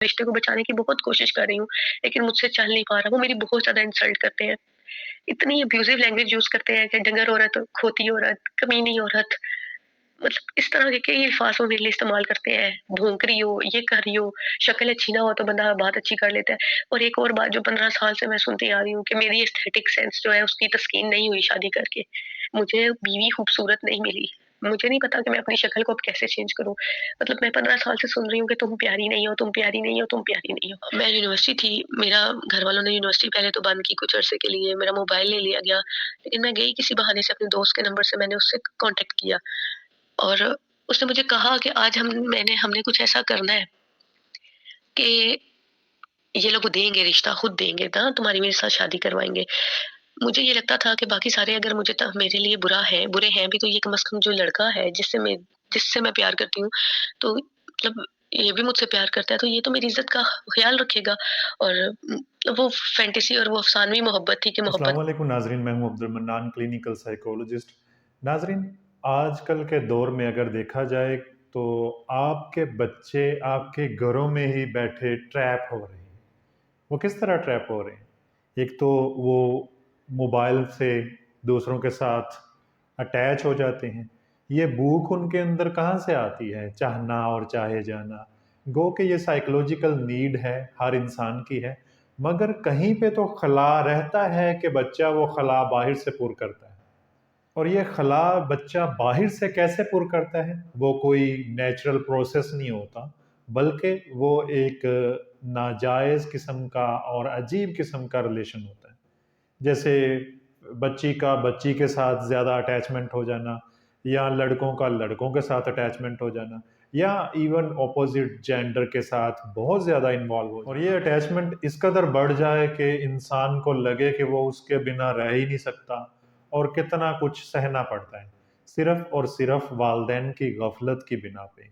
रिश्ते को बचाने की बहुत कोशिश कर रही हूँ, लेकिन मुझसे चल नहीं पा रहा। वो मेरी बहुत ज़्यादा इंसल्ट करते हैं। इतनी अब्यूज़िव लैंग्वेज यूज़ करते हैं कि डंगर औरत, खोती औरत, कमीनी औरत, मतलब इस तरह के ये अल्फ़ाज़ वो मेरे लिए इस्तेमाल करते हैं। भौंक रही हो, ये कर रही हो, शक्ल अच्छी ना हो तो बंदा बात अच्छी कर लेता है। और एक और बात जो 15 साल से मैं सुनती आ रही हूँ कि मेरी एस्थेटिक सेंस जो है उसकी तस्कीन नहीं हुई शादी करके। मुझे बीवी खूबसूरत नहीं मिली। मुझे नहीं पता कि मैं अपनी शक्ल को अब कैसे चेंज करूँ। मतलब मैं 15 साल से सुन रही हूँ कि तुम प्यारी नहीं हो, तुम प्यारी नहीं हो, तुम प्यारी नहीं हो। मैं यूनिवर्सिटी थी, मेरा घरवालों ने यूनिवर्सिटी पहले तो बंद की कुछ अरसे के लिए, मेरा मोबाइल ले लिया गया। लेकिन मैं गई किसी बहाने से अपने दोस्त के नंबर से मैंने उससे कॉन्टैक्ट किया और उसने मुझे कहा कि आज हमने कुछ ऐसा करना है कि ये लोग देंगे रिश्ता, खुद देंगे ना, तुम्हारी मेरे साथ शादी करवाएँगे। मुझे ये लगता था कि बाकी सारे अगर मुझे त मेरे लिए बुरे हैं भी तो ये कम से कम जो लड़का है जिससे मैं प्यार करती हूँ, तो मतलब ये भी मुझसे प्यार करता है, तो ये तो मेरी इज़्ज़त का ख़्याल रखेगा। और वो फैंटेसी और वो अफ़सानवी मोहब्बत थी कि अस्सलाम मोहब्बत। वालेकुम नाज़रीन, मैं हूं अब्दुल मन्नान, क्लिनिकल साइकोलॉजिस्ट। नाज़रीन, आजकल के दौर में अगर देखा जाए तो आपके बच्चे आपके घरों में ही बैठे ट्रैप हो रहे हैं। वो किस तरह ट्रैप हो रहे हैं? एक तो वो मोबाइल से दूसरों के साथ अटैच हो जाते हैं। ये भूख उनके अंदर कहाँ से आती है? चाहना और चाहे जाना। गो कि ये साइकोलॉजिकल नीड है, हर इंसान की है। मगर कहीं पे तो खला रहता है कि बच्चा वो खला बाहर से पूर करता है। और ये खला बच्चा बाहर से कैसे पूर करता है? वो कोई नेचुरल प्रोसेस नहीं होता, बल्कि वो एक नाजायज़ किस्म का और अजीब किस्म का रिलेशन होता है। जैसे बच्ची का बच्ची के साथ ज़्यादा अटैचमेंट हो जाना, या लड़कों का लड़कों के साथ अटैचमेंट हो जाना, या इवन ऑपोजिट जेंडर के साथ बहुत ज़्यादा इन्वॉल्व हो जाना। और ये अटैचमेंट इस कदर बढ़ जाए कि इंसान को लगे कि वो उसके बिना रह ही नहीं सकता, और कितना कुछ सहना पड़ता है, सिर्फ़ और सिर्फ़ वालिदैन की गफ़लत की बिना पे।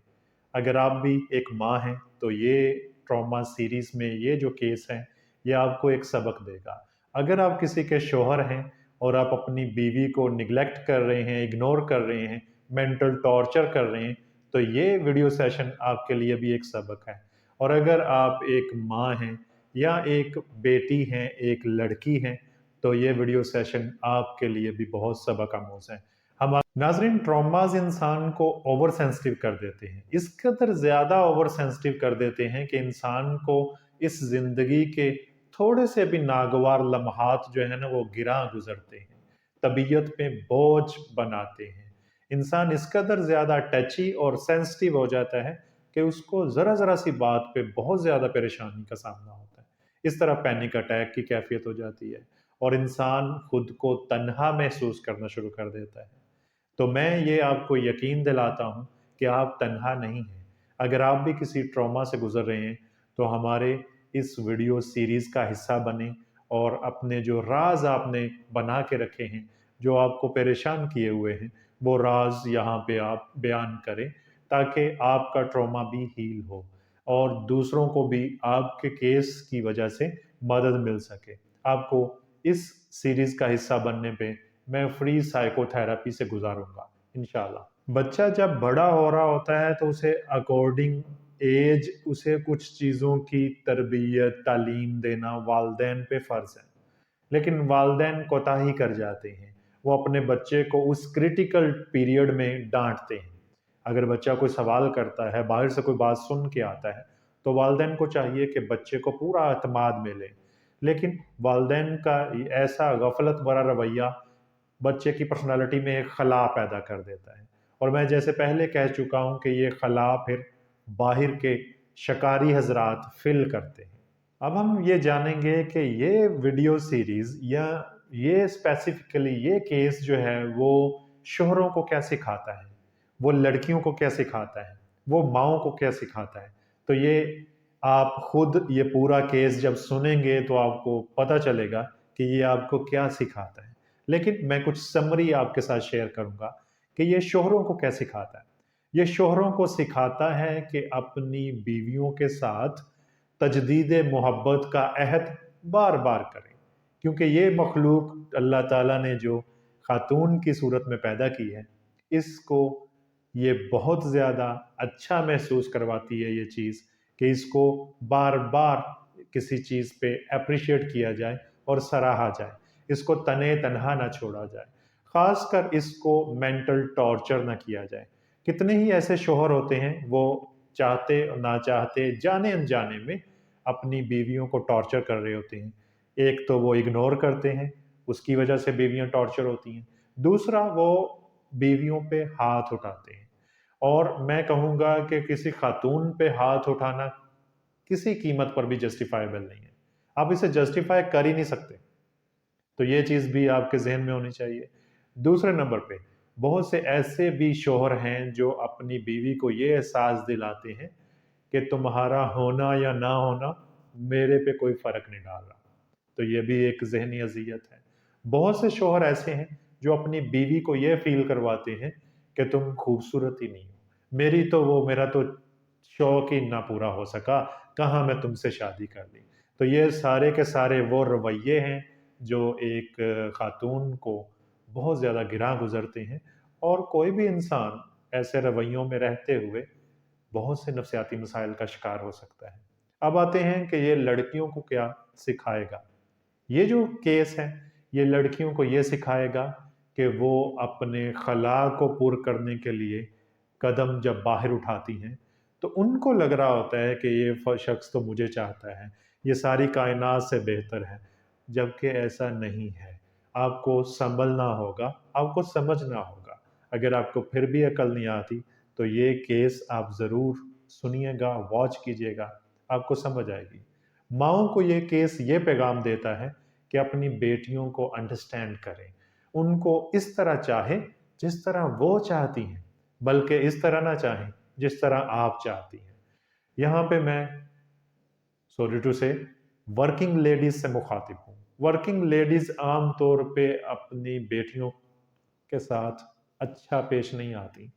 अगर आप भी एक माँ हैं, तो ये ट्रॉमा सीरीज़ में ये जो केस है, ये आपको एक सबक देगा। अगर आप किसी के शौहर हैं और आप अपनी बीवी को निग्लेक्ट कर रहे हैं, इग्नोर कर रहे हैं, मेंटल टॉर्चर कर रहे हैं, तो ये वीडियो सेशन आपके लिए भी एक सबक है। और अगर आप एक माँ हैं या एक बेटी हैं, एक लड़की हैं, तो ये वीडियो सेशन आपके लिए भी बहुत सबक आमूज़ है। हम नाज़रीन, ट्रॉमाज़ इंसान को ओवर सेंसिटिव कर देते हैं। इस कदर ज़्यादा ओवर सेंसिटिव कर देते हैं कि इंसान को इस ज़िंदगी के थोड़े से भी नागवार लम्हात जो है ना वो गिरा गुज़रते हैं, तबीयत पे बोझ बनाते हैं। इंसान इस कदर ज़्यादा टची और सेंसिटिव हो जाता है कि उसको ज़रा-ज़रा सी बात पे बहुत ज़्यादा परेशानी का सामना होता है। इस तरह पैनिक अटैक की कैफ़ियत हो जाती है और इंसान खुद को तन्हा महसूस करना शुरू कर देता है। तो मैं ये आपको यकीन दिलाता हूँ कि आप तन्हा नहीं हैं। अगर आप भी किसी ट्रॉमा से गुज़र रहे हैं, तो हमारे इस वीडियो सीरीज़ का हिस्सा बनें और अपने जो राज़ आपने बना के रखे हैं, जो आपको परेशान किए हुए हैं, वो राज़ यहाँ पे आप बयान करें, ताकि आपका ट्रॉमा भी हील हो और दूसरों को भी आपके केस की वजह से मदद मिल सके। आपको इस सीरीज़ का हिस्सा बनने पे मैं फ्री साइकोथेरेपी से गुज़ारूँगा, इंशाल्लाह। बच्चा जब बड़ा हो रहा होता है तो उसे अकॉर्डिंग ऐज उसे कुछ चीज़ों की तरबियत, तालीम देना वालिदैन पे फ़र्ज़ है। लेकिन वालिदैन कोताही कर जाते हैं। वो अपने बच्चे को उस क्रिटिकल पीरियड में डाँटते हैं। अगर बच्चा कोई सवाल करता है, बाहर से कोई बात सुन के आता है, तो वालिदैन को चाहिए कि बच्चे को पूरा एतमाद मिले। लेकिन वालिदैन का ऐसा गफ़लत भरा रवैया बच्चे की पर्सनैलिटी में एक खला पैदा कर देता है। और मैं जैसे पहले कह चुका हूँ कि ये खला फिर बाहिर के शिकारी हज़रात फ़िल करते हैं। अब हम ये जानेंगे कि ये वीडियो सीरीज़ या ये स्पेसिफ़िकली ये केस जो है वो शौहरों को क्या सिखाता है, वो लड़कियों को क्या सिखाता है, वो माँओं को क्या सिखाता है। तो ये आप खुद ये पूरा केस जब सुनेंगे तो आपको पता चलेगा कि ये आपको क्या सिखाता है। लेकिन मैं कुछ समरी आपके साथ शेयर करूँगा कि ये शौहरों को क्या सिखाता है। ये शौहरों को सिखाता है कि अपनी बीवियों के साथ तजदीद मोहब्बत का अहद बार-बार करें, क्योंकि ये मखलूक अल्लाह ताला ने जो खातून की सूरत में पैदा की है, इसको ये बहुत ज़्यादा अच्छा महसूस करवाती है ये चीज़ कि इसको बार-बार किसी चीज़ पे एप्रिशिएट किया जाए और सराहा जाए। इसको तने-तनहा ना छोड़ा जाए। ख़ासकर इसको मेंटल टॉर्चर ना किया जाए। कितने ही ऐसे शौहर होते हैं, वो चाहते और ना चाहते, जाने-अनजाने में अपनी बीवियों को टॉर्चर कर रहे होते हैं। एक तो वो इग्नोर करते हैं, उसकी वजह से बीवियाँ टॉर्चर होती हैं। दूसरा वो बीवियों पे हाथ उठाते हैं और मैं कहूँगा कि किसी खातून पे हाथ उठाना किसी कीमत पर भी जस्टिफाएबल नहीं है। आप इसे जस्टिफाई कर ही नहीं सकते। तो ये चीज़ भी आपके ज़हन में होनी चाहिए। दूसरे नंबर पे, बहुत से ऐसे भी शौहर हैं जो अपनी बीवी को ये एहसास दिलाते हैं कि तुम्हारा होना या ना होना मेरे पे कोई फ़र्क नहीं डाल रहा। तो ये भी एक ज़हनी अज़ियत है। बहुत से शौहर ऐसे हैं जो अपनी बीवी को ये फ़ील करवाते हैं कि तुम खूबसूरत ही नहीं हो। मेरा तो शौक ही ना पूरा हो सका, कहाँ मैं तुमसे शादी कर ली। तो ये सारे के सारे वो रवैये हैं जो एक खातून को बहुत ज़्यादा गिरा गुज़रते हैं और कोई भी इंसान ऐसे रवैयों में रहते हुए बहुत से नफ्सियाती मसाइल का शिकार हो सकता है। अब आते हैं कि ये लड़कियों को क्या सिखाएगा। ये जो केस है, ये लड़कियों को ये सिखाएगा कि वो अपने खला को पूर्ण करने के लिए कदम जब बाहर उठाती हैं, तो उनको लग रहा होता है कि ये शख्स तो मुझे चाहता है, ये सारी कायनात से बेहतर है, जबकि ऐसा नहीं है। आपको संभलना होगा, आपको समझना होगा। अगर आपको फिर भी अकल नहीं आती, तो ये केस आप ज़रूर सुनिएगा, वॉच कीजिएगा, आपको समझ आएगी। माँओं को ये केस ये पैगाम देता है कि अपनी बेटियों को अंडरस्टैंड करें। उनको इस तरह चाहें जिस तरह वो चाहती हैं, बल्कि इस तरह ना चाहें जिस तरह आप चाहती हैं। यहाँ पे मैं सॉरी टू से वर्किंग लेडीज़ से मुखातिब हूँ। वर्किंग लेडीज़ आम तौर पे अपनी बेटियों के साथ अच्छा पेश नहीं आती।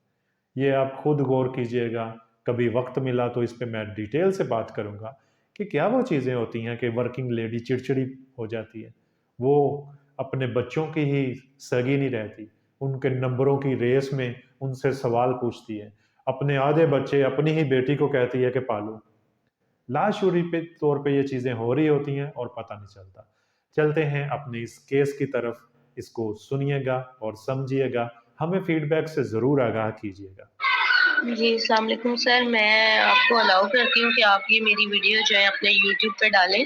ये आप खुद गौर कीजिएगा, कभी वक़्त मिला तो इस पे मैं डिटेल से बात करूँगा कि क्या वो चीज़ें होती हैं कि वर्किंग लेडी चिड़चिड़ी हो जाती है। वो अपने बच्चों की ही सगी नहीं रहती, उनके नंबरों की रेस में उनसे सवाल पूछती है। अपने आधे बच्चे अपनी ही बेटी को कहती है कि पालो। लाशऊरी पे तौर पे ये चीज़ें हो रही होती हैं और पता नहीं चलता। चलते हैं अपने इस केस की तरफ, इसको सुनिएगा और समझिएगा, हमें फीडबैक से ज़रूर आगाह कीजिएगा। जी, अस्सलाम वालेकुम सर, मैं आपको अलाउ करती हूँ कि आप ये मेरी वीडियो जो है अपने यूट्यूब पे डालें,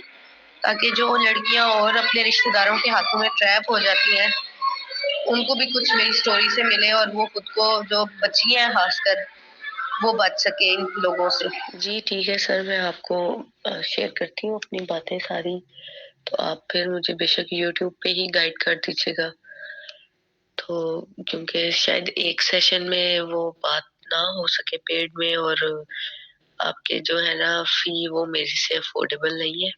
ताकि जो लड़कियाँ और अपने रिश्तेदारों के हाथों में ट्रैप हो जाती हैं, उनको भी कुछ मेरी स्टोरी से मिले और वो खुद को जो बची हैं ख़ासकर, वो बच सकें इन लोगों से। जी, ठीक है सर, मैं आपको शेयर करती हूँ अपनी बातें सारी, तो आप फिर मुझे बेशक यूट्यूब पे ही गाइड कर दीजिएगा। तो क्योंकि शायद एक सेशन में वो बात ना हो सके पेड में और आपके जो है ना फ़ी वो मेरे से अफ़ोर्डेबल नहीं है।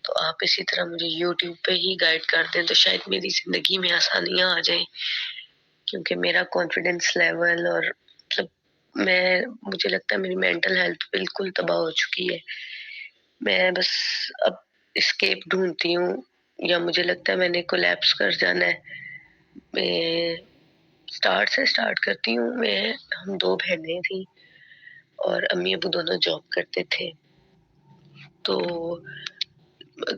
तो आप इसी तरह मुझे यूट्यूब पे ही गाइड कर दें तो शायद मेरी ज़िंदगी में आसानियाँ आ जाएँ, क्योंकि मेरा कॉन्फिडेंस लेवल और मतलब मुझे लगता है मेरी मेंटल हेल्थ बिल्कुल तबाह हो चुकी है। मैं बस अब एस्केप ढूँढती हूँ या मुझे लगता है मैंने कोलैप्स कर जाना है। मैं स्टार्ट से स्टार्ट करती हूँ। हम 2 बहनें थीं और अम्मी-अब्बू दोनों जॉब करते थे। तो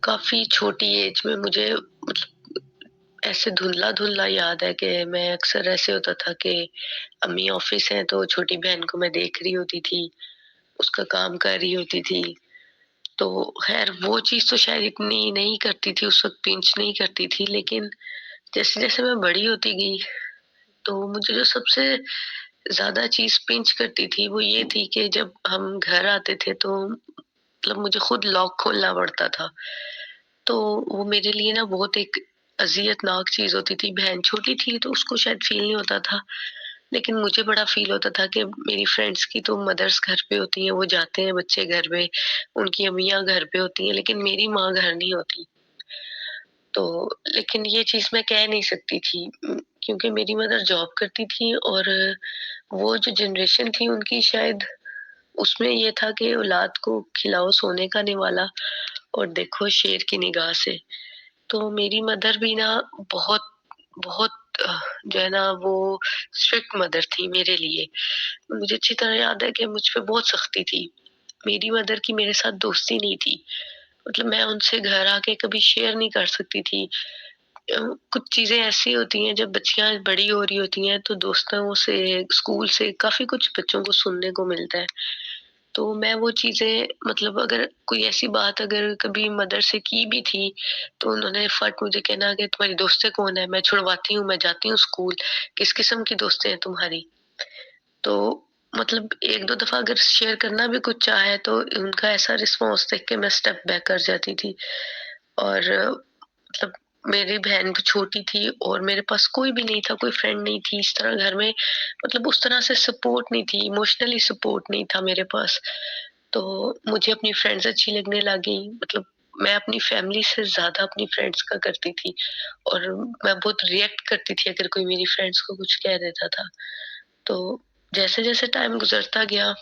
काफ़ी छोटी एज में मुझे मतलब ऐसे धुंधला-धुंधला याद है कि मैं अक्सर ऐसे होता था कि अम्मी ऑफ़िस हैं तो छोटी बहन को मैं देख रही होती थी, उसका काम कर रही होती थी। तो ख़ैर वो चीज़ तो शायद इतनी नहीं करती थी, उस वक़्त पिंच नहीं करती थी, लेकिन जैसे-जैसे मैं बड़ी होती गई, तो मुझे जो सबसे ज़्यादा चीज़ पिंच करती थी, वो ये थी कि जब हम घर आते थे तो मतलब मुझे खुद लॉक खोलना पड़ता था। तो वो मेरे लिए ना बहुत एक अज़ियतनाक चीज़ होती थी। बहन छोटी थी तो उसको शायद फ़ील नहीं होता था, लेकिन मुझे बड़ा फ़ील होता था कि मेरी फ्रेंड्स की तो मदर्स घर पे होती हैं, वो जाते हैं बच्चे घर में, उनकी अम्मियाँ घर पे होती हैं, लेकिन मेरी माँ घर नहीं होती। तो लेकिन ये चीज़ मैं कह नहीं सकती थी क्योंकि मेरी मदर जॉब करती थी और वो जो जनरेशन थी उनकी शायद उसमें ये था कि औलाद को खिलाओ सोने का निवाला और देखो शेर की निगाह से। तो मेरी मदर भी ना बहुत बहुत जो है ना वो स्ट्रिक्ट मदर थी मेरे लिए। मुझे अच्छी तरह याद है कि मुझ पे बहुत सख्ती थी। मेरी मदर की मेरे साथ दोस्ती नहीं थी। मतलब मैं उनसे घर आके कभी शेयर नहीं कर सकती थी। अ, कुछ चीज़ें ऐसी होती हैं जब बच्चियाँ बड़ी हो रही होती हैं तो दोस्तों से, स्कूल से काफ़ी कुछ बच्चों को सुनने को मिलता है। तो मैं वो चीज़ें मतलब अगर कोई ऐसी बात अगर कभी मदर से की भी थी, तो उन्होंने फट मुझे कहना कि तुम्हारी दोस्तें कौन है? मैं छुड़वाती हूँ, मैं जाती हूँ स्कूल, किस किस्म की दोस्तें हैं तुम्हारी? तो मतलब 1-2 दफ़ा अगर शेयर करना भी कुछ चाहे तो उनका ऐसा रिस्पॉन्स देख के मैं स्टेप बैक कर जाती थी। और मतलब मेरी बहन भी छोटी थी और मेरे पास कोई भी नहीं था, कोई फ्रेंड नहीं थी इस तरह घर में, मतलब उस तरह से सपोर्ट नहीं थी, इमोशनली सपोर्ट नहीं था मेरे पास। तो मुझे अपनी फ्रेंड्स अच्छी लगने लगी, मतलब मैं अपनी फैमिली से ज़्यादा अपनी फ्रेंड्स का करती थी और मैं बहुत रिएक्ट करती थी अगर कोई मेरी फ्रेंड्स को कुछ कह देता था। तो जैसे-जैसे टाइम गुज़रता गया,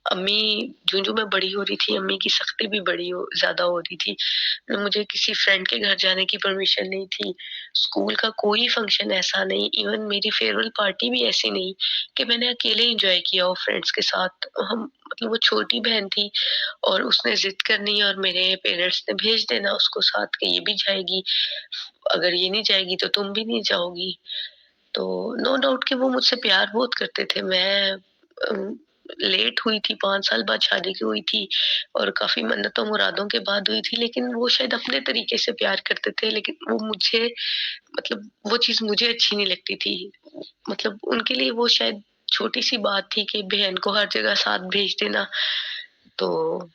अम्मी जो-जो मैं बड़ी हो रही थी, अम्मी की सख्ती भी बड़ी हो ज़्यादा हो रही थी। मुझे किसी फ्रेंड के घर जाने की परमिशन नहीं थी। स्कूल का कोई फंक्शन ऐसा नहीं, इवन मेरी फेयरवेल पार्टी भी ऐसी नहीं कि मैंने अकेले एन्जॉय किया हो फ्रेंड्स के साथ। हम मतलब वो छोटी बहन थी और उसने ज़िद करनी और मेरे पेरेंट्स ने भेज देना उसको साथ कि ये भी जाएगी, अगर ये नहीं जाएगी तो तुम भी नहीं जाओगी। तो नो डाउट कि वो मुझसे प्यार बहुत करते थे। मैं लेट हुई थी, 5 साल बाद शादी की हुई थी और काफ़ी मन्नतों मुरादों के बाद हुई थी, लेकिन वो शायद अपने तरीके से प्यार करते थे, लेकिन वो मुझे मतलब वो चीज़ मुझे अच्छी नहीं लगती थी। मतलब उनके लिए वो शायद छोटी-सी बात थी कि बहन को हर जगह साथ भेज देना। तो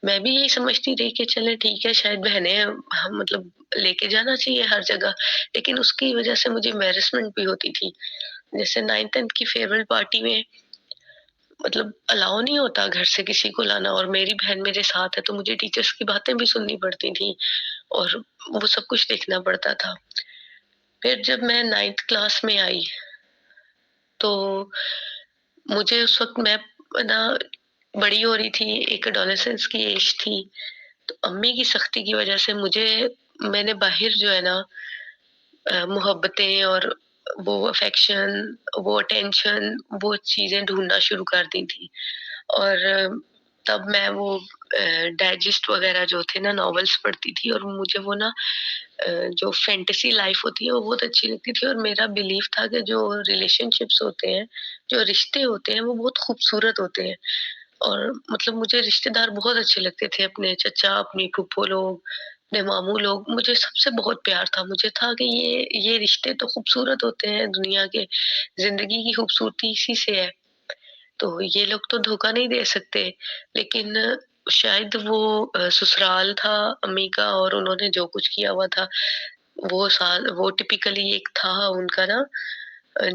मैं भी यही समझती रही कि चलें ठीक है, शायद बहनें हम मतलब लेके जाना चाहिए हर जगह, लेकिन उसकी वज़ह से मुझे एम्बैरेसमेंट भी होती थी। जैसे 9th-10th की फेयरवेल पार्टी में मतलब अलाउ नहीं होता घर से किसी को लाना और मेरी बहन मेरे साथ है तो मुझे टीचर्स की बातें भी सुननी पड़ती थी और वो सब कुछ देखना पड़ता था। फिर जब मैं 9th क्लास में आई, तो मुझे उस वक़्त मैं ना बड़ी हो रही थी, एक एडोलेसेंस की एज थी, तो अम्मी की सख्ती की वज़ह से मुझे मैंने बाहर जो है ना मोहब्बतें और वो अफेक्शन, वो अटेंशन, वो चीज़ें ढूँढना शुरू कर दी थी। और तब मैं वो डाइजेस्ट वग़ैरह जो थे ना नॉवेल्स पढ़ती थी और मुझे वो ना जो फैंटेसी लाइफ़ होती है वो बहुत अच्छी लगती थी और मेरा बिलीव था कि जो रिलेशनशिप्स होते हैं, जो रिश्ते होते हैं वो बहुत खूबसूरत होते हैं। और मतलब मुझे रिश्तेदार बहुत अच्छे लगते थे, अपने चचा, अपनी फूफो लोग, अपने मामू लोग, मुझे सबसे बहुत प्यार था। मुझे था कि ये रिश्ते तो खूबसूरत होते हैं दुनिया के, ज़िंदगी की खूबसूरती इसी से है। तो ये लोग तो धोखा नहीं दे सकते, लेकिन शायद वो ससुराल था अम्मी का और उन्होंने जो कुछ किया हुआ था, वो टिपिकली एक था उनका ना अ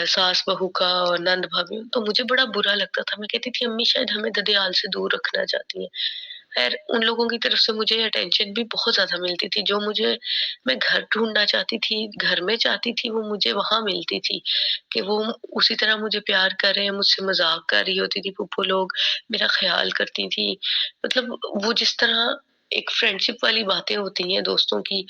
सास-बहू का और नंद-भाभी, तो मुझे बड़ा बुरा लगता था। मैं कहती थी अम्मी शायद हमें ददियाल से दूर रखना चाहती हैं। ख़ैर उन लोगों की तरफ से मुझे अटेंशन भी बहुत ज़्यादा मिलती थी, जो मुझे मैं घर ढूँढना चाहती थी, घर में चाहती थी वो मुझे वहाँ मिलती थी, कि वो उसी तरह मुझे प्यार कर रहे हैं, मुझसे मज़ाक कर रही होती थी फूफो लोग, मेरा ख़्याल करती थी। मतलब वो जिस तरह एक फ्रेंडशिप वाली बातें होती हैं दोस्तों की,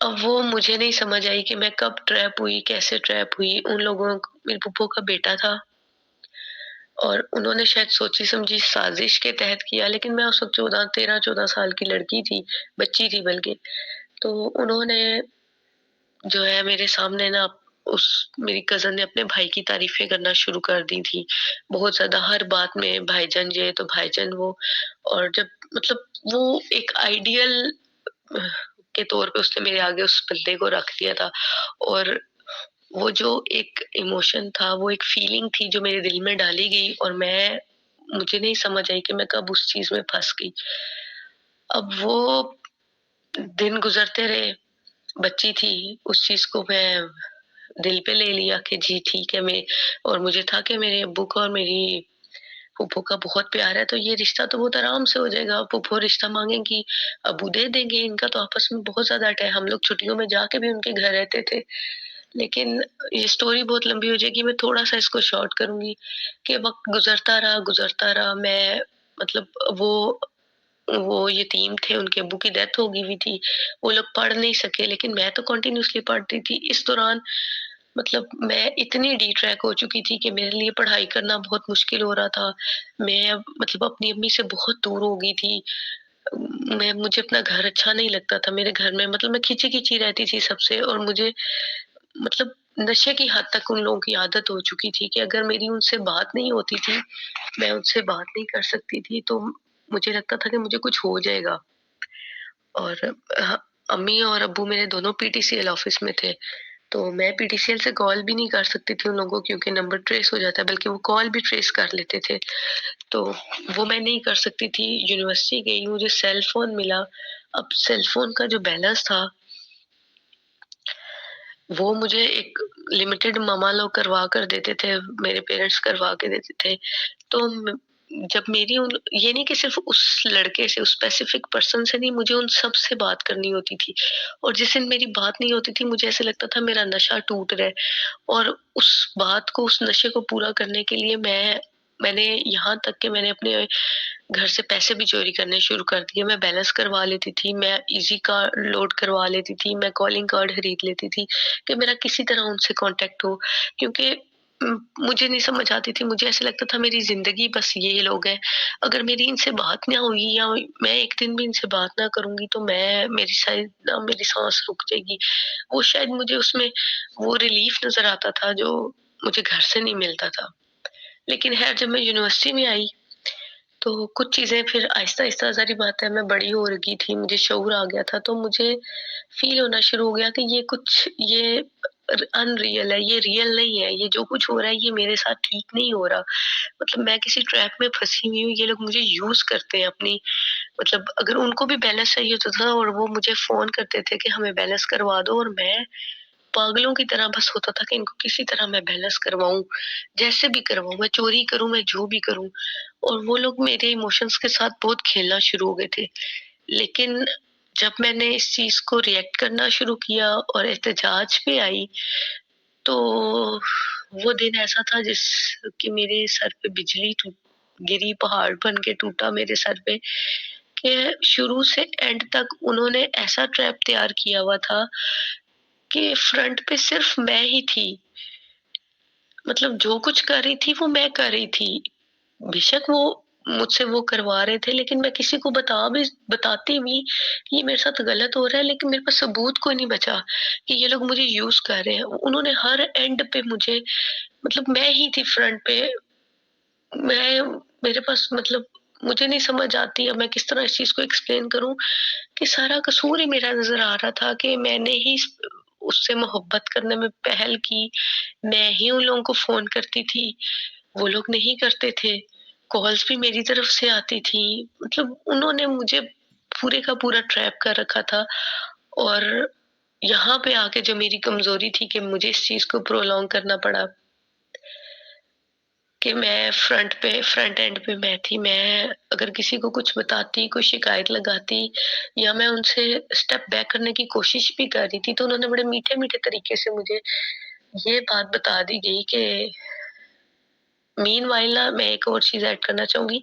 अब वो मुझे नहीं समझ आई कि मैं कब ट्रैप हुई, कैसे ट्रैप हुई। उन लोगों क मेरी फूफो का बेटा था और उन्होंने शायद सोची-समझी साज़िश के तहत किया, लेकिन मैं उस वक़्त 13-14 साल की लड़की थी, बच्ची थी बल्कि। तो उन्होंने जो है मेरे सामने ना उस मेरी कज़न ने अपने भाई की तारीफ़ें करना शुरू कर दी थी। बहुत ज़्यादा हर बात में भाईजान ये तो भाईजान वो, और जब मतलब वो एक आइडियल अ, के तौर पे उसने मेरे आगे उस बंदे को रख दिया था और वो जो एक इमोशन था, वो एक फीलिंग थी जो मेरे दिल में डाली गई और मुझे नहीं समझ आई कि मैं कब उस चीज़ में फँस गई। अब वो दिन गुज़रते रहे, बच्ची थी, उस चीज़ को मैं दिल पे ले लिया कि जी ठीक है मैं, और मुझे था कि मेरे अब्बू को और मेरी फूफो का बहुत प्यार है, तो ये रिश्ता तो बहुत आराम से हो जाएगा। फूफो रिश्ता माँगेंगी, अब्बू दे देंगे, इनका तो आपस में बहुत ज़्यादा अटै हम लोग छुट्टियों में जाके भी उनके घर रहते थे। लेकिन ये स्टोरी बहुत लंबी हो जाएगी, मैं थोड़ा-सा इसको शॉर्ट करूँगी कि वक़्त गुज़रता रहा, मैं मतलब वो यतीम थे, उनके अब्बू की डेथ हो गई हुई थी। वो लोग पढ़ नहीं सके, लेकिन मैं तो कंटिन्यूअसली पढ़ती थी। इस दौरान मतलब मैं इतनी डिट्रैक हो चुकी थी कि मेरे लिए पढ़ाई करना बहुत मुश्किल हो रहा था। मैं अब मतलब अपनी अम्मी से बहुत दूर हो गई थी। मैं मुझे अपना घर अच्छा नहीं लगता था। मेरे घर में मतलब मैं खींची-खींची रहती थी सबसे, और मुझे मतलब नशे की हद तक उन लोगों की आदत हो चुकी थी कि अगर मेरी उनसे बात नहीं होती थी, मैं उनसे बात नहीं कर सकती थी, तो मुझे लगता था कि मुझे कुछ हो जाएगा। और अ, अम्मी और अब्बू मेरे दोनों पीटीसीएल ऑफिस में थे, तो मैं पीटीसीएल से कॉल भी नहीं कर सकती थी उन लोगों को, क्योंकि नंबर ट्रेस हो जाता है, बल्कि वो कॉल भी ट्रेस कर लेते थे। तो वो मैं नहीं कर सकती थी। यूनिवर्सिटी गई, मुझे सेल फ़ोन मिला। अब सेल फ़ोन का जो बैलेंस था, वो मुझे एक लिमिटेड ममा लोग करवा कर देते थे, मेरे पेरेंट्स करवा के देते थे। तो जब मेरी उन ये नहीं कि सिर्फ उस लड़के से, उस स्पेसिफिक पर्सन से नहीं, मुझे उन सब से बात करनी होती थी, और जिस दिन मेरी बात नहीं होती थी, मुझे ऐसे लगता था मेरा नशा टूट रहा है। और उस बात को, उस नशे को पूरा करने के लिए मैंने यहाँ तक कि मैंने अपने घर से पैसे भी चोरी करने शुरू कर दिए। मैं बैलेंस करवा लेती थी, मैं इज़ी कार्ड लोड करवा लेती थी, मैं कॉलिंग कार्ड खरीद लेती थी कि मेरा किसी तरह उनसे कॉन्टैक्ट हो। क्योंकि मुझे नहीं समझ आती थी, मुझे ऐसा लगता था मेरी ज़िंदगी बस ये लोग हैं। अगर मेरी इनसे बात ना हुई, या मैं एक दिन भी इनसे बात ना करूँगी, तो मैं मेरी शायद ना मेरी साँस रुक जाएगी। वो शायद मुझे उसमें वो रिलीफ़ नज़र आता था जो मुझे घर से नहीं मिलता था। लेकिन ख़ैर, जब मैं यूनिवर्सिटी में आई, तो कुछ चीज़ें फिर आहिस्ता-आहिस्ता, ज़ाहिर बात है, मैं बड़ी हो रही थी, मुझे शऊर आ गया था, तो मुझे फ़ील होना शुरू हो गया कि ये अनरियल है, ये रियल नहीं है, ये जो कुछ हो रहा है ये मेरे साथ ठीक नहीं हो रहा। मतलब मैं किसी ट्रैप में फँसी हुई हूँ, ये लोग मुझे यूज़ करते हैं अपनी, मतलब अगर उनको भी बैलेंस चाहिए होता था, और वो मुझे फ़ोन करते थे कि हमें बैलेंस करवा दो, और मैं पागलों की तरह बस होता था कि इनको किसी तरह मैं बैलेंस करवाऊँ, जैसे भी करवाऊँ, मैं चोरी करूँ, मैं जो भी करूँ। और वो लोग मेरे इमोशंस के साथ बहुत खेलना शुरू हो गए थे। लेकिन जब मैंने इस चीज़ को रिएक्ट करना शुरू किया और एहतजाज पे आई, तो वो दिन ऐसा था जिस कि मेरे सर पे बिजली टूट गिरी, पहाड़ बन के टूटा मेरे सर पे, कि शुरू से एंड तक उन्होंने ऐसा ट्रैप तैयार किया हुआ था कि फ्रंट पे सिर्फ मैं ही थी। मतलब जो कुछ कर रही थी वो मैं कर रही थी। बेशक वो मुझसे वो करवा रहे थे, लेकिन मैं किसी को बताती भी कि ये मेरे साथ गलत हो रहा है, लेकिन मेरे पास सबूत कोई नहीं बचा कि ये लोग मुझे यूज़ कर रहे हैं। उन्होंने हर एंड पे मुझे, मतलब मैं ही थी फ्रंट पे। मैं मेरे पास मतलब मुझे नहीं समझ आती अब मैं किस तरह इस चीज़ को एक्सप्लेन करूँ कि सारा कसूर ही मेरा नज़र आ रहा था, कि मैंने ही उससे मोहब्बत करने में पहल की। मैं ही उन लोगों को फ़ोन करती थी, वो लोग नहीं करते थे। कॉल्स भी मेरी तरफ से आती थी। मतलब उन्होंने मुझे पूरे का पूरा ट्रैप कर रखा था। और यहाँ पे आके जो मेरी कमज़ोरी थी कि मुझे इस चीज़ को प्रोलॉन्ग करना पड़ा, कि मैं फ्रंट एंड पे मैं थी। मैं अगर किसी को कुछ बताती, कोई शिकायत लगाती, या मैं उनसे स्टेप बैक करने की कोशिश भी कर रही थी, तो उन्होंने बड़े मीठे-मीठे तरीके से मुझे ये बात बता दी गई कि मीनवाइल ना, मैं एक और चीज़ ऐड करना चाहूँगी।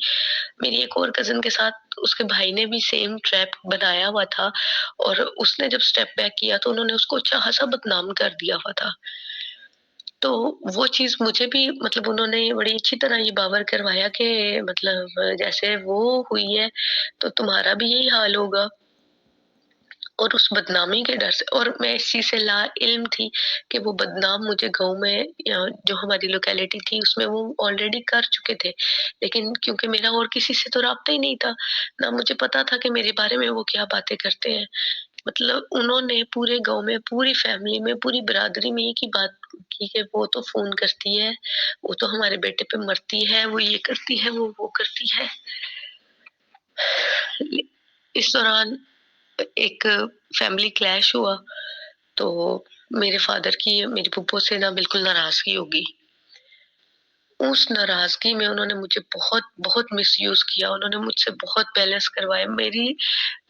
मेरी एक और कज़िन के साथ उसके भाई ने भी सेम ट्रैप बनाया हुआ था, और उसने जब स्टेप बैक किया तो उन्होंने उसको अच्छा-खासा बदनाम कर दिया हुआ था। तो वो चीज़ मुझे भी, मतलब उन्होंने बड़ी अच्छी तरह ये बावर करवाया कि मतलब जैसे वो हुई है, तो तुम्हारा भी यही हाल होगा। और उस बदनामी के डर से, और मैं इस चीज़ से लाइल्म थी कि वो बदनाम मुझे गाँव में, या जो हमारी लोकेलिटी थी उसमें, वो ऑलरेडी कर चुके थे। लेकिन क्योंकि मेरा और किसी से तो राब्ता ही नहीं था, ना मुझे पता था कि मेरे बारे में वो क्या बातें करते हैं। मतलब उन्होंने पूरे गाँव में, पूरी फैमिली में, पूरी बिरादरी में एक ही बात की कि वो तो फ़ोन करती है, वो तो हमारे बेटे पे मरती है, वो ये करती है, वो करती है। इस दौरान एक फैमिली क्लैश हुआ, तो मेरे फादर की मेरी फूफो से ना बिल्कुल नाराज़गी हो गई। उस नाराज़गी में उन्होंने मुझे बहुत मिसयूज़ किया, उन्होंने मुझसे बहुत बैलेंस करवाया। मेरी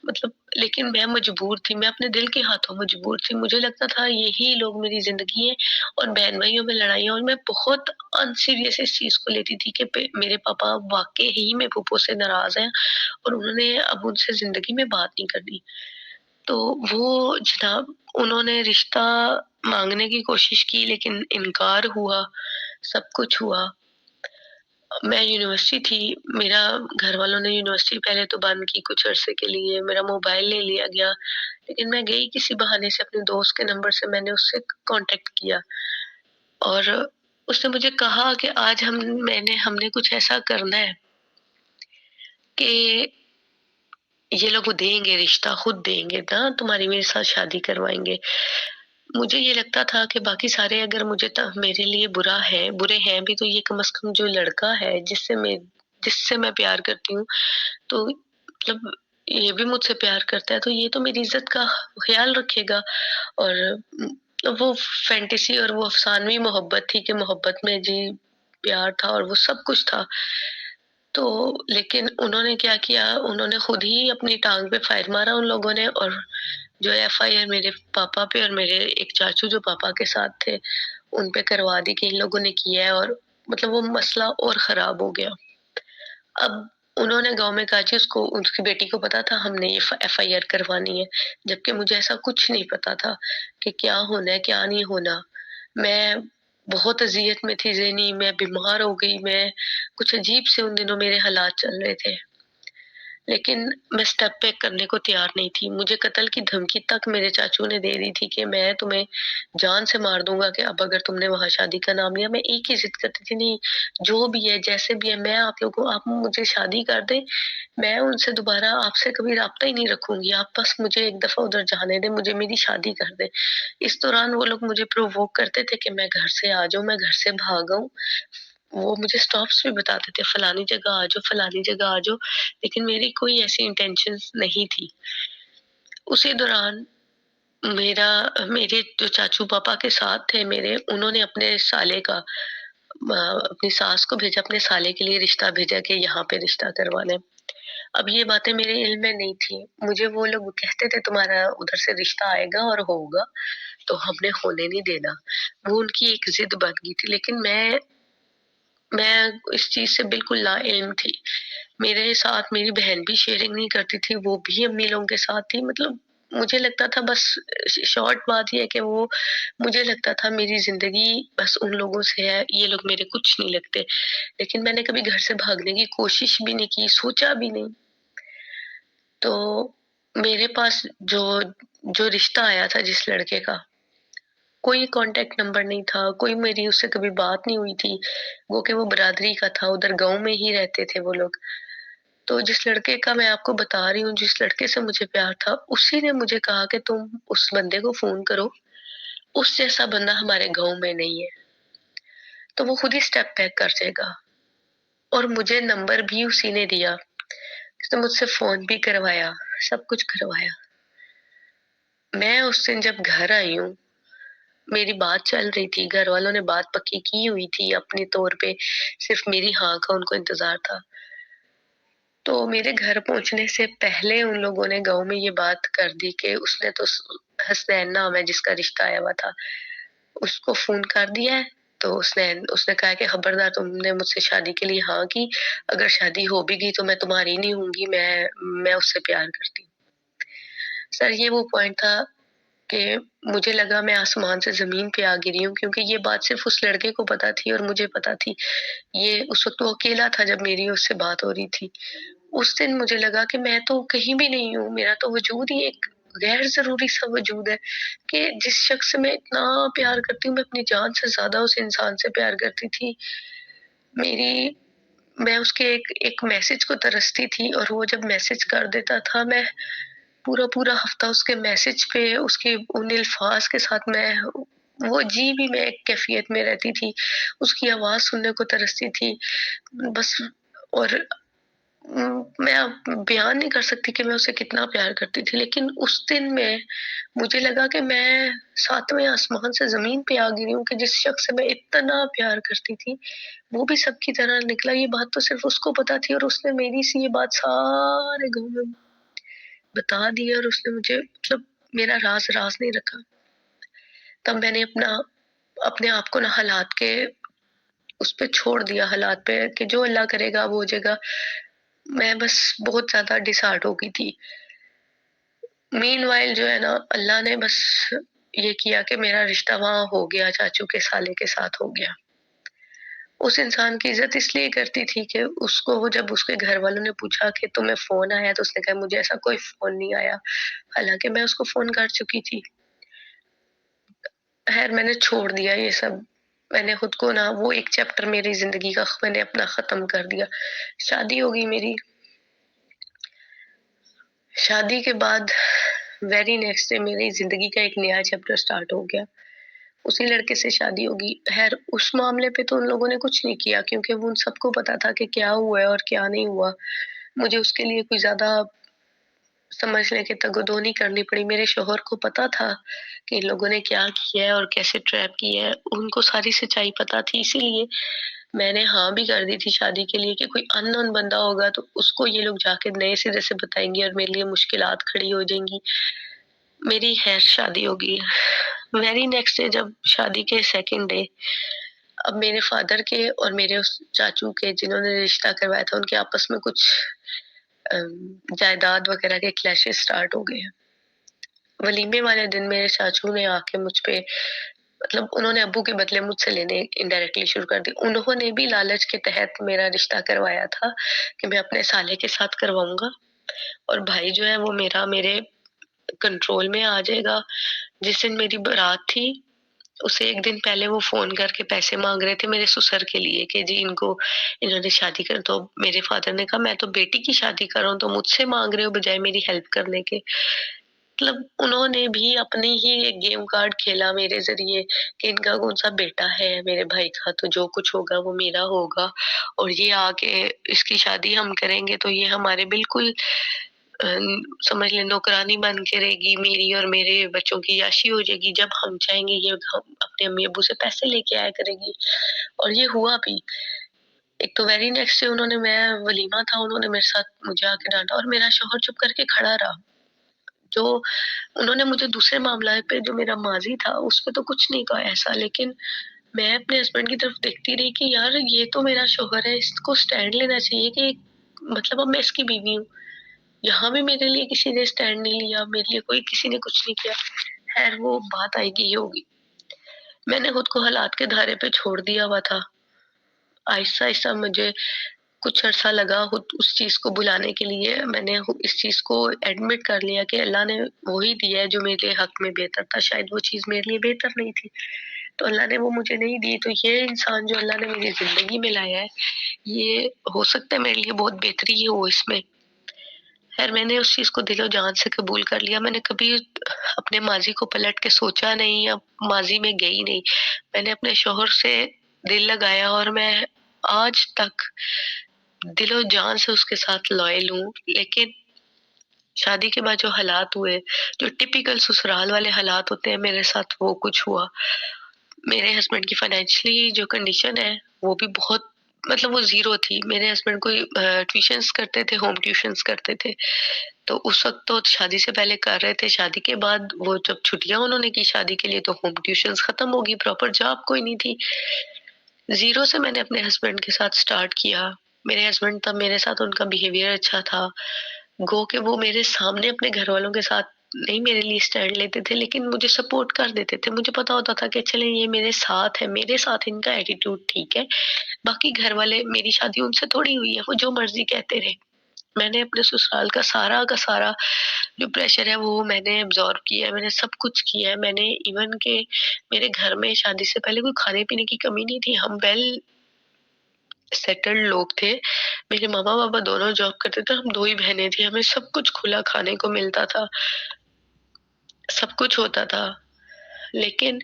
मतलब, लेकिन मैं मजबूर थी, मैं अपने दिल के हाथों मजबूर थी। मुझे लगता था यही लोग मेरी ज़िंदगी है, और बहन-भाइयों में लड़ाइयाँ, और मैं बहुत अनसीरियस इस चीज़ को लेती थी कि मेरे पापा वाक़ई ही मेरे फूफो से नाराज़ हैं, और उन्होंने अब उनसे ज़िंदगी में बात नहीं करनी। तो वो जनाब उन्होंने रिश्ता माँगने की कोशिश की लेकिन इनकार हुआ, सब कुछ हुआ। मैं यूनिवर्सिटी थी, मेरा घरवालों ने यूनिवर्सिटी पहले तो बंद की कुछ अरसे के लिए, मेरा मोबाइल ले लिया गया, लेकिन मैं गई किसी बहाने से अपने दोस्त के नंबर से मैंने उससे कॉन्टैक्ट किया और उसने मुझे कहा कि आज हमने कुछ ऐसा करना है कि ये लोग वो देंगे रिश्ता, खुद देंगे ना, तुम्हारी मेरे साथ शादी करवाएँगे। मुझे ये लगता था कि बाकी सारे अगर मुझे मेरे लिए बुरे हैं भी तो ये कम से कम जो लड़का है जिससे मैं प्यार करती हूँ, तो मतलब ये भी मुझसे प्यार करता है, तो ये तो मेरी इज़्ज़त का ख़्याल रखेगा और वो फैंटेसी और वो अफ़सानवी मोहब्बत थी कि मोहब्बत में जी प्यार था और वो सब कुछ था। तो लेकिन उन्होंने क्या किया, उन्होंने खुद ही अपनी टाँग पे फायर मारा उन लोगों ने और जो एफआईआर मेरे पापा पे और मेरे एक चाचू जो पापा के साथ थे, उन पे करवा दी कि इन लोगों ने किया है और मतलब वो मसला और ख़राब हो गया। अब उन्होंने गाँव में कहा जी उसको उसकी बेटी को पता था हमने ये एफआईआर करवानी है, जबकि मुझे ऐसा कुछ नहीं पता था कि क्या होना है, क्या नहीं होना। मैं बहुत अज़ियत में थी ज़हनी, मैं बीमार हो गई, मैं कुछ अजीब से उन दिनों मेरे हालात चल रहे थे। लेकिन मैं स्टेप बैक करने को तैयार नहीं थी। मुझे कत्ल की धमकी तक मेरे चाचू ने दे दी थी कि मैं तुम्हें जान से मार दूँगा कि अब अगर तुमने वहाँ शादी का नाम लिया। मैं एक ही ज़िद करती थी नहीं, जो भी है, जैसे भी है, मैं आप मुझे शादी कर दें, मैं उनसे दोबारा आपसे कभी राब्ता ही नहीं रखूँगी। आप बस मुझे एक दफ़ा उधर जाने दें, मुझे मेरी शादी कर दें। इस दौरान वो लोग मुझे प्रोवोक करते थे कि मैं घर से आ जाऊँ, मैं घर से भाग आऊँ। वो मुझे स्टॉप्स भी बताते थे, फलानी जगह आ जाओ, फलानी जगह आ जाओ, लेकिन मेरी कोई ऐसी इंटेंशंस नहीं थी। उसी दौरान मेरे जो चाचू पापा के साथ थे मेरे, उन्होंने अपने साले का अपनी सास को भेजा, अपने साले के लिए रिश्ता भेजा कि यहाँ पे रिश्ता करवा लें। अब ये बातें मेरे इल्म में नहीं थी। मुझे वो लोग कहते थे तुम्हारा उधर से रिश्ता आएगा और होगा, तो हमने होने नहीं देना। वो उनकी एक ज़िद बन गई थी, लेकिन मैं इस चीज़ से बिल्कुल लाइल्म थी। मेरे साथ मेरी बहन भी शेयरिंग नहीं करती थी, वो भी अम्मी लोगों के साथ थी। मतलब मुझे लगता था बस शॉर्ट बात ये है कि वो मुझे लगता था मेरी ज़िंदगी बस उन लोगों से है, ये लोग मेरे कुछ नहीं लगते। लेकिन मैंने कभी घर से भागने की कोशिश भी नहीं की, सोचा भी नहीं। तो मेरे पास जो जो रिश्ता आया था जिस लड़के का, कोई कॉन्टैक्ट नंबर नहीं था, कोई मेरी उससे कभी बात नहीं हुई थी। वो बिरादरी का था, उधर गाँव में ही रहते थे वो लोग। तो जिस लड़के का मैं आपको बता रही हूँ, जिस लड़के से मुझे प्यार था, उसी ने मुझे कहा कि तुम उस बंदे को फ़ोन करो, उस जैसा बंदा हमारे गाँव में नहीं है, तो वो खुद ही स्टेप बैक कर जाएगा। और मुझे नंबर भी उसी ने दिया। उसने मुझसे फ़ोन भी करवाया, सब कुछ करवाया। मैं उस दिन जब घर आई हूँ, मेरी बात चल रही थी, घरवालों ने बात पक्की की हुई थी अपने तौर पे, सिर्फ़ मेरी हाँ का उनको इंतज़ार था। तो मेरे घर पहुँचने से पहले उन लोगों ने गाँव में ये बात कर दी कि उसने तो हसनैन नाम है जिसका रिश्ता आया हुआ था, उसको फ़ोन कर दिया है, तो उसने कहा कि खबरदार तुमने मुझसे शादी के लिए हाँ की, अगर शादी हो भी गई तो मैं तुम्हारी नहीं होऊँगी, मैं उससे प्यार करती हूँ। सर ये वो पॉइंट था कि मुझे लगा मैं आसमान से ज़मीन पे आ गिरी हूँ क्योंकि ये बात सिर्फ़ उस लड़के को पता थी और मुझे पता थी। ये उस वक़्त वो अकेला था जब मेरी उससे बात हो रही थी। उस दिन मुझे लगा कि मैं तो कहीं भी नहीं हूँ, मेरा तो वजूद ही एक गैर ज़रूरी सा वजूद है कि जिस शख्स से मैं इतना प्यार करती हूँ, मैं अपनी जान से ज़्यादा उस इंसान से प्यार करती थी। मेरी मैं उसके एक एक मैसेज को तरसती थी और वो जब मैसेज कर देता था, मैं पूरा-पूरा हफ़्ता उसके मैसेज पे उसके उन अल्फ़ाज़ के साथ वो जी भी मैं एक कैफ़ियत में रहती थी, उसकी आवाज़ सुनने को तरसती थी। बस और मैं अब बयान नहीं कर सकती कि मैं उसे कितना प्यार करती थी, लेकिन उस दिन मुझे लगा कि मैं 7वें आसमान से ज़मीन पे आ गिरी हूँ कि जिस शख़्स से मैं इतना प्यार करती थी, वो भी सबकी तरह निकला। ये बात तो सिर्फ़ उसको पता थी और उसने मेरी से ये बात सारे गाँव में बता दी और उसने मुझे मतलब मेरा राज़ नहीं रखा। तब मैंने अपने आप को ना हालात के उस पे छोड़ दिया, हालात पे कि जो अल्लाह करेगा वो हो जाएगा। मैं बस बहुत ज़्यादा डिसहार्ट हो गई थी। मीनवाइल जो है ना, अल्लाह ने बस ये किया कि मेरा रिश्ता वहाँ हो गया, चाचू के साले के साथ हो गया। उस इंसान की इज़्ज़त इसलिए करती थी कि उसको वो जब उसके घर वालों ने पूछा कि तुम्हें फ़ोन आया? तो उसने कहा मुझे ऐसा कोई फ़ोन नहीं आया। हालाँकि मैं उसको फ़ोन कर चुकी थी। ख़ैर मैंने छोड़ दिया ये सब। मैंने खुद को ना वो एक चैप्टर मेरी ज़िंदगी का मैंने अपना ख़त्म कर दिया। शादी हो गई मेरी। शादी के बाद वेरी नेक्स्ट डे मेरी ज़िंदगी का एक नया चैप्टर स्टार्ट हो गया। उसी लड़के से शादी होगी। ख़ैर उस मामले पे तो उन लोगों ने कुछ नहीं किया क्योंकि वो उन सबको पता था कि क्या हुआ है और क्या नहीं हुआ। मुझे उसके लिए कोई ज़्यादा समझ लें कि तगोदो नहीं करनी पड़ी। मेरे शौहर को पता था कि इन लोगों ने क्या किया है और कैसे ट्रैप किया है। उनको सारी सच्चाई पता थी, इसीलिए मैंने हाँ भी कर दी थी शादी के लिए कि कोई अननोन बंदा होगा तो उसको ये लोग जाके नए सिरे से बताएँगे और मेरे लिए मुश्किलात खड़ी हो जाएँगी। मेरी ख़ैर शादी हो गई। वेरी नेक्स्ट डे जब शादी के सेकंड डे अब मेरे फादर के और मेरे उस चाचू के जिन्होंने रिश्ता करवाया था उनके आपस में कुछ जायदाद वगैरह के क्लैशेस स्टार्ट हो गए। वलीमे वाले दिन मेरे चाचू ने आके मुझ पे मतलब उन्होंने अब्बू के बदले मुझसे लेने इनडायरेक्टली शुरू कर दी। उन्होंने भी लालच के तहत मेरा रिश्ता करवाया था कि मैं अपने साले के साथ करवाऊँगा और भाई जो है वो मेरे कंट्रोल में आ जाएगा। जिस दिन मेरी बारात थी, उससे 1 दिन पहले वो फ़ोन करके पैसे माँग रहे थे मेरे ससुर के लिए कि जी इनको इन्होंने शादी कर तो मेरे फादर ने कहा मैं तो बेटी की शादी कर रहा हूँ, तो मुझसे माँग रहे हो बजाए मेरी हेल्प करने के। मतलब उन्होंने भी अपनी ही एक गेम कार्ड खेला मेरे ज़रिए कि इनका कौन-सा बेटा है मेरे भाई का, तो जो कुछ होगा वो मेरा होगा और ये आके इसकी शादी हम करेंगे तो ये हमारे बिल्कुल समझ लें नौकरानी बन के रहेगी मेरी और मेरे बच्चों की याशी हो जाएगी। जब हम चाहेंगे ये हम अपने अम्मी-अब्बू से पैसे लेके आया करेगी और ये हुआ भी। एक तो वेरी नेक्स्ट डे उन्होंने मैं वलीमा था, उन्होंने मेरे साथ मुझे आके डाँटा और मेरा शौहर चुप करके खड़ा रहा। जो उन्होंने मुझे दूसरे मामला पे जो मेरा माज़ी था, उस पे तो कुछ नहीं कहा ऐसा, लेकिन मैं अपने हस्बैंड की तरफ देखती रही कि यार ये तो मेरा शौहर है, इसको स्टैंड लेना चाहिए कि मतलब अब मैं इसकी बीवी हूँ। यहाँ भी मेरे लिए किसी ने स्टैंड नहीं लिया, मेरे लिए कोई किसी ने कुछ नहीं किया। ख़ैर वो बात आएगी ये होगी। मैंने खुद को हालात के धारे पे छोड़ दिया हुआ था। आहिस्ता-आहिस्ता मुझे कुछ अरसा लगा खुद उस चीज़ को भुलाने के लिए। मैंने इस चीज़ को एडमिट कर लिया कि अल्लाह ने वो ही दिया है जो मेरे लिए हक़ में बेहतर था। शायद वो चीज़ मेरे लिए बेहतर नहीं थी, तो अल्लाह ने वो मुझे नहीं दी। तो ये इंसान जो अल्लाह ने मेरी ज़िंदगी में लाया है, ये हो सकता है मेरे लिए बहुत बेहतरी हो इसमें। ख़ैर मैंने उस चीज़ को दिलो-जान से कबूल कर लिया। मैंने कभी अपने माज़ी को पलट के सोचा नहीं या माज़ी में गई नहीं। मैंने अपने शौहर से दिल लगाया और मैं आज तक दिलो-जान से उसके साथ लॉयल हूँ। लेकिन शादी के बाद जो हालात हुए, जो टिपिकल ससुराल वाले हालात होते हैं, मेरे साथ वो कुछ हुआ। मेरे हस्बैंड की फाइनेंशियली जो कंडीशन है, वो भी बहुत मतलब वो ज़ीरो थी। मेरे हस्बैंड कोई ट्यूशन्स करते थे, होम ट्यूशन्स करते थे। तो उस वक़्त तो शादी से पहले कर रहे थे, शादी के बाद वो जब छुट्टियाँ उन्होंने की शादी के लिए तो होम ट्यूशन्स खत्म हो गई, प्रॉपर जॉब कोई नहीं थी। ज़ीरो से मैंने अपने हस्बैंड के साथ स्टार्ट किया। मेरे हस्बैंड तब मेरे साथ उनका बिहेवियर अच्छा था। गो के वो मेरे सामने अपने घरवालों के साथ नहीं मेरे लिए स्टैंड लेते थे, लेकिन मुझे सपोर्ट कर देते थे। मुझे पता होता था कि चलें ये मेरे साथ इनका एटीट्यूड ठीक है। बाकी घरवाले मेरी शादी उनसे थोड़ी हुई है, वो जो मर्ज़ी कहते रहें। मैंने अपने ससुराल का सारा जो प्रेशर है वो मैंने अब्ज़ॉर्ब किया है, मैंने सब कुछ किया है। मैंने इवन के मेरे घर में शादी से पहले कोई खाने-पीने की कमी नहीं थी। हम वेल सेटल्ड लोग थे। मेरे मम्मा-पापा दोनों जॉब करते थे, हम 2 ही बहनें थी। हमें सब कुछ खुला खाने को मिलता था, सब कुछ होता था। लेकिन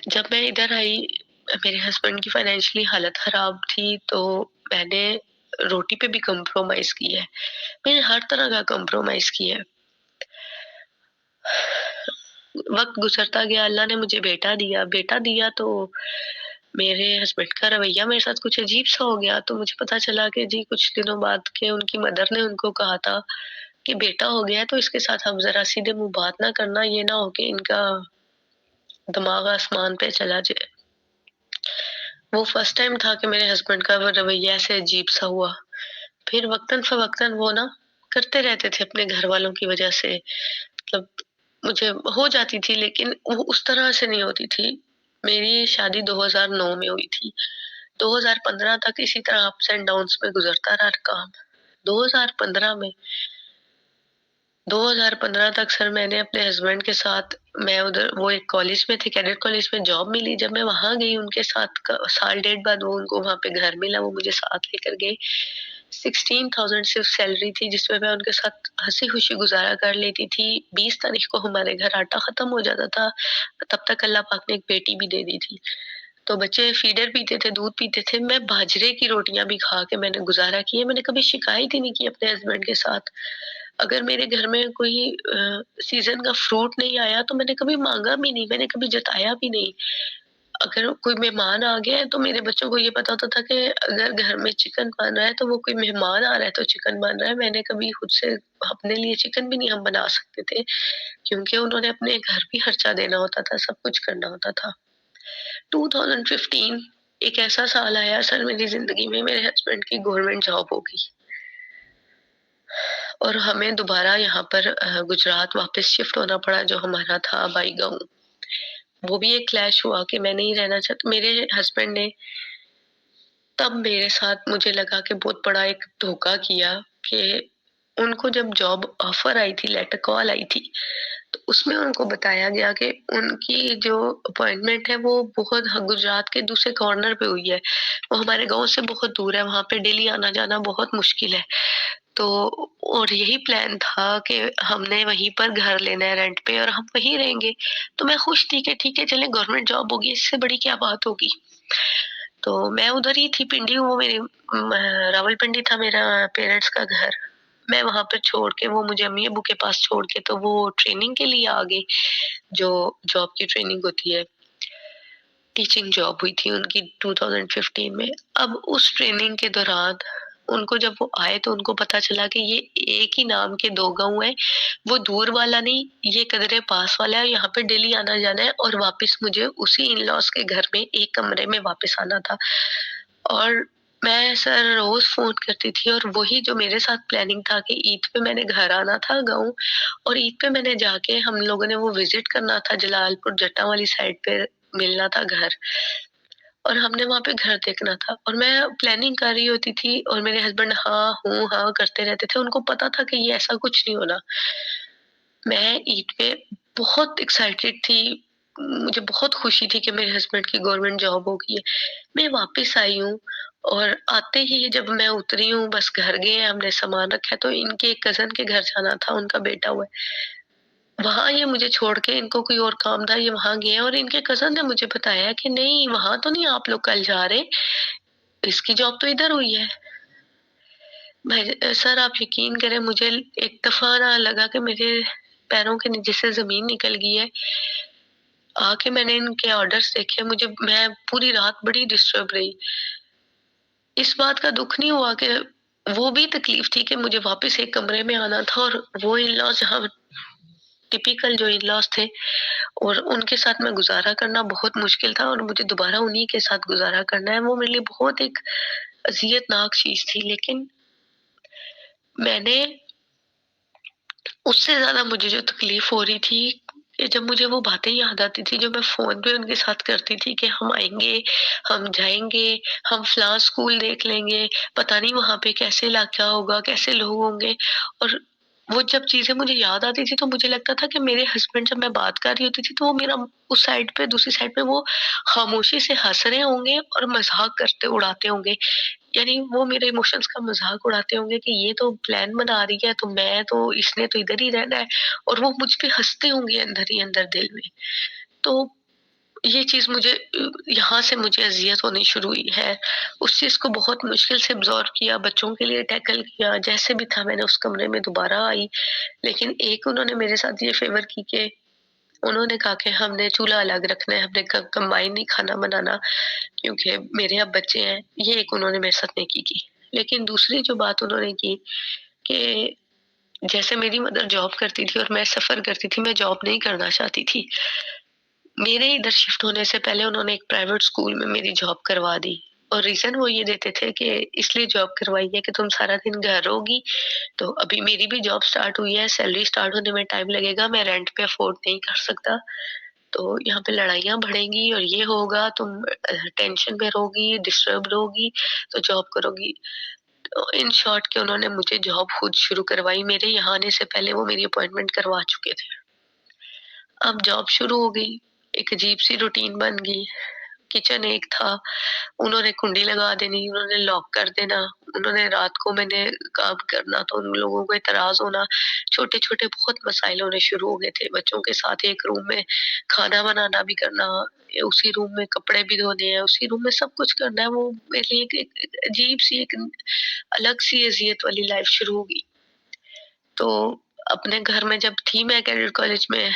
जब मैं इधर आई मेरे हस्बैंड की फाइनेंशियली हालत खराब थी, तो मैंने रोटी पे भी कॉम्प्रोमाइज़ किया है। मैंने हर तरह का कॉम्प्रोमाइज़ किया है। वक़्त गुज़रता गया, अल्लाह ने मुझे बेटा दिया तो मेरे हस्बैंड का रवैया मेरे साथ कुछ अजीब-सा हो गया, तो मुझे पता चला कि जी कुछ दिनों बाद के उनकी मदर ने उनको कहा था कि बेटा हो गया है तो इसके साथ आप ज़रा सीधे मुँह बात ना करना, ये ना हो कि इनका दिमाग आसमान पे चला जाए। वो फर्स्ट टाइम था कि मेरे हस्बैंड का वो रवैया ऐसे अजीब-सा हुआ। फिर वक़्तन-फ़वक़्तन वो ना करते रहते थे अपने घर वालों की वजह से। मतलब मुझे हो जाती थी, लेकिन वो उस तरह से नहीं होती थी। मेरी शादी 2009 में हुई थी। 2015 तक इसी तरह अप्स एंड डाउन्स में गुज़रता रहा काम। 2015 में 2015 तक सर मैंने अपने हस्बैंड के साथ, मैं उधर वो एक कॉलेज में थे, कैडेट कॉलेज में जॉब मिली। जब मैं वहाँ गई उनके साथ साल डेढ़ बाद वो उनको वहाँ पे घर मिला, वो मुझे साथ लेकर गए। 16,000 सिर्फ सैलरी थी, जिसमें मैं उनके साथ हंसी खुशी गुजारा कर लेती थी। 20 तारीख को हमारे घर आटा खत्म हो जाता था, तब तक अल्लाह पाक ने एक बेटी भी दे दी थी। तो बच्चे फीडर पीते थे, दूध पीते थे, मैं बाजरे की रोटियां भी खा के मैंने गुजारा किया। मैंने कभी शिकायत ही नहीं की अपने हस्बैंड के साथ। अगर मेरे घर में कोई सीजन का फ्रूट नहीं आया तो मैंने कभी मांगा भी नहीं, मैंने कभी जताया भी नहीं। अगर कोई मेहमान आ गया है तो मेरे बच्चों को ये पता होता था कि अगर घर में चिकन बन रहा है तो वो कोई मेहमान आ रहा है तो चिकन बन रहा है। मैंने कभी खुद से अपने लिए चिकन भी नहीं हम बना सकते थे, क्योंकि उन्होंने अपने घर भी खर्चा देना होता था, सब कुछ करना होता था। 2015 एक ऐसा साल आया सर मेरी ज़िंदगी में, मेरे हस्बैंड की गवर्नमेंट जॉब हो गई और हमें दोबारा यहाँ पर गुजरात वापस शिफ्ट होना पड़ा, जो हमारा था बाई गाँव। वो भी एक क्लैश हुआ कि मैं नहीं रहना चाहती। मेरे हस्बैंड ने तब मेरे साथ, मुझे लगा कि बहुत बड़ा एक धोखा किया कि उनको जब जॉब ऑफर आई थी, लेटर कॉल आई थी, तो उसमें उनको बताया गया कि उनकी जो अपॉइंटमेंट है वो बहुत गुजरात के दूसरे कॉर्नर पे हुई है। वो हमारे गाँव से बहुत दूर है, वहाँ पे डेली आना-जाना बहुत मुश्किल है। तो और यही प्लान था कि हमने वहीं पर घर लेना है रेंट पे और हम वहीं रहेंगे। तो मैं खुश थी कि ठीक है चलें, गवर्नमेंट जॉब होगी, इससे बड़ी क्या बात होगी। तो मैं उधर ही थी, पिंडी वो मेरी रावलपिंडी था मेरा पेरेंट्स का घर। मैं वहाँ पे छोड़ के, वो मुझे अम्मी-अब्बू के पास छोड़ के तो वो ट्रेनिंग के लिए आ गई, जो जॉब की ट्रेनिंग होती है। टीचिंग जॉब हुई थी उनकी 2015 में। अब उस ट्रेनिंग के दौरान उनको जब वो आए तो उनको पता चला कि ये एक ही नाम के 2 गाँव हैं। वो दूर वाला नहीं, ये कदरे पास वाला है, यहाँ पे डेली आना-जाना है और वापस मुझे उसी इन-लॉज़ के घर में एक कमरे में वापस आना था। और मैं सर रोज़ फ़ोन करती थी और वही जो मेरे साथ प्लानिंग था कि ईद पे मैंने घर आना था गाँव और ईद पे मैंने जाके हम लोगों ने वो विज़िट करना था जलालपुर जट्टा वाली साइड पे, मिलना था घर और हमने वहाँ पे घर देखना था और मैं प्लानिंग कर रही होती थी और मेरे हस्बैंड हाँ, हूँ, हाँ करते रहते थे। उनको पता था कि ये ऐसा कुछ नहीं होना। मैं ईद पे बहुत एक्साइटेड थी। मुझे बहुत खुशी थी कि मेरे हस्बैंड की गवर्नमेंट जॉब हो गई है। मैं वापस आई हूँ और आते ही जब मैं उतरी हूँ, बस घर गए हैं, हमने सामान रखा है, तो इनके एक कज़न के घर जाना था, उनका बेटा हुआ है। वहाँ ये मुझे छोड़ के, इनको कोई और काम था, ये वहाँ गए हैं और इनके कज़न ने मुझे बताया कि नहीं, वहाँ तो नहीं आप लोग कल जा रहे, इसकी जॉब तो इधर हुई है। सर आप यकीन करें, मुझे एक दफ़ा ना लगा कि मेरे पैरों के नीचे से ज़मीन निकल गई है। आके मैंने इनके ऑर्डर्स देखे, मैं पूरी रात बड़ी डिस्टर्ब रही। इस बात का दुःख नहीं हुआ कि वो भी तकलीफ़ थी कि मुझे वापस एक कमरे में आना था और वो इन-लॉज़ जहाँ टिपिकल जो इन-लॉज़ थे और उनके साथ में गुज़ारा करना बहुत मुश्किल था और मुझे दोबारा उन्हीं के साथ गुज़ारा करना है। वो मेरे लिए बहुत एक अज़ियतनाक चीज़ थी, लेकिन मैंने उससे ज़्यादा, मुझे जो तकलीफ़ हो रही थी कि जब मुझे वो बातें याद आती थी जो मैं फ़ोन पे उनके साथ करती थी कि हम आएँगे, हम जाएँगे, हम फलाँ स्कूल देख लेंगे, पता नहीं वहाँ पे कैसे इलाका होगा, कैसे लोग होंगे। और वो जब चीज़ें मुझे याद आती थी तो मुझे लगता था कि मेरे हस्बैंड, जब मैं बात कर रही होती थी तो वो मेरा उस साइड पे, दूसरी साइड पे वो खामोशी से हँस रहे होंगे और मज़ाक करते उड़ाते होंगे। यानी वो मेरे इमोशंस का मज़ाक उड़ाते होंगे कि ये तो प्लान बना रही है, तो मैं तो, इसने तो इधर ही रहना है, और वो मुझ पे हँसते होंगे अंदर ही अंदर दिल में। तो ये चीज़ मुझे यहाँ से मुझे अज़ियत होनी शुरू हुई है। उस चीज़ को बहुत मुश्किल से अब्ज़ॉर्ब किया, बच्चों के लिए टैकल किया, जैसे भी था मैंने उस कमरे में दोबारा आई। लेकिन एक उन्होंने मेरे साथ ये फ़ेवर की कि उन्होंने कहा कि हमने चूल्हा अलग रखना है, हमने कंबाइन नहीं खाना बनाना, क्योंकि मेरे अब बच्चे हैं। ये एक उन्होंने मेरे साथ नेकी की। लेकिन दूसरी जो बात उन्होंने की कि जैसे मेरी मदर जॉब करती थी और मैं सफ़र करती थी, मैं जॉब नहीं करना चाहती थी। मेरे इधर शिफ्ट होने से पहले उन्होंने एक प्राइवेट स्कूल में मेरी जॉब करवा दी। और रीज़न वो ये देते थे कि इसलिए जॉब करवाई है कि तुम सारा दिन घर रहोगी, तो अभी मेरी भी जॉब स्टार्ट हुई है, सैलरी स्टार्ट होने में टाइम लगेगा, मैं रेंट पे अफ़ोर्ड नहीं कर सकता, तो यहाँ पे लड़ाइयाँ बढ़ेंगी और ये होगा, तुम टेंशन में रहोगी, डिस्टर्ब रहोगी, तो जॉब करोगी। तो इन शॉर्ट कि उन्होंने मुझे जॉब खुद शुरू करवाई, मेरे यहाँ आने से पहले वो मेरी अपॉइंटमेंट करवा चुके थे। अब जॉब शुरू हो गई, एक अजीब-सी रूटीन बन गई। किचन एक था, उन्होंने कुंडी लगा देनी, उन्होंने लॉक कर देना, उन्होंने रात को मैंने काम करना तो उन लोगों को एतराज़ होना, छोटे-छोटे बहुत मसाइल होने शुरू हो गए थे। बच्चों के साथ एक रूम में खाना बनाना भी करना, उसी रूम में कपड़े भी धोने हैं, उसी रूम में सब कुछ करना है, वो मेरे लिए एक अजीब-सी एक अलग-सी अज़ियत वाली लाइफ़ शुरू हो गई। तो अपने घर में जब थी मैं कैडेट कॉलेज में,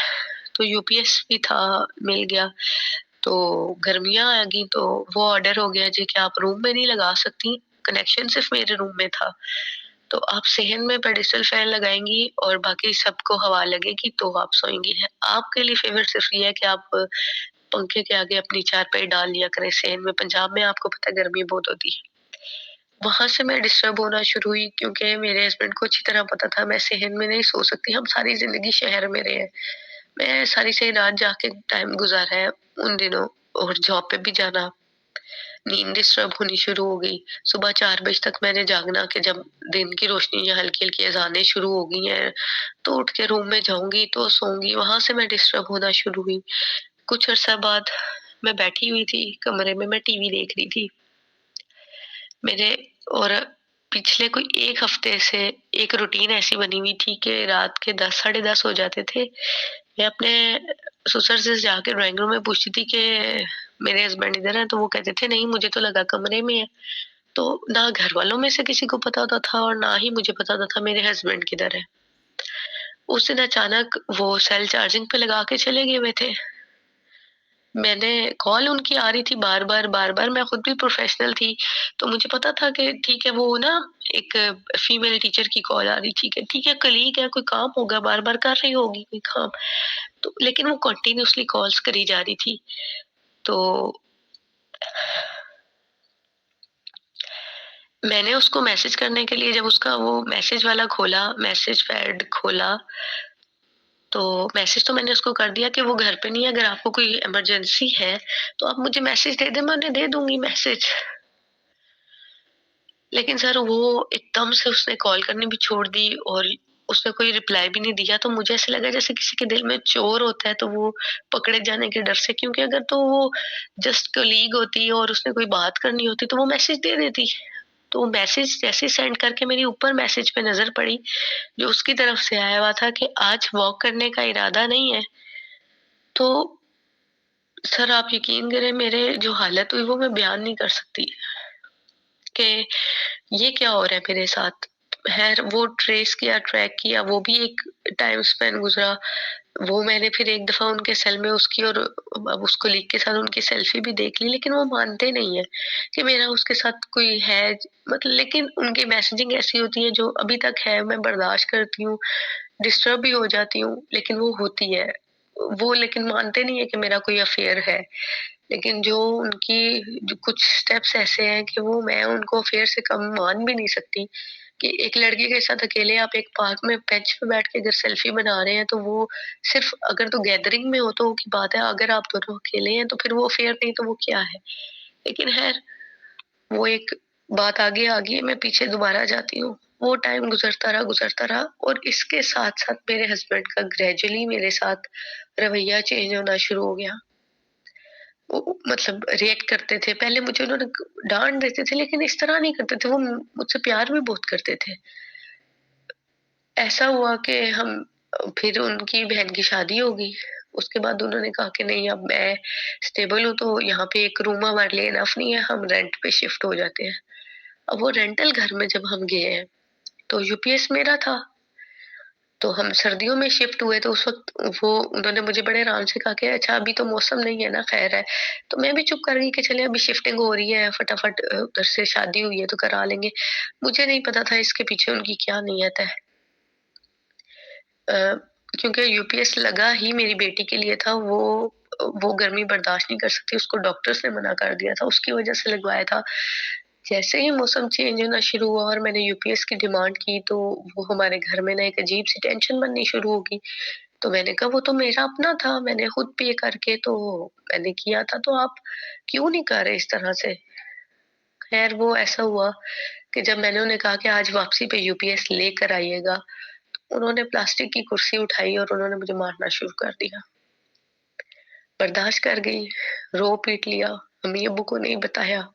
तो यूपीएस भी था, मिल गया। तो गर्मियाँ आ गई तो वो ऑर्डर हो गया जी कि आप रूम में नहीं लगा सकती, कनेक्शन सिर्फ़ मेरे रूम में था। तो आप सहन में पेडेस्टल फ़ैन लगाएँगी और बाकी सबको हवा लगेगी तो आप सोएँगी। है आपके लिए फ़ेवरेट सिर्फ़ ये है कि आप पंखे के आगे अपनी चारपाई डाल लिया करें सहन में, पंजाब में आपको पता है गर्मी बहुत होती है। वहाँ से मैं डिस्टर्ब होना शुरू हुई क्योंकि मेरे हस्बैंड को अच्छी तरह पता था मैं सहन में नहीं सो सकती, हम सारी ज़िंदगी शहर में रहे हैं। मैं सारी रात जाके टाइम गुज़ारा है उन दिनों और जॉब पे भी जाना, नींद डिस्टर्ब होनी शुरू हो गई। सुबह 4 बजे तक मैंने जागना कि जब दिन की रोशनी या हल्की-हल्की अज़ानें शुरू हो गई हैं, तो उठ के रूम में जाऊँगी तो सोऊँगी, वहाँ से मैं डिस्टर्ब होना शुरू हुई। कुछ अरसा बाद मैं बैठी हुई थी कमरे में, मैं टीवी देख रही थी। मेरे और पिछले कोई 1 हफ्ते से एक रूटीन ऐसी बनी हुई थी कि रात के 10 साढ़े 10 हो जाते थे। मैं अपने ससुर से जाके ड्राइंग रूम में पूछती थी कि मेरे हस्बैंड इधर हैं? तो वो कहते थे नहीं मुझे तो लगा कमरे में है। तो ना घरवालों में से किसी को पता होता था और ना ही मुझे पता होता था मेरे हस्बैंड किधर है। उस दिन अचानक वो सेल चार्जिंग पे लगा के चले गए हुए थे। मैंने कॉल उनकी आ रही थी बार-बार, मैं खुद भी प्रोफ़ेशनल थी, तो मुझे पता था कि ठीक है वो ना एक फीमेल टीचर की कॉल आ रही थी कि ठीक है कलीग है, कोई काम होगा, बार-बार कर रही होगी कोई काम। तो लेकिन वो कंटीन्यूअसली कॉल्स करी जा रही थी। तो मैंने उसको मैसेज करने के लिए जब उसका वो मैसेज वाला खोला, मैसेज पैड खोला, तो मैसेज तो मैंने उसको कर दिया कि वो घर पे नहीं है, अगर आपको कोई इमरजेंसी है, तो आप मुझे मैसेज दे दें, मैं उन्हें दे दूँगी मैसेज। लेकिन सर वो एकदम से उसने कॉल करनी भी छोड़ दी और उसने कोई रिप्लाई भी नहीं दिया, तो मुझे ऐसा लगा जैसे किसी के दिल में चोर होता है, तो वो पकड़े जाने के डर से क्योंकि अगर तो वो जस्ट कलीग होती और उसने कोई बात करनी होती, तो वो मैसेज दे देती। तो वो मैसेज जैसे सेंड करके मेरी ऊपर मैसेज पे नज़र पड़ी, जो उसकी तरफ से आया हुआ था कि आज वॉक करने का इरादा नहीं है। तो सर आप यकीन करें मेरे जो हालत हुई वो मैं बयान नहीं कर सकती कि ये क्या हो रहा है मेरे साथ। खैर वो ट्रेस किया, ट्रैक किया, वो भी एक टाइम स्पैन गुज़रा। वो मैंने फिर एक दफ़ा उनके सेल में उसकी और अब उस कलीग के साथ उनकी सेल्फी भी देख ली, लेकिन वो मानते नहीं हैं कि मेरा उसके साथ कोई है। मतलब लेकिन उनकी मैसेजिंग ऐसी होती है जो अभी तक है, मैं बर्दाश्त करती हूँ, डिस्टर्ब भी हो जाती हूँ, लेकिन वो होती है। वो लेकिन मानते नहीं है कि मेरा कोई अफ़ेयर है। लेकिन जो उनकी जो कुछ स्टेप्स ऐसे हैं कि वो मैं उनको अफ़ेयर से कम मान भी नहीं सकती कि एक लड़के के साथ अकेले आप एक पार्क में बेंच पे बैठ के अगर सेल्फी बना रहे हैं, तो वो सिर्फ़ अगर तो गैदरिंग में हो तो की बात है, अगर आप दोनों अकेले हैं तो फिर वो अफ़ेयर नहीं तो वो क्या है? लेकिन ख़ैर वो एक बात आगे आ गई है, मैं पीछे दोबारा जाती हूँ। वो टाइम गुज़रता रहा और इसके साथ-साथ मेरे हस्बैंड का ग्रेजुअली मेरे साथ रवैया चेंज होना शुरू हो गया। वो मतलब रिएक्ट करते थे। पहले मुझे उन्होंने डाँट देते थे लेकिन इस तरह नहीं करते थे, वो मुझसे प्यार भी बहुत करते थे। ऐसा हुआ कि हम फिर उनकी बहन की शादी हो गई। उसके बाद उन्होंने कहा कि नहीं अब मैं स्टेबल हूँ तो यहाँ पे एक रूम हमारे लिए इनफ नहीं है, हम रेंट पे शिफ्ट हो जाते हैं। अब वो रेंटल घर में जब हम गए हैं, तो यूपीएस मेरा था। तो हम सर्दियों में शिफ्ट हुए तो उस वक़्त वो उन्होंने मुझे बड़े आराम से कहा कि अच्छा अभी तो मौसम नहीं है ना, ख़ैर है। तो मैं भी चुप कर गई कि चलिए अभी शिफ्टिंग हो रही है, फटाफट उधर से शादी हुई है तो करा लेंगे। मुझे नहीं पता था इसके पीछे उनकी क्या नीयत है। अ, क्योंकि यूपीएस लगा ही मेरी बेटी के लिए था, वो वो गर्मी बर्दाश्त नहीं कर सकती, उसको डॉक्टर्स ने मना कर दिया था, उसकी वजह से लगवाया था। जैसे ही मौसम चेंज होना शुरू हुआ और मैंने यूपीएस की डिमांड की, तो वो हमारे घर में ना एक अजीब-सी टेंशन बननी शुरू हो गई। तो मैंने कहा वो तो मेरा अपना था, मैंने खुद पे करके तो मैंने किया था, तो आप क्यों नहीं कर रहे इस तरह से? खैर वो ऐसा हुआ कि जब मैंने उन्हें कहा कि आज वापसी पे यूपीएस लेकर आइएगा, उन्होंने प्लास्टिक की कुर्सी उठाई और उन्होंने मुझे मारना शुरू कर दिया। बर्दाश्त कर गई, रो पीट लिया, अम्मी-अब्बू को नहीं बताया।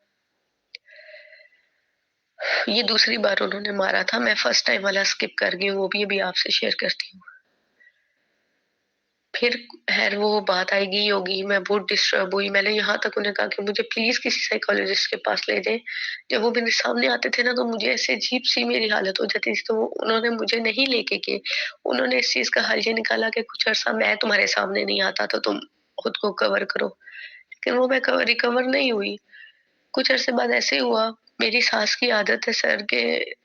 ये दूसरी बार उन्होंने मारा था, मैं फर्स्ट टाइम वाला स्किप कर गई हूँ, वो भी अभी आपसे शेयर करती हूँ। फिर खैर वो बात आएगी ही होगी, मैं बहुत डिस्टर्ब हुई, मैंने यहाँ तक उन्हें कहा कि मुझे प्लीज़ किसी साइकोलॉजिस्ट के पास ले जाएँ। जब वो मेरे सामने आते थे ना, तो मुझे ऐसे अजीब-सी मेरी हालत हो जाती थी, तो उन्होंने मुझे नहीं लेके गए। उन्होंने इस चीज़ का हल ये निकाला कि कुछ अरसा मैं तुम्हारे सामने नहीं आता, तो तुम खुद को कवर करो। लेकिन वो मैं रिकवर नहीं हुई। कुछ अरसे बाद ऐसे हुआ, मेरी सास की आदत है सर के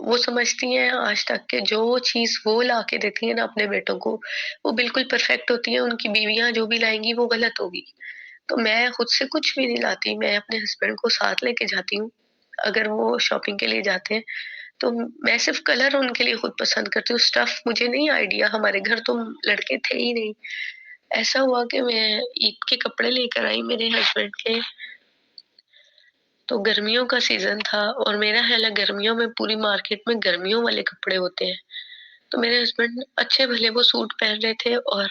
वो समझती हैं आज तक कि जो चीज़ वो ला के देती हैं ना अपने बेटों को, वो बिल्कुल परफेक्ट होती है, उनकी बीवियाँ जो भी लाएँगी वो गलत होगी। तो मैं खुद से कुछ भी नहीं लाती, मैं अपने हस्बैंड को साथ लेके जाती हूँ। अगर वो शॉपिंग के लिए जाते हैं, तो मैं सिर्फ़ कलर उनके लिए खुद पसंद करती हूँ, स्टफ़ मुझे नहीं आइडिया, हमारे घर तो लड़के थे ही नहीं। ऐसा हुआ कि मैं ईद के कपड़े लेकर आई मेरे हस्बैंड के, तो गर्मियों का सीज़न था और मेरा ख़्याल है गर्मियों में पूरी मार्केट में गर्मियों वाले कपड़े होते हैं। तो मेरे हस्बैंड अच्छे-भले वो सूट पहन रहे थे और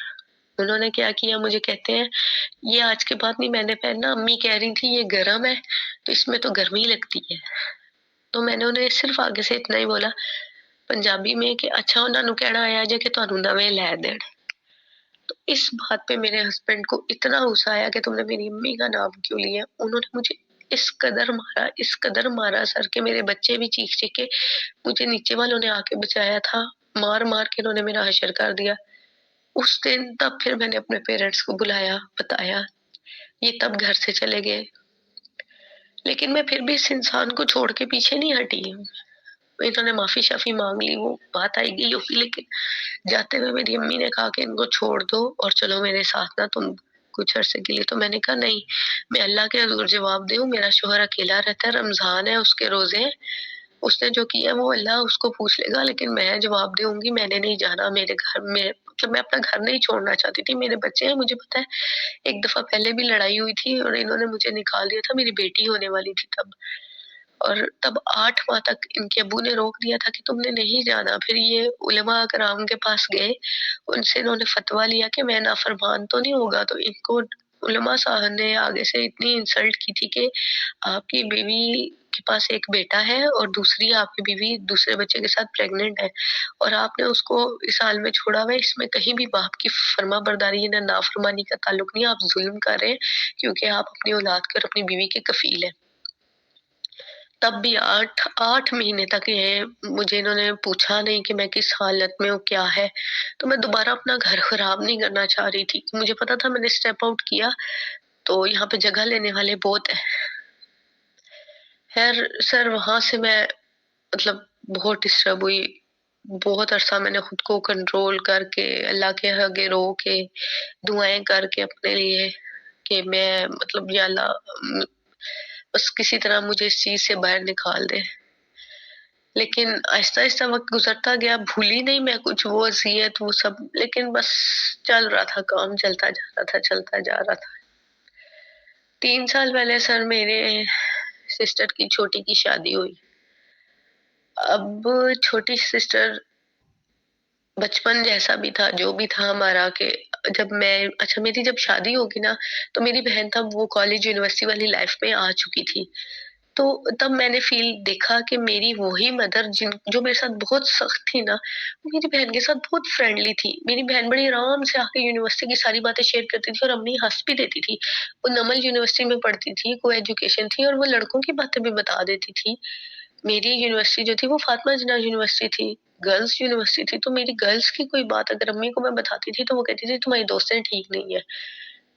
उन्होंने क्या किया मुझे कहते हैं, "ये आज के बाद नहीं मैंने पहनना, अम्मी कह रही थी ये गरम है, तो इसमें तो गर्मी लगती है।" तो मैंने उन्हें सिर्फ़ आगे से इतना ही बोला पंजाबी में कि अच्छा उन्हां नूं कहना आया जे कि तुहानू नवें लै देण। तो इस बात पे मेरे हस्बैंड को इतना गुस्सा आया कि तुमने मेरी अम्मी का नाम क्यों लिया? उन्होंने मुझे इस कदर मारा सर के मेरे बच्चे भी चीख-चीख के मुझे नीचे वालों ने आके बचाया था। मार-मार के उन्होंने मेरा हशर कर दिया। उस दिन तब फिर मैंने अपने पेरेंट्स को बुलाया, बताया, ये तब घर से चले गए। लेकिन मैं फिर भी इस इंसान को छोड़ के पीछे नहीं हटी। इन्होंने माफ़ी-शाफ़ी माँग ली, वो बात आई गई होगी लेकिन जाते हुए मेरी अम्मी ने कहा कि इनको छोड़ दो और चलो मेरे साथ ना तुम कुछ अरसे के लिए। तो मैंने कहा नहीं, मैं अल्लाह के हज़ूर जवाब दूँ, मेरा शौहर अकेला रहता है, रमज़ान है, उसके रोज़े हैं, उसने जो किया वो अल्लाह उसको पूछ लेगा लेकिन मैं जवाब दूँगी, मैंने नहीं जाना मेरे घर में मतलब मैं अपना घर नहीं छोड़ना चाहती थी, मेरे बच्चे हैं मुझे पता है। एक दफ़ा पहले भी लड़ाई हुई थी और इन्होंने मुझे निकाल दिया था, मेरी बेटी होने वाली थी तब। और तब 8 माह तक इनके अब्बू ने रोक दिया था कि तुमने नहीं जाना। फिर ये उलमा कराम के पास गए, उनसे इन्होंने फ़तवा लिया कि मैं नाफ़रमान तो नहीं होगा, तो इनको उलमा साहब ने आगे से इतनी इंसल्ट की थी कि आपकी बीवी के पास एक बेटा है और दूसरी आपकी बीवी दूसरे बच्चे के साथ प्रेग्नेंट है और आपने उसको इस हाल में छोड़ा हुआ है, इसमें कहीं भी बाप की फ़र्माबरदारी ना नाफ़रमानी का ताल्लुक नहीं है, आप ज़ुल्म कर रहे हैं क्योंकि आप अपनी औलाद के और अपनी बीवी के कफ़ील हैं। तब भी 8 महीने तक ये मुझे इन्होंने पूछा नहीं कि मैं किस हालत में हूँ, क्या है। तो मैं दोबारा अपना घर खराब नहीं करना चाह रही थी। मुझे पता था मैंने स्टेप आउट किया, तो यहाँ पे जगह लेने वाले बहुत हैं। ख़ैर सर वहाँ से मैं मतलब बहुत डिस्टर्ब हुई। बहुत अरसा मैंने खुद को कंट्रोल करके, अल्लाह के आगे रो के, दुआएँ करके अपने लिए कि मैं मतलब या अल्लाह बस किसी तरह मुझे इस चीज़ से बाहर निकाल दे। लेकिन आहिस्ता-आहिस्ता वक़्त गुज़रता गया, भूली नहीं मैं कुछ वो अज़ियत वो सब, लेकिन बस चल रहा था काम, चलता जा रहा था, चलता जा रहा था। 3 साल पहले सर मेरे सिस्टर की छोटी की शादी हुई। अब छोटी सिस्टर बचपन जैसा भी था, जो भी था हमारा कि जब मैं अच्छा मेरी जब शादी होगी ना, तो मेरी बहन तब वो कॉलेज यूनिवर्सिटी वाली लाइफ़ में आ चुकी थी। तो तब मैंने फ़ील देखा कि मेरी वही मदर जिन जो मेरे साथ बहुत सख्त थी ना, वो मेरी बहन के साथ बहुत फ्रेंडली थी। मेरी बहन बड़ी आराम से आके यूनिवर्सिटी की सारी बातें शेयर करती थी और अम्मी हँस भी देती थी। वो नमल यूनिवर्सिटी में पढ़ती थी, को-एजुकेशन थी और वो लड़कों की बातें भी बता देती थी। मेरी यूनिवर्सिटी जो थी वो फातिमा जिन्ना यूनिवर्सिटी थी, गर्ल्स यूनिवर्सिटी थी, तो मेरी गर्ल्स की कोई बात अगर अम्मी को मैं बताती थी, तो वो कहती थी तुम्हारी दोस्तें ठीक नहीं है।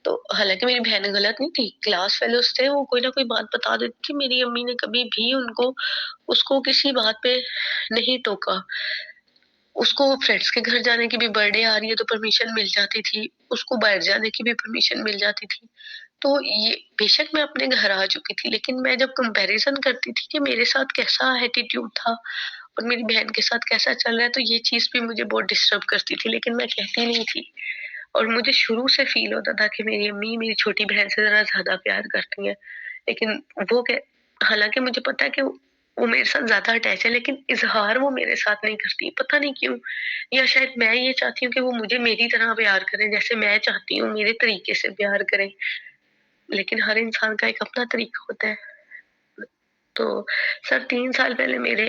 तो हालाँकि मेरी बहनें गलत नहीं थी, क्लास फेलोज़ थे, वो कोई ना कोई बात बता देती थी। मेरी अम्मी ने कभी भी उनको उसको किसी बात पे नहीं टोका। उसको फ्रेंड्स के घर जाने की भी बर्थडे आ रही है तो परमिशन मिल जाती थी, उसको बाहर जाने की भी परमिशन मिल जाती थी। तो ये बेशक मैं अपने घर आ चुकी थी, लेकिन मैं जब कंपैरिज़न करती थी कि मेरे साथ कैसा एटीट्यूड था और मेरी बहन के साथ कैसा चल रहा है, तो ये चीज़ भी मुझे बहुत डिस्टर्ब करती थी, लेकिन मैं कहती नहीं थी। और मुझे शुरू से फ़ील होता था कि मेरी अम्मी मेरी छोटी बहन से ज़रा ज़्यादा प्यार करती हैं। लेकिन वो क हालाँकि मुझे पता है कि वो मेरे साथ ज़्यादा अटैच है, लेकिन इज़हार वो मेरे साथ नहीं करती, पता नहीं क्यों? या शायद मैं ये चाहती हूँ कि वो मुझे मेरी तरह प्यार करें, जैसे मैं चाहती हूँ, मेरे तरीके से प्यार करें। लेकिन हर इंसान का एक अपना तरीका होता है। तो सर 3 साल पहले मेरे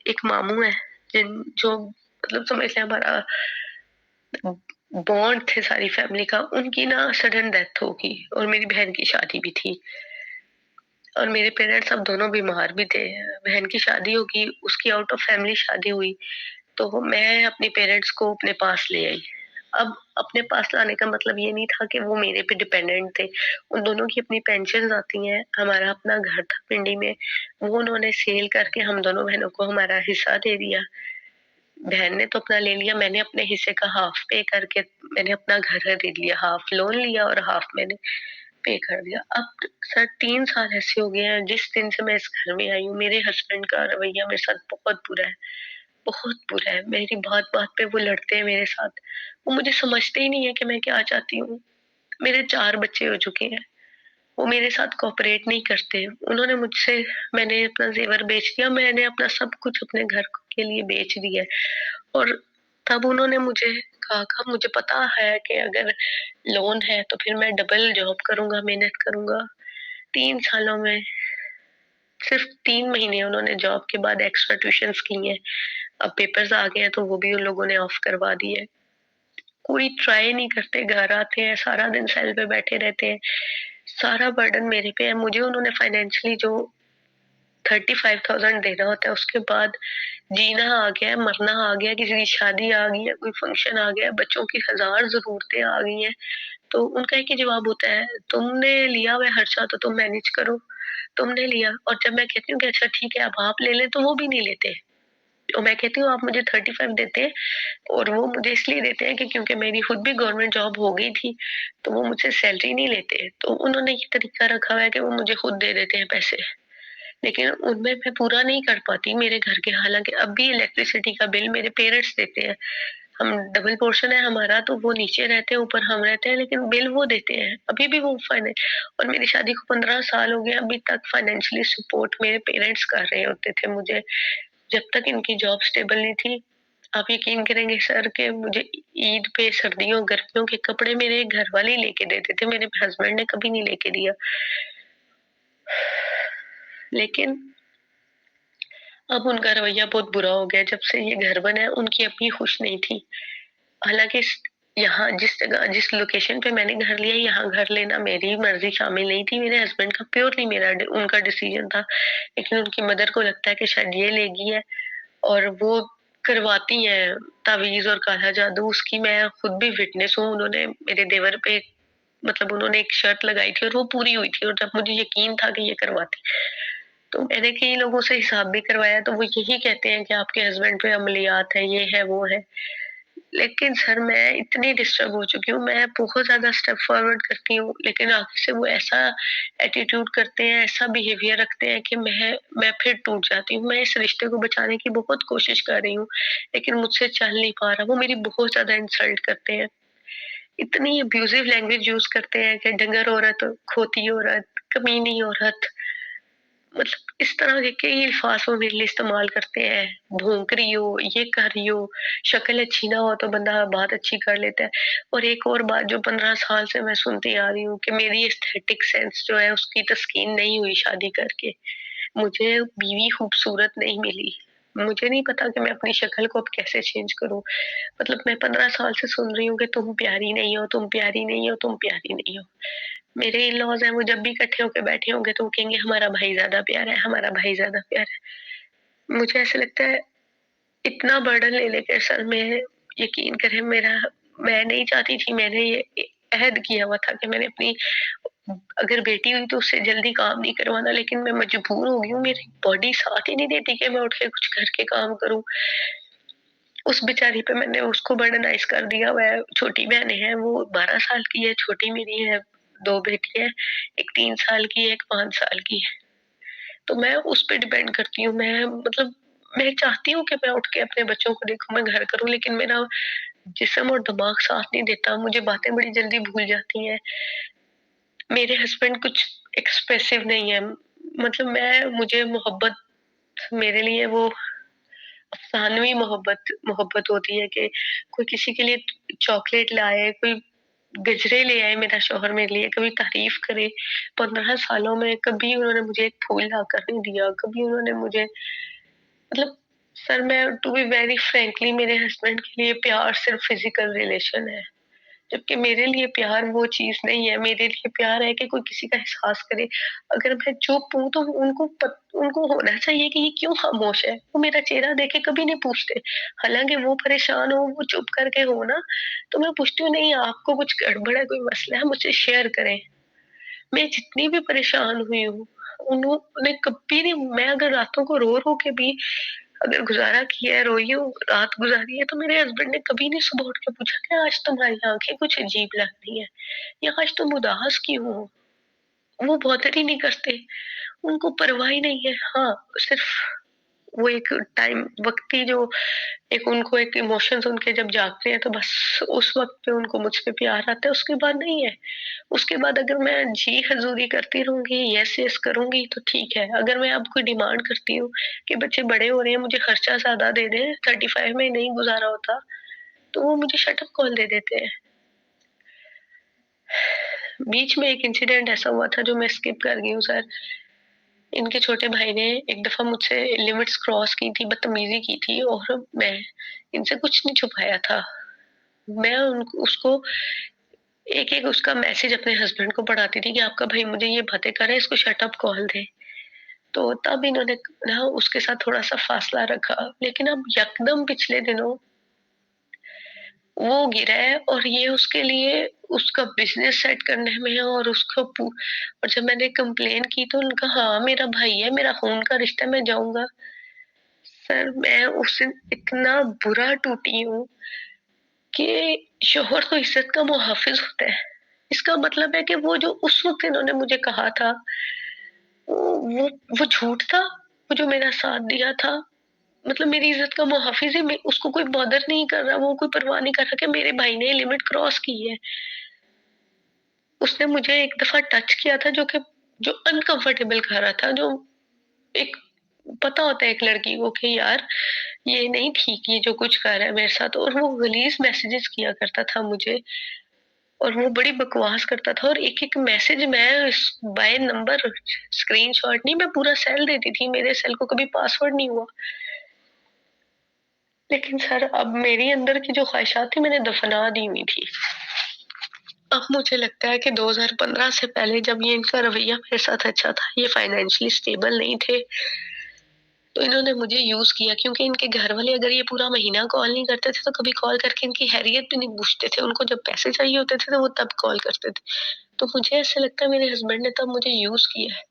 एक मामू हैं, जो मतलब समझ लें हमारा बॉन्ड थे सारी फैमिली का, उनकी ना सडन डेथ हो गई और मेरी बहन की शादी भी थी और मेरे पेरेंट्स अब दोनों बीमार भी थे। बहन की शादी होगी, उसकी आउट ऑफ फैमिली शादी हुई, तो मैं अपने पेरेंट्स को अपने पास ले आई। अब अपने पास लाने का मतलब ये नहीं था कि वो मेरे पे डिपेंडेंट थे। उन दोनों की अपनी पेंशन्स आती हैं, हमारा अपना घर था पिंडी में, वो उन्होंने सेल करके हम दोनों बहनों को हमारा हिस्सा दे दिया। बहन ने तो अपना ले लिया, मैंने अपने हिस्से का हाफ पे करके मैंने अपना घर खरीद लिया, हाफ लोन लिया और हाफ मैंने पे कर दिया। अब सर 3 साल ऐसे हो गए हैं, जिस दिन से मैं इस घर में आई हूँ, मेरे हस्बैंड का रवैया मेरे साथ बहुत बुरा है, बहुत बुरा है। मेरी बात-बात पे वो लड़ते हैं मेरे साथ। वो मुझे समझते ही नहीं है कि मैं क्या चाहती हूँ। मेरे 4 बच्चे हो चुके हैं, वो मेरे साथ कोऑपरेट नहीं करते। उन्होंने मुझसे मैंने अपना ज़ेवर बेच दिया, मैंने अपना सब कुछ अपने घर के लिए बेच दिया है और तब उन्होंने मुझे कहा मुझे पता है कि अगर लोन है तो फिर मैं डबल जॉब करूँगा, मेहनत करूँगा। 3 सालों में सिर्फ़ 3 महीने उन्होंने जॉब के बाद एक्स्ट्रा ट्यूशन्स की हैं। अब पेपर्स आ गए हैं तो वो भी उन लोगों ने ऑफ करवा दिए। कोई ट्राई नहीं करते, घर आते हैं, सारा दिन सेल पे बैठे रहते हैं। सारा बर्डन मेरे पे है। मुझे उन्होंने फाइनेंशियली जो 35,000 देना होता है, उसके बाद जीना आ गया है, मरना आ गया है, किसी की शादी आ गई है, कोई फंक्शन आ गया है, बच्चों की हज़ार ज़रूरतें आ गई हैं। तो उनका एक ही जवाब होता है, "तुमने लिया हुआ है खर्चा तो तुम मैनेज करो।" तुमने लिया और जब मैं कहती हूँ कि अच्छा ठीक है अब आप ले लें, तो वो भी नहीं लेते। और मैं कहती हूँ आप मुझे 35 देते हैं और वो मुझे इसलिए देते हैं कि क्योंकि मेरी खुद भी गवर्नमेंट जॉब हो गई थी, तो वो मुझसे सैलरी नहीं लेते। तो उन्होंने ये तरीका रखा हुआ है कि वो मुझे खुद दे देते हैं पैसे। लेकिन उनमें मैं पूरा नहीं कर पाती मेरे घर के, हालाँकि अब भी इलेक्ट्रिसिटी का बिल मेरे पेरेंट्स देते हैं। हम डबल पोर्शन है हमारा, तो वो नीचे रहते हैं, ऊपर हम रहते हैं, लेकिन बिल वो देते हैं। अभी भी वो और मेरी शादी को 15 साल हो गए, अभी तक फाइनेंशियली सपोर्ट मेरे पेरेंट्स कर रहे होते थे मुझे, जब तक इनकी जॉब स्टेबल नहीं थी। आप यकीन करेंगे सर कि मुझे ईद पे सर्दियों, गर्मियों के कपड़े मेरे घरवाले ही लेके देते थे, मेरे हस्बैंड ने कभी नहीं लेके दिया। लेकिन अब उनका रवैया बहुत बुरा हो गया, जब से ये घर बना है, उनकी अपनी खुश नहीं थी। हालाँकि यहाँ जिस जगह जिस लोकेशन पे मैंने घर लिया, यहाँ घर लेना मेरी मर्ज़ी शामिल नहीं थी, मेरे हस्बैंड का प्योरली मेरा डि उनका डिसीज़न था। लेकिन उनकी मदर को लगता है कि शायद ये लेगी है और वो करवाती हैं तावीज़ और काला जादू, उसकी मैं खुद भी विटनेस हूँ। उन्होंने मेरे देवर पे मतलब उन्होंने एक शर्त लगाई थी और वो पूरी हुई थी और जब मुझे यकीन था कि ये करवाती, तो मैंने कई लोगों से हिसाब भी करवाया, तो वो यही कहते हैं कि आपके हस्बैंड पे अमलियात है, ये है, वो है। लेकिन सर मैं इतनी डिस्टर्ब हो चुकी हूँ, मैं बहुत ज़्यादा स्टेप फॉरवर्ड करती हूँ, लेकिन आगे से वो ऐसा एटीट्यूड करते हैं, ऐसा बिहेवियर रखते हैं कि मैं फिर टूट जाती हूँ। मैं इस रिश्ते को बचाने की बहुत कोशिश कर रही हूँ, लेकिन मुझसे चल नहीं पा रहा। वो मेरी बहुत ज़्यादा इंसल्ट करते हैं। इतनी अब्यूज़िव लैंग्वेज यूज़ करते हैं कि डंगर औरत, खोती औरत, कमीनी औरत, मतलब इस तरह के कई अल्फाज वो मेरे लिए इस्तेमाल करते हैं। भौंक रही हो, ये कर रही हो, शक्ल अच्छी ना हो तो बंदा बात अच्छी कर लेता है। और एक और बात जो 15 साल से मैं सुनती आ रही हूँ कि मेरी एस्थेटिक सेंस जो है उसकी तस्कीन नहीं हुई शादी करके। मुझे बीवी खूबसूरत नहीं मिली। मुझे नहीं पता कि मैं अपनी शक्ल को अब कैसे चेंज करूँ। मतलब मैं 15 साल से सुन रही हूँ कि तुम प्यारी नहीं हो, तुम प्यारी नहीं हो, तुम प्यारी नहीं हो। मेरे इन-लॉज़ हैं, वो जब भी इकट्ठे होके बैठे होंगे तो वो कहेंगे हमारा भाई ज़्यादा प्यारा है, हमारा भाई ज़्यादा प्यारा है। मुझे ऐसा लगता है इतना बर्डन ले लेके सर में, यकीन करें मेरा, मैं नहीं चाहती थी, मैंने ये अहद किया हुआ था कि मैंने अपनी अगर बेटी हुई तो उससे जल्दी काम नहीं करवाना, लेकिन मैं मजबूर हो गई हूँ, मेरी बॉडी साथ ही नहीं देती कि मैं उठ के कुछ घर के काम करूँ। उस बेचारी पे मैंने उसको बर्डनाइज़ कर दिया। वह छोटी बहनें हैं, वो 12 साल की है, छोटी मेरी है, 2 बेटी हैं, एक 3 साल की है, एक 5 साल की है। तो मैं उस पे डिपेंड करती हूँ। मैं मतलब मैं चाहती हूँ कि मैं उठ के अपने बच्चों को देखूँ, मैं घर करूँ, लेकिन मेरा जिस्म और दिमाग साथ नहीं देता। मुझे बातें बड़ी जल्दी भूल जाती हैं। मेरे हस्बैंड कुछ एक्सप्रेसिव नहीं है। मतलब मुझे मोहब्बत, मेरे लिए वो अफ़सानवी मोहब्बत मोहब्बत होती है कि कोई किसी के लिए चॉकलेट लाए, कोई गजरे ले आए मेरा शौहर मेरे लिए, कभी तारीफ़ करे। 15 सालों में कभी उन्होंने मुझे एक फूल लाकर नहीं दिया, कभी उन्होंने मुझे मतलब सर, मैं टू बी वेरी फ्रैंकली, मेरे हस्बैंड के लिए प्यार सिर्फ़ फ़िज़िकल रिलेशन है। जबकि मेरे लिए प्यार वो चीज़ नहीं है। मेरे लिए प्यार है कि कोई किसी का एहसास करे। अगर मैं चुप हूँ तो उनको होना चाहिए कि ये क्यों खामोश है। वो मेरा चेहरा देख के कभी नहीं पूछते। हालाँकि वो परेशान हो, वो चुप करके हो ना, तो मैं पूछती हूँ, नहीं आपको कुछ गड़बड़ है, कोई मसला है, मुझसे शेयर करें। मैं जितनी भी परेशान हुई हूँ, उन्होंने कभी नहीं, मैं अगर रातों को रो-रो के भी अगर गुज़ारा किया है, रोई हूँ, रात गुज़ारी है, तो मेरे हस्बैंड ने कभी नहीं सुबह उठ के पूछा कि आज तुम्हारी आँखें कुछ अजीब लग रही हैं या आज तुम उदास क्यों हो? वो बॉदर ही नहीं करते, उनको परवाह ही नहीं है। हाँ, सिर्फ़ वो एक टाइम वक़्ती जो एक उनको एक इमोशंस उनके जब जागते हैं, तो बस उस वक़्त पे उनको मुझ पे प्यार आता है, उसके बाद नहीं है। उसके बाद अगर मैं जी हज़ूरी करती रहूँगी, यस-यस करूँगी तो ठीक है। अगर मैं अब कोई डिमांड करती हूँ कि बच्चे बड़े हो रहे हैं, मुझे खर्चा ज़्यादा दे दें, 35 में नहीं गुज़ारा होता, तो वो मुझे शट अप कॉल दे देते हैं। बीच में एक इंसिडेंट ऐसा हुआ था जो मैं स्किप कर गई हूँ सर। इनके छोटे भाई ने एक दफ़ा मुझसे लिमिट्स क्रॉस की थी, बदतमीज़ी की थी और मैं इनसे कुछ नहीं छुपाया था। मैं उन उसको एक-एक उसका मैसेज अपने हस्बैंड को पढ़ाती थी कि आपका भाई मुझे ये बातें कर रहा है, इसको शट अप कॉल दे। तो तब इन्होंने ना उसके साथ थोड़ा-सा फ़ासला रखा। लेकिन अब यकदम पिछले दिनों वो गिरा है और ये उसके लिए उसका बिज़नेस सेट करने में है और उसको पू और जब मैंने कंप्लेन की तो उन्होंने कहा, हाँ, मेरा भाई है, मेरा खून का रिश्ता है, मैं जाऊँगा। सर, मैं उस दिन इतना बुरा टूटी हूँ कि शौहर तो इज़्ज़त का मुहाफ़िज़ होता है। इसका मतलब है कि वो जो उस वक़्त इन्होंने मुझे कहा था, वो वो वो झूठ था, वो जो मेरा साथ दिया था, मतलब मेरी इज़्ज़त का मुहाफ़िज़ है, मैं उसको कोई बॉदर नहीं कर रहा, वो कोई परवाह नहीं कर रहा कि मेरे भाई ने लिमिट क्रॉस की है। उसने मुझे एक दफ़ा टच किया था जो अनकम्फ़र्टेबल कर रहा था, जो एक पता होता है एक लड़की को कि यार ये नहीं ठीक, ये जो कुछ कर रहा है मेरे साथ, और वो गलीज़ मैसेजेस किया करता था मुझे और वो बड़ी बकवास करता था और एक-एक मैसेज मैं बाय नंबर स्क्रीनशॉट नहीं, मैं पूरा सेल देती थी, मेरे सेल को कभी पासवर्ड नहीं हुआ। लेकिन सर, अब मेरी अंदर की जो ख़्वाहिशात थी मैंने दफ़ना दी हुई थी। अब मुझे लगता है कि 2015 से पहले जब ये इनका रवैया मेरे साथ अच्छा था, ये फाइनेंशियली स्टेबल नहीं थे, तो इन्होंने मुझे यूज़ किया, क्योंकि इनके घर वाले अगर ये पूरा महीना कॉल नहीं करते थे, तो कभी कॉल करके इनकी खैरियत भी नहीं पूछते थे। उनको जब पैसे चाहिए होते थे, तो वो तब कॉल करते थे। तो मुझे ऐसा लगता है मेरे हस्बैंड ने तब मुझे यूज़ किया है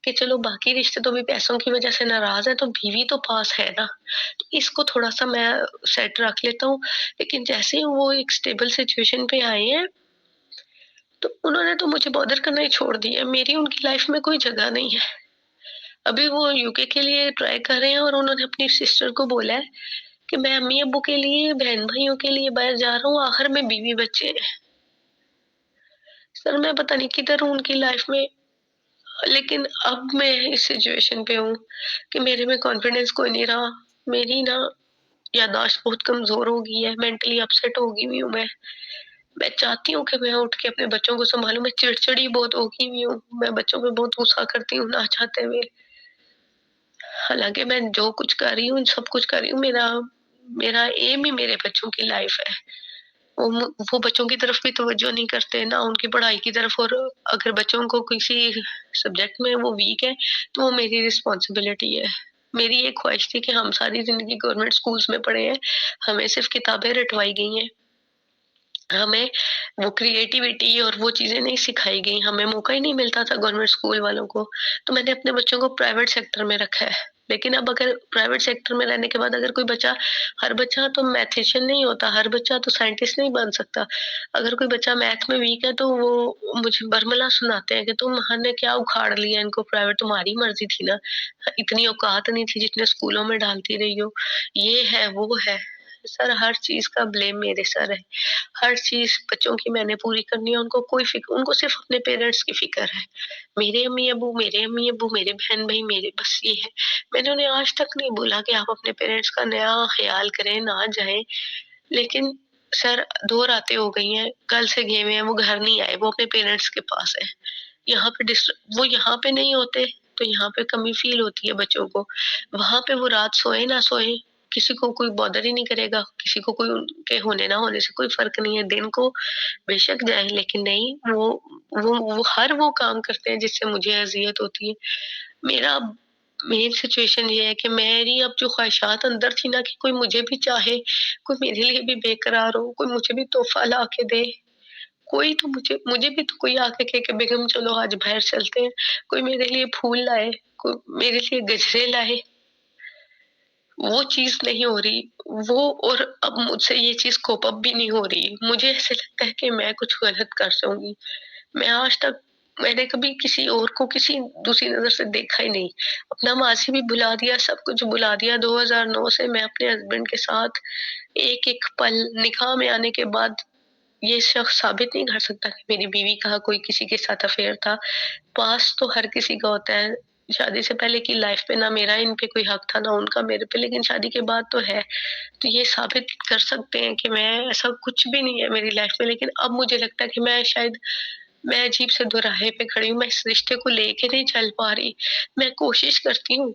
कि चलो बाकी रिश्ते तो भी पैसों की वज़ह से नाराज़ हैं, तो बीवी तो पास है ना, तो इसको थोड़ा-सा मैं सेट रख लेता हूँ। लेकिन जैसे ही वो एक स्टेबल सिचुएशन पे आए हैं, तो उन्होंने तो मुझे बॉदर करना ही छोड़ दिया है। मेरी उनकी लाइफ़ में कोई जगह नहीं है। अभी वो यूके के लिए ट्राई कर रहे हैं और उन्होंने अपनी सिस्टर को बोला है कि मैं अम्मी-अब्बू के लिए, बहन-भाइयों के लिए बाहर जा रहा हूँ, आखिर में बीवी-बच्चे हैं। सर, मैं पता नहीं किधर हूँ उनकी लाइफ़ में, लेकिन अब मैं इस सिचुएशन पे हूँ कि मेरे में कॉन्फिडेंस कोई नहीं रहा। मेरी ना याददाश्त बहुत कमज़ोर हो गई है, मेंटली अपसेट हो गई हुई हूँ मैं। मैं चाहती हूँ कि मैं उठ के अपने बच्चों को सँभालूँ, मैं चिड़चिड़ी बहुत हो गई हुई हूँ, मैं बच्चों पे बहुत गुस्सा करती हूँ ना चाहते हुए। हालाँकि मैं जो कुछ कर रही हूँ, सब कुछ कर रही हूँ, मेरा मेरा एम ही मेरे बच्चों की लाइफ़ है। वो बच्चों की तरफ भी तवज्जो नहीं करते, ना उनकी पढ़ाई की तरफ, और अगर बच्चों को किसी सब्जेक्ट में वो वीक है, तो वो मेरी रिस्पॉन्सिबिलिटी है। मेरी ये ख्वाहिश थी कि हम सारी ज़िंदगी गवर्नमेंट स्कूल्स में पढ़े हैं, हमें सिर्फ़ किताबें रटवाई गई हैं। हमें वो क्रिएटिविटी और वो चीज़ें नहीं सिखाई गई, हमें मौका ही नहीं मिलता था गवर्नमेंट स्कूल वालों को, तो मैंने अपने बच्चों को प्राइवेट सेक्टर में रखा है। लेकिन अब अगर प्राइवेट सेक्टर में रहने के बाद अगर कोई बच्चा हर बच्चा तो मैथमेटिशियन नहीं होता, हर बच्चा तो साइंटिस्ट नहीं बन सकता। अगर कोई बच्चा मैथ में वीक है तो वो मुझे बरमला सुनाते हैं कि तुमने क्या उखाड़ लिया इनको प्राइवेट, तुम्हारी मर्ज़ी थी ना, इतनी औकात नहीं थी जितने स्कूलों में डालती रही हो। ये है, वो है। सर हर चीज़ का ब्लेम मेरे सर है। हर चीज़ बच्चों की मैंने पूरी करनी है, उनको सिर्फ़ अपने पेरेंट्स की फ़िक्र है। मेरे अम्मी-अब्बू, मेरे बहन-भाई मेरे, बस ये है। मैंने उन्हें आज तक नहीं बोला कि आप अपने पेरेंट्स का नया ख़्याल करें, ना जाएँ। लेकिन सर 2 रातें हो गई हैं, कल से गए हुए हैं, वो घर नहीं आए, वो अपने पेरेंट्स के पास हैं। यहाँ पे वो यहाँ पे नहीं होते, तो यहाँ पे कमी फ़ील होती है बच्चों को। वहाँ पे वो रात सोए ना सोए, किसी को कोई बॉदर ही नहीं करेगा, किसी को कोई उनके होने ना होने से कोई फ़र्क नहीं है। दिन को बेशक जाएँ, लेकिन नहीं, वो हर वो काम करते हैं जिससे मुझे अज़ियत होती है। मेरा मेन सिचुएशन ये है कि मेरी अब जो ख़्वाहिशात अंदर थी ना कि कोई मुझे भी चाहे, कोई मेरे लिए भी बेकरार हो, कोई मुझे भी तोहफ़ा ला के दे, कोई तो मुझे भी तो कोई आके कहे कि बेगम चलो आज बाहर चलते हैं, कोई मेरे लिए फूल लाए, कोई मेरे लिए गजरे लाए, वो चीज़ नहीं हो रही। वो और अब मुझसे ये चीज़ कोप अप भी नहीं हो रही। मुझे ऐसे लगता है कि मैं कुछ गलत कर जाऊँगी। मैं आज तक मैंने कभी किसी और को किसी दूसरी नज़र से देखा ही नहीं। अपना माज़ी भी भुला दिया, सब कुछ भुला दिया। 2009 से मैं अपने हस्बैंड के साथ एक-एक पल, निकाह में आने के बाद ये शख्स साबित नहीं कर सकता कि मेरी बीवी का कोई किसी के साथ अफ़ेयर था। पास्ट तो हर किसी का होता है। शादी से पहले की लाइफ़ पे ना मेरा इन पे कोई हक था, ना उनका मेरे पे, लेकिन शादी के बाद तो है। तो ये साबित कर सकते हैं कि मैं, ऐसा कुछ भी नहीं है मेरी लाइफ़ में, लेकिन अब मुझे लगता है कि मैं अजीब से दोराहे पे खड़ी हूँ। मैं इस रिश्ते को लेके नहीं चल पा रही। मैं कोशिश करती हूँ।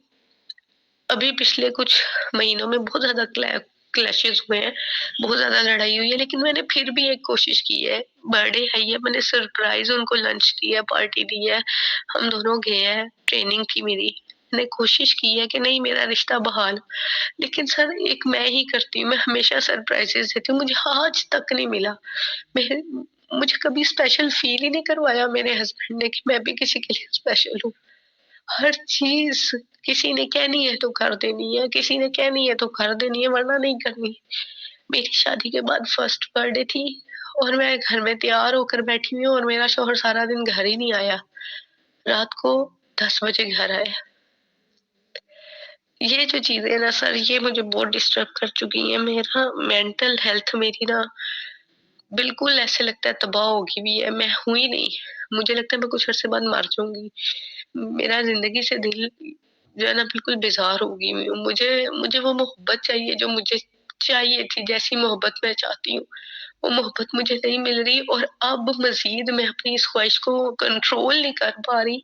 अभी पिछले कुछ महीनों में बहुत ज़्यादा क्लैशेज़ हुए हैं, बहुत ज़्यादा लड़ाई हुई है, लेकिन मैंने फिर भी एक कोशिश की है। बर्थडे है ये, मैंने सरप्राइज़ उनको लंच दिया, पार्टी दी है, हम दोनों गए हैं, ट्रेनिंग थी मेरी। मैंने कोशिश की है कि नहीं मेरा रिश्ता बहाल हो, लेकिन सर एक मैं ही करती हूँ, मैं हमेशा सरप्राइज़ेज़ देती हूँ, मुझे आज तक नहीं मिला। मेरे मुझे कभी स्पेशल फ़ील ही नहीं करवाया मेरे हस्बैंड ने कि मैं भी किसी के लिए स्पेशल हूँ। हर चीज़ किसी ने कहनी है तो कर देनी है, किसी ने कहनी है तो कर देनी है, वरना नहीं करनी। मेरी शादी के बाद फर्स्ट बर्थडे थी और मैं घर में तैयार होकर बैठी हुई हूँ और मेरा शौहर सारा दिन घर ही नहीं आया। रात को 10 बजे घर आया। ये जो चीज़ें हैं ना सर, ये मुझे बहुत डिस्टर्ब कर चुकी हैं। मेरा मेंटल हेल्थ मेरी ना बिल्कुल ऐसे लगता है तबाह हो गई हुई है, मैं हूँ ही नहीं। मुझे लगता है मैं कुछ अरसे बाद मर जाऊँगी। मेरा ज़िंदगी से दिल जो है ना बिल्कुल बेज़ार हो गई हुई हूँ। मुझे मुझे वो मोहब्बत चाहिए जो मुझे चाहिए थी, जैसी मोहब्बत मैं चाहती हूँ, वो मोहब्बत मुझे नहीं मिल रही, और अब मज़ीद मैं अपनी इस ख़्वाहिश को कंट्रोल नहीं कर पा रही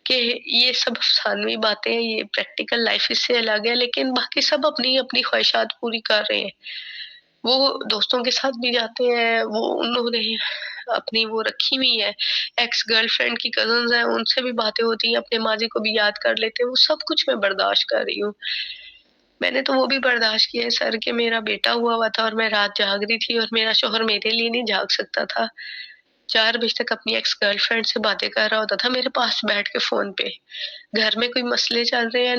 कि ये सब अफ़सानवी बातें हैं, ये प्रैक्टिकल लाइफ़ इससे अलग है, लेकिन बाकी सब अपनी-अपनी ख़्वाहिशात पूरी कर रहे हैं। वो दोस्तों के साथ भी जाते हैं, वो उन्होंने अपनी वो रखी हुई है, एक्स गर्लफ्रेंड की कज़िन्स हैं, उनसे भी बातें होती हैं, अपने माज़ी को भी याद कर लेते हैं, वो सब कुछ मैं बर्दाश्त कर रही हूँ। मैंने तो वो भी बर्दाश्त किया है सर कि मेरा बेटा हुआ हुआ था और मैं रात जाग रही थी और मेरा शौहर मेरे लिए नहीं जाग सकता था। 4 बजे तक अपनी एक्स गर्लफ्रेंड से बातें कर रहा होता था मेरे पास बैठ के फ़ोन पे। घर में कोई मसले चल रहे हैं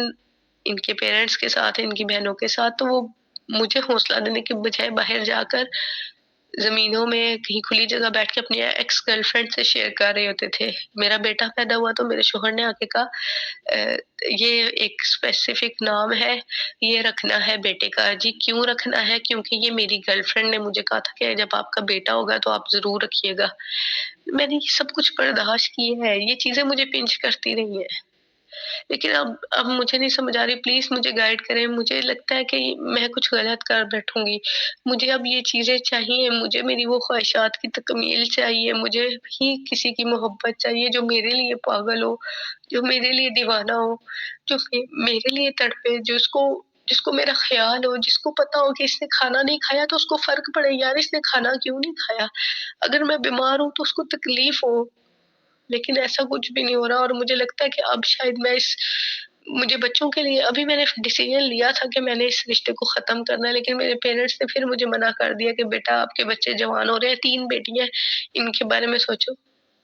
इनके पेरेंट्स के साथ, इनकी बहनों के साथ, तो वो मुझे हौसला देने की बजाय बाहर जाकर ज़मीनों में कहीं खुली जगह बैठ के अपनी एक्स गर्लफ्रेंड से शेयर कर रहे होते थे। मेरा बेटा पैदा हुआ तो मेरे शौहर ने आके कहा ये एक स्पेसिफिक नाम है, ये रखना है बेटे का। जी क्यों रखना है? क्योंकि ये मेरी गर्लफ्रेंड ने मुझे कहा था कि जब आपका बेटा होगा तो आप ज़रूर रखिएगा। मैंने ये सब कुछ बर्दाश्त किया है, ये चीज़ें मुझे पिंच करती रही हैं। लेकिन अब मुझे नहीं समझ आ रही, प्लीज़ मुझे गाइड करें। मुझे लगता है कि मैं कुछ गलत कर बैठूँगी। मुझे अब ये चीज़ें चाहिए, मुझे मेरी वो ख़्वाहिशात की तकमील चाहिए, मुझे भी किसी की मोहब्बत चाहिए जो मेरे लिए पागल हो, जो मेरे लिए दीवाना हो, जो मेरे लिए तड़पे, जिसको मेरा ख़्याल हो, जिसको पता हो कि इसने खाना नहीं खाया तो उसको फ़र्क पड़े, यार इसने खाना क्यों नहीं खाया? अगर मैं बीमार हूँ तो उसको तकलीफ़ हो। लेकिन ऐसा कुछ भी नहीं हो रहा और मुझे लगता है कि अब शायद मुझे बच्चों के लिए अभी मैंने डिसीजन लिया था कि मैंने इस रिश्ते को ख़त्म करना है, लेकिन मेरे पेरेंट्स ने फिर मुझे मना कर दिया कि बेटा आपके बच्चे जवान हो रहे हैं, 3 बेटियाँ हैं, इनके बारे में सोचो।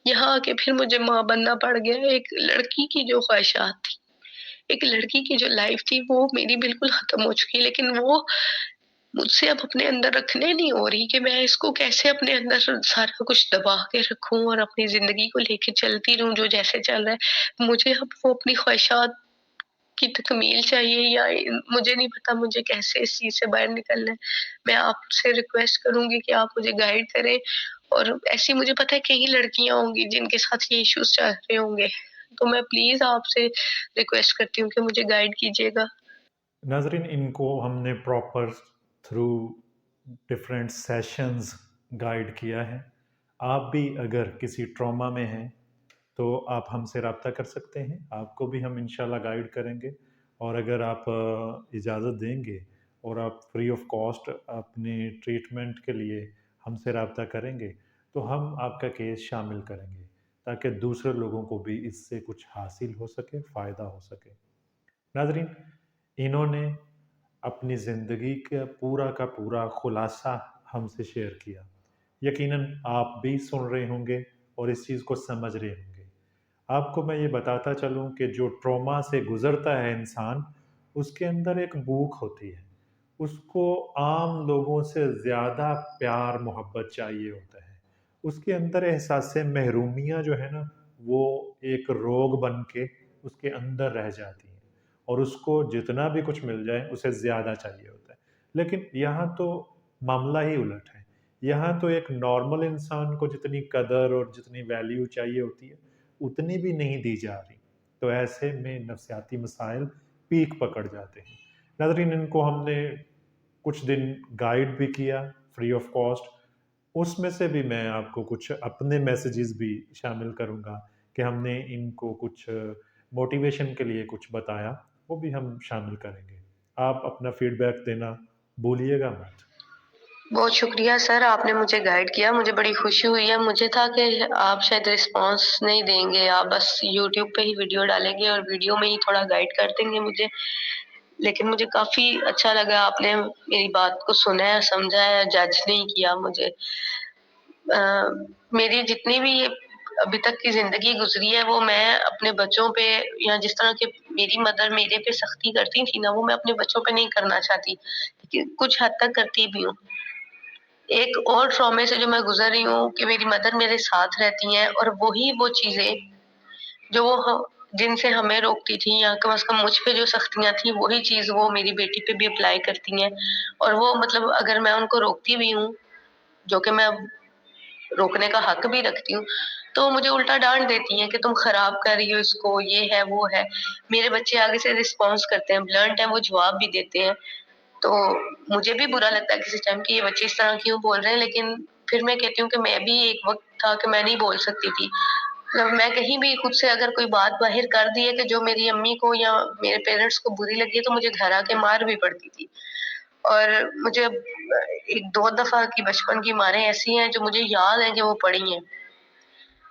यहाँ आके फिर मुझे माँ बनना पड़ गया, एक लड़की की जो ख़्वाहिशात थी, एक लड़की की जो लाइफ़ थी वो मेरी बिल्कुल ख़त्म हो चुकी है, लेकिन वो मुझसे अब अपने अंदर रखने नहीं हो रही कि मैं इसको कैसे अपने अंदर सारा कुछ दबा के रखूँ और अपनी ज़िंदगी को लेके चलती रहूँ जो जैसे चल रहा है। मुझे अब वो अपनी ख़्वाहिशात की तकमील चाहिए, या मुझे नहीं पता मुझे कैसे इस चीज़ से बाहर निकलना है। मैं आपसे रिक्वेस्ट करूँगी कि आप मुझे गाइड करें, और ऐसी मुझे पता है कई लड़कियाँ होंगी जिनके साथ ये इश्यूज़ चल रहे होंगे। तो मैं प्लीज़ आपसे रिक्वेस्ट करती हूँ कि मुझे गाइड कीजिएगा। नाज़रीन, इनको हमने proper through different sessions guide किया है। आप भी अगर किसी ट्रॉमा में हैं तो आप हमसे रब्ता कर सकते हैं, आपको भी हम इंशाल्लाह गाइड करेंगे। और अगर आप इजाज़त देंगे और आप फ्री ऑफ कॉस्ट अपनी ट्रीटमेंट के लिए हमसे रब्ता करेंगे तो हम आपका केस शामिल करेंगे ताकि दूसरे लोगों को भी इससे कुछ हासिल हो सके, फ़ायदा हो सके। नाज़रीन, इन्होंने अपनी ज़िंदगी का पूरा खुलासा हमसे शेयर किया। यकीनन आप भी सुन रहे होंगे और इस चीज़ को समझ रहे होंगे। आपको मैं ये बताता चलूँ कि जो ट्रॉमा से गुज़रता है इंसान, उसके अंदर एक भूख होती है। उसको आम लोगों से ज़्यादा प्यार मोहब्बत चाहिए होता है। उसके अंदर एहसास महरूमियत जो है ना, वो एक रोग बन के उसके अंदर रह जाती है और उसको जितना भी कुछ मिल जाए उसे ज़्यादा चाहिए होता है। लेकिन यहाँ तो मामला ही उलट है। यहाँ तो एक नॉर्मल इंसान को जितनी कदर और जितनी वैल्यू चाहिए होती है, उतनी भी नहीं दी जा रही। तो ऐसे में नफ़सियाती मसाइल पीक पकड़ जाते हैं। नाज़रीन, इनको हमने कुछ दिन गाइड भी किया फ्री ऑफ कॉस्ट। उसमें से भी मैं आपको कुछ अपने मैसेजेस भी शामिल करूँगा कि हमने इनको कुछ मोटिवेशन के लिए कुछ बताया, वो भी हम शामिल करेंगे। आप अपना फीडबैक देना भूलिएगा मत। बहुत शुक्रिया सर, आपने मुझे गाइड किया, मुझे बड़ी खुशी हुई है। मुझे था कि आप शायद रिस्पॉन्स नहीं देंगे, आप बस यूट्यूब पे ही वीडियो डालेंगे और वीडियो में ही थोड़ा गाइड कर देंगे मुझे। लेकिन मुझे काफ़ी अच्छा लगा, आपने मेरी बात को सुना है, समझा है, जज नहीं किया मुझे। अ, मेरी जितनी भी ये अभी तक की ज़िंदगी गुज़री है, वो मैं अपने बच्चों पे, या जिस तरह की मेरी मदर मेरे पे सख्ती करती थी ना, वो मैं अपने बच्चों पे नहीं करना चाहती, कि कुछ हद तक करती भी हूँ। एक और ट्रॉमे से जो मैं गुज़र रही हूँ कि मेरी मदर मेरे साथ रहती हैं, और वही वो चीज़ें जो वो जिनसे हमें रोकती थी, या कम से कम मुझ पे जो सख्तियाँ थी, वही चीज़ वो मेरी बेटी पे भी अप्लाई करती हैं। और वो मतलब अगर मैं उनको रोकती भी हूँ, जो कि मैं रोकने का हक भी रखती हूँ, तो मुझे उल्टा डाँट देती हैं कि तुम खराब कर रही हो इसको, ये है, वो है। मेरे बच्चे आगे से रिस्पॉन्स करते हैं, ब्लंट हैं, वो जवाब भी देते हैं। तो मुझे भी बुरा लगता है किसी टाइम कि ये बच्चे इस तरह क्यों बोल रहे हैं, लेकिन फिर मैं कहती हूँ कि मैं भी एक वक़्त था कि मैं नहीं बोल सकती थी। मतलब मैं कहीं भी खुद से अगर कोई बात बाहिर कर दी है कि जो मेरी अम्मी को या मेरे पेरेंट्स को बुरी लगी है, तो मुझे घर आके मार भी पड़ती थी। और मुझे अब 1-2 दफ़ा की बचपन की मारें ऐसी हैं जो मुझे याद है कि वो पड़ी हैं।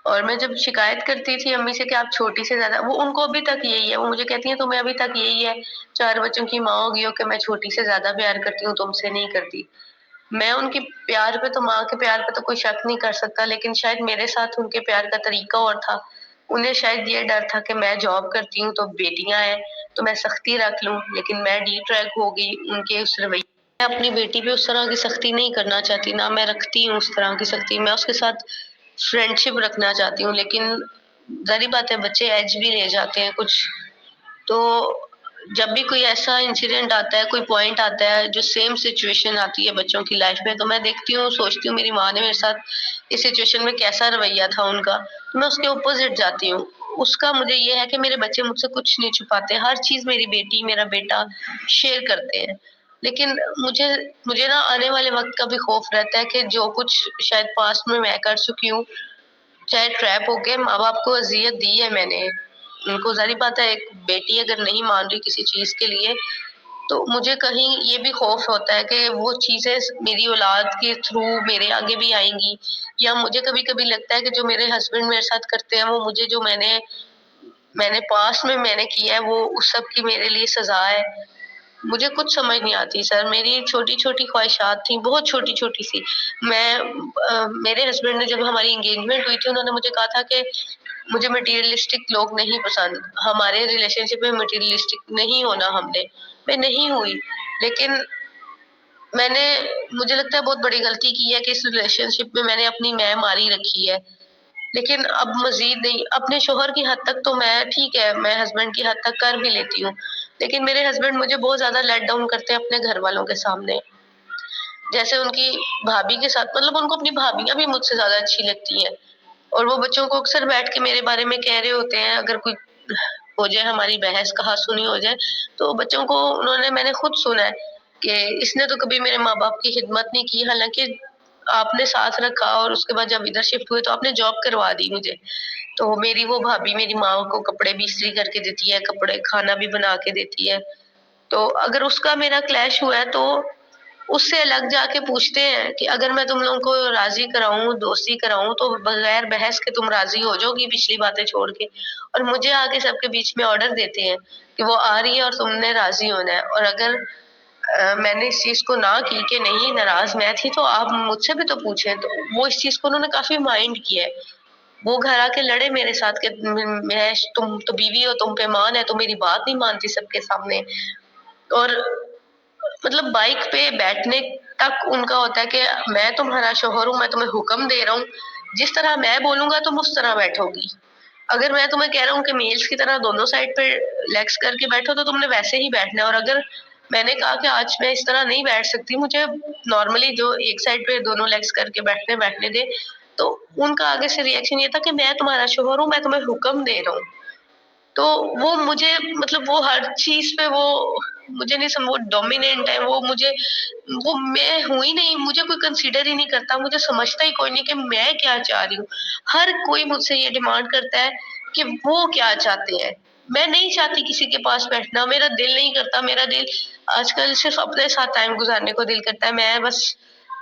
और मैं जब शिकायत करती थी अम्मी से कि आप छोटी से ज़्यादा, वो उनको अभी तक यही है, वो मुझे कहती हैं तुम्हें अभी तक यही है, 4 बच्चों की माँ होगी हो कि मैं छोटी से ज़्यादा प्यार करती हूँ, तुमसे नहीं करती। मैं उनके प्यार पे तो, माँ के प्यार पे तो कोई शक नहीं कर सकता, लेकिन शायद मेरे साथ उनके प्यार का तरीका और था। उन्हें शायद ये डर था कि मैं जॉब करती हूँ, तो बेटियाँ हैं, तो मैं सख्ती रख लूँ, लेकिन मैं डी-ट्रैक हो गई उनके उस रवैये। मैं अपनी बेटी पे उस तरह की सख्ती नहीं करना चाहती, ना मैं रखती हूँ उस तरह की सख्ती। मैं उसके साथ फ्रेंडशिप रखना चाहती हूँ, लेकिन ज़ाहिर बात है बच्चे एज भी ले जाते हैं कुछ। तो जब भी कोई ऐसा इंसिडेंट आता है, कोई पॉइंट आता है, जो सेम सिचुएशन आती है बच्चों की लाइफ में, तो मैं देखती हूँ, सोचती हूँ मेरी माँ ने मेरे साथ इस सिचुएशन में कैसा रवैया था उनका, तो मैं उसके अपोज़िट जाती हूँ। उसका मुझे ये है कि मेरे बच्चे मुझसे कुछ नहीं छुपाते, हर चीज़ मेरी बेटी, मेरा बेटा शेयर करते हैं। लेकिन मुझे मुझे ना आने वाले वक़्त का भी खौफ रहता है कि जो कुछ शायद पास्ट में मैं कर चुकी हूँ, चाहे ट्रैप होके माँ-बाप को अज़ियत दी है मैंने, उनको ज़ाहिर बात है एक बेटी अगर नहीं मान रही किसी चीज़ के लिए, तो मुझे कहीं ये भी खौफ होता है कि वो चीज़ें मेरी औलाद के थ्रू मेरे आगे भी आएँगी, या मुझे कभी-कभी लगता है कि जो मेरे हस्बैंड मेरे साथ करते हैं, वो मुझे जो मैंने मैंने पास्ट में मैंने किया है, वो उस सब की मेरे लिए सज़ा है। मुझे कुछ समझ नहीं आती सर, मेरी छोटी-छोटी ख़्वाहिशात थी, बहुत छोटी-छोटी सी। मेरे हस्बैंड ने जब हमारी एंगेजमेंट हुई थी, उन्होंने मुझे कहा था कि मुझे मटीरियलिस्टिक लोग नहीं पसंद, हमारे रिलेशनशिप में मटीरियलिस्टिक नहीं होना हमने। मैं नहीं हुई, लेकिन मैंने मुझे लगता है बहुत बड़ी गलती की है कि इस रिलेशनशिप में मैंने अपनी मैं मारी रखी है। लेकिन अब मज़ीद नहीं, अपने शौहर की हद तक तो मैं ठीक है, मैं हस्बैंड की हद तक कर भी लेती हूँ। लेकिन मेरे हस्बैंड मुझे बहुत ज़्यादा लेट डाउन करते हैं अपने घरवालों के सामने। जैसे उनकी भाभी के साथ, मतलब उनको अपनी भाभियाँ भी मुझसे ज़्यादा अच्छी लगती हैं और वो बच्चों को अक्सर बैठ के मेरे बारे में कह रहे होते हैं, अगर कोई हो जाए हमारी बहस कहा-सुनी हो जाए, तो बच्चों को मैंने खुद सुना है कि इसने तो कभी मेरे माँ-बाप की खिदमत नहीं की, हालाँकि आपने साथ रखा और उसके बाद जब इधर शिफ्ट हुए तो आपने जॉब करवा दी मुझे। तो मेरी वो भाभी मेरी माँ को कपड़े भी इस्त्री करके देती है, कपड़े खाना भी बना के देती है। तो अगर उसका मेरा क्लैश हुआ है तो उससे अलग जाके पूछते हैं कि अगर मैं तुम लोगों को राज़ी कराऊँ, दोस्ती कराऊँ तो बगैर बहस के तुम राज़ी हो जाओगी पिछली बातें छोड़ के? और मुझे आके सबके बीच में ऑर्डर देते हैं कि वो आ रही है और तुमने राज़ी होना है, और अगर मैंने इस चीज़ को ना की कि नहीं, नाराज़ मैं थी तो आप मुझसे भी तो पूछें, तो वो इस चीज़ को उन्होंने काफ़ी माइंड किया है। वो घर आके लड़े मेरे साथ कि मैं तुम तो बीवी हो, तुम पे मान है, तुम मेरी बात नहीं मानती सबके सामने। और मतलब बाइक पे बैठने तक उनका होता है कि मैं तुम्हारा शौहर हूँ, मैं तुम्हें हुक्म दे रहा हूँ, जिस तरह मैं बोलूँगा तुम उस तरह बैठोगी। अगर मैं तुम्हें कह रहा हूँ कि मेल्स की तरह दोनों साइड पे लेग्स करके बैठो तो तुमने वैसे ही बैठना है, और अगर मैंने कहा कि आज मैं इस तरह नहीं बैठ सकती, मुझे नॉर्मली जो एक साइड पे दोनों लेग्स करके बैठने दें, तो उनका आगे से रिएक्शन ये था कि मैं तुम्हारा शौहर हूँ, मैं तुम्हें हुक्म दे रहा हूँ। तो वो मुझे, मतलब वो हर चीज़ पे वो मुझे नहीं वो डोमिनेंट है, वो मैं हूँ ही नहीं, मुझे कोई कंसीडर ही नहीं करता, मुझे समझता ही कोई नहीं कि मैं क्या चाह रही हूँ। हर कोई मुझसे ये डिमांड करता है कि वो क्या चाहते हैं। मैं नहीं चाहती किसी के पास बैठना, मेरा दिल नहीं करता, मेरा दिल आजकल सिर्फ़ अपने साथ टाइम गुज़ारने को दिल करता है। मैं बस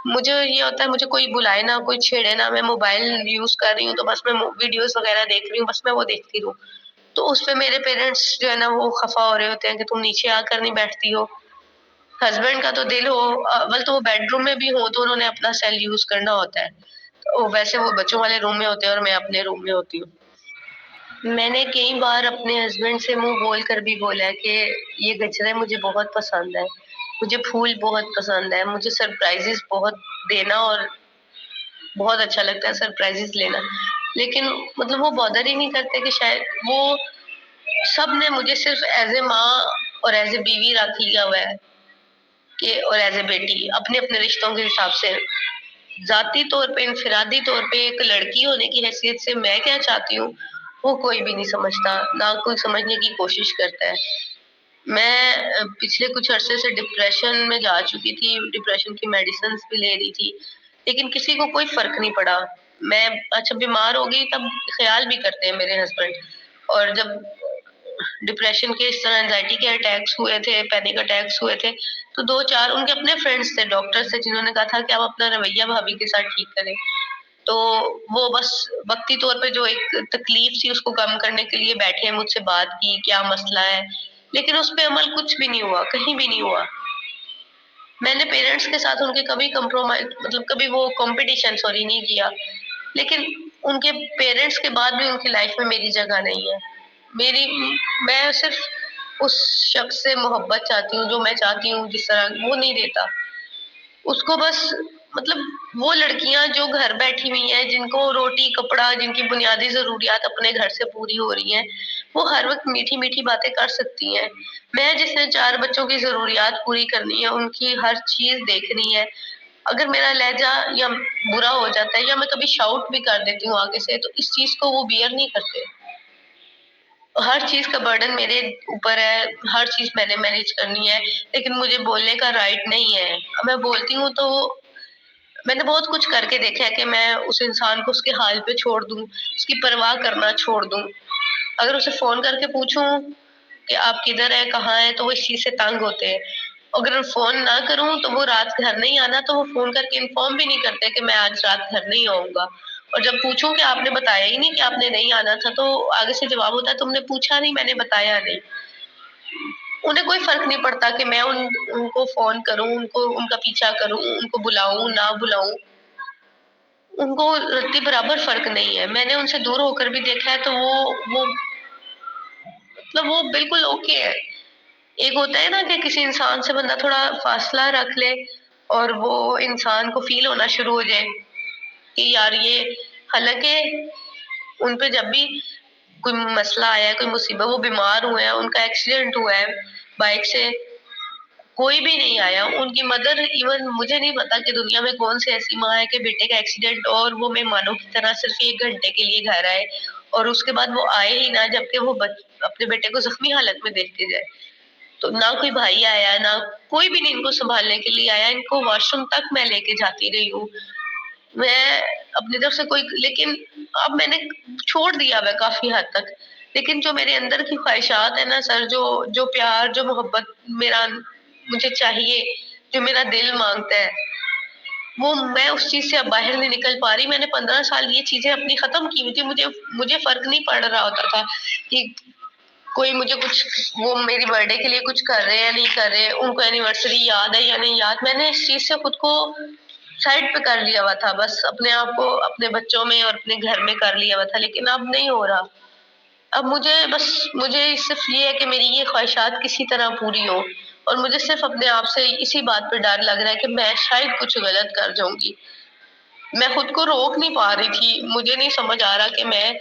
मुझे ये होता है, मुझे कोई बुलाए ना, कोई छेड़े ना, मैं मोबाइल यूज़ कर रही हूँ तो बस मैं वीडियोज़ वग़ैरह देख रही हूँ, बस मैं वो देखती रहूँ। तो उसपे मेरे पेरेंट्स जो है ना वो खफ़ा हो रहे होते हैं कि तुम नीचे आकर नहीं बैठती हो। हस्बैंड का तो दिल हो, अव्वल तो वो बेडरूम में भी हो तो उन्होंने अपना सेल यूज़ करना होता है। तो वैसे वो बच्चों वाले रूम में होते हैं और मैं अपने रूम में होती हूँ। मैंने कई बार अपने हस्बैंड से मुँह बोल कर भी बोला है कि ये गजरे मुझे बहुत पसंद है। मुझे फूल बहुत पसंद है, मुझे सरप्राइज़ेज़ बहुत देना और बहुत अच्छा लगता है सरप्राइज़ेज़ लेना। लेकिन मतलब वो बॉदर ही नहीं करते कि शायद वो सबने मुझे सिर्फ़ एज़ ए माँ और एज़ ए बीवी रख लिया हुआ है कि और एज़ ए बेटी अपने-अपने रिश्तों के हिसाब से। ज़ाती तौर पे, इनफ़िरादी तौर पे एक लड़की होने की हैसियत से मैं क्या चाहती हूँ, वो कोई भी नहीं समझता, ना कोई समझने की कोशिश करता है। मैं पिछले कुछ अरसे से डिप्रेशन में जा चुकी थी, डिप्रेशन की मेडिसिन्स भी ले रही थी, लेकिन किसी को कोई फ़र्क नहीं पड़ा। मैं अच्छा बीमार हो गई तब ख़्याल भी करते हैं मेरे हस्बैंड, और जब डिप्रेशन के इस तरह एंग्ज़ायटी के अटैक्स हुए थे, पैनिक अटैक्स हुए थे, तो 2-4 उनके अपने फ्रेंड्स थे, डॉक्टर्स थे जिन्होंने कहा था कि आप अपना रवैया भाभी के साथ ठीक करें। तो वो बस वक़्ती तौर पे जो एक तकलीफ़ थी उसको कम करने के लिए बैठे, मुझसे बात की, क्या मसला है? लेकिन उस पे अमल कुछ भी नहीं हुआ, कहीं भी नहीं हुआ। मैंने पेरेंट्स के साथ उनके कभी कभी वो कॉम्पिटिशन सॉरी नहीं किया। लेकिन उनके पेरेंट्स के बाद भी उनकी लाइफ़ में मेरी जगह नहीं है। मेरी मैं सिर्फ़ उस शख़्स से मोहब्बत चाहती हूँ, जो मैं चाहती हूँ जिस तरह वो नहीं देता। उसको बस, मतलब वो लड़कियाँ जो घर बैठी हुई हैं, जिनको रोटी, कपड़ा, जिनकी बुनियादी ज़रूरियात अपने घर से पूरी हो रही हैं, वो हर वक़्त मीठी-मीठी बातें कर सकती हैं। मैं जिसने 4 बच्चों की ज़रूरियात पूरी करनी है, उनकी हर चीज़ देखनी है, अगर मेरा लहज़ा या बुरा हो जाता है या मैं कभी शाउट भी कर देती हूँ आगे से, तो इस चीज़ को वो बियर नहीं करते। हर चीज़ का बर्डन मेरे ऊपर है, हर चीज़ मैंने मैनेज करनी है, लेकिन मुझे बोलने का राइट नहीं है। मैं बोलती हूँ तो मैंने बहुत कुछ करके देखा है कि मैं उस इंसान को उसके हाल पे छोड़ दूँ, उसकी परवाह करना छोड़ दूँ। अगर उसे फ़ोन करके पूछूँ कि आप किधर हैं, कहाँ हैं, तो वो इस चीज़ से तंग होते हैं। अगर फ़ोन ना करूँ तो वो रात घर नहीं आना, तो वो फ़ोन करके इन्फॉर्म भी नहीं करते कि मैं आज रात घर नहीं आऊँगा। और जब पूछूँ कि आपने बताया ही नहीं कि आपने नहीं आना था, तो आगे से जवाब होता है तुमने पूछा नहीं, मैंने बताया नहीं। उन्हें कोई फ़र्क नहीं पड़ता कि मैं उनको फ़ोन करूँ, उनका पीछा करूँ, उनको बुलाऊँ, ना बुलाऊँ। उनको रत्ती बराबर फ़र्क नहीं है। मैंने उनसे दूर होकर भी देखा है तो वो मतलब वो बिल्कुल ओके है। एक होता है ना कि किसी इंसान से बंदा थोड़ा फ़ासला रख ले और वो इंसान को फ़ील होना शुरू हो जाए कि यार ये, हालाँकि उन पे जब भी कोई मसला आया है, कोई मुसीबत, वो बीमार हुए हैं, उनका एक्सीडेंट हुआ है बाइक से, कोई भी नहीं आया। उनकी मदर, इवन मुझे नहीं पता कि दुनिया में कौन-सी ऐसी माँ है कि बेटे का एक्सीडेंट हो और वो मेहमानों की तरह सिर्फ़ 1 घंटे के लिए घर आए और उसके बाद वो आए ही ना, जबकि वो अपने बेटे को ज़ख्मी हालत में देख के जाए। तो ना कोई भाई आया, ना कोई भी नहीं इनको सँभालने के लिए आया। इनको वॉशरूम तक मैं लेके जाती रही हूँ। मैं अपनी तरफ से कोई, लेकिन अब मैंने छोड़ दिया हुआ है काफ़ी हद तक। लेकिन जो मेरे अंदर की ख़्वाहिशात है ना सर, जो जो प्यार, जो मोहब्बत मेरा मुझे चाहिए, जो मेरा दिल माँगता है, वो मैं उस चीज़ से अब बाहर नहीं निकल पा रही। मैंने 15 साल ये चीज़ें अपनी ख़त्म की हुई थी। मुझे मुझे फ़र्क नहीं पड़ रहा होता था कि कोई मुझे कुछ, वो मेरी बर्थडे के लिए कुछ कर रहे हैं या नहीं कर रहे, उनको एनिवर्सरी याद है या नहीं याद। मैंने इस चीज़ से खुद को साइड पे कर लिया हुआ था, बस अपने आप को अपने बच्चों में और अपने घर में कर लिया हुआ था, लेकिन अब नहीं हो रहा। अब मुझे सिर्फ़ ये है कि मेरी ये ख़्वाहिशात किसी तरह पूरी हो और मुझे सिर्फ़ अपने आप से इसी बात पे डर लग रहा है कि मैं शायद कुछ गलत कर जाऊँगी। मैं खुद को रोक नहीं पा रही थी। मुझे नहीं समझ आ रहा कि मैं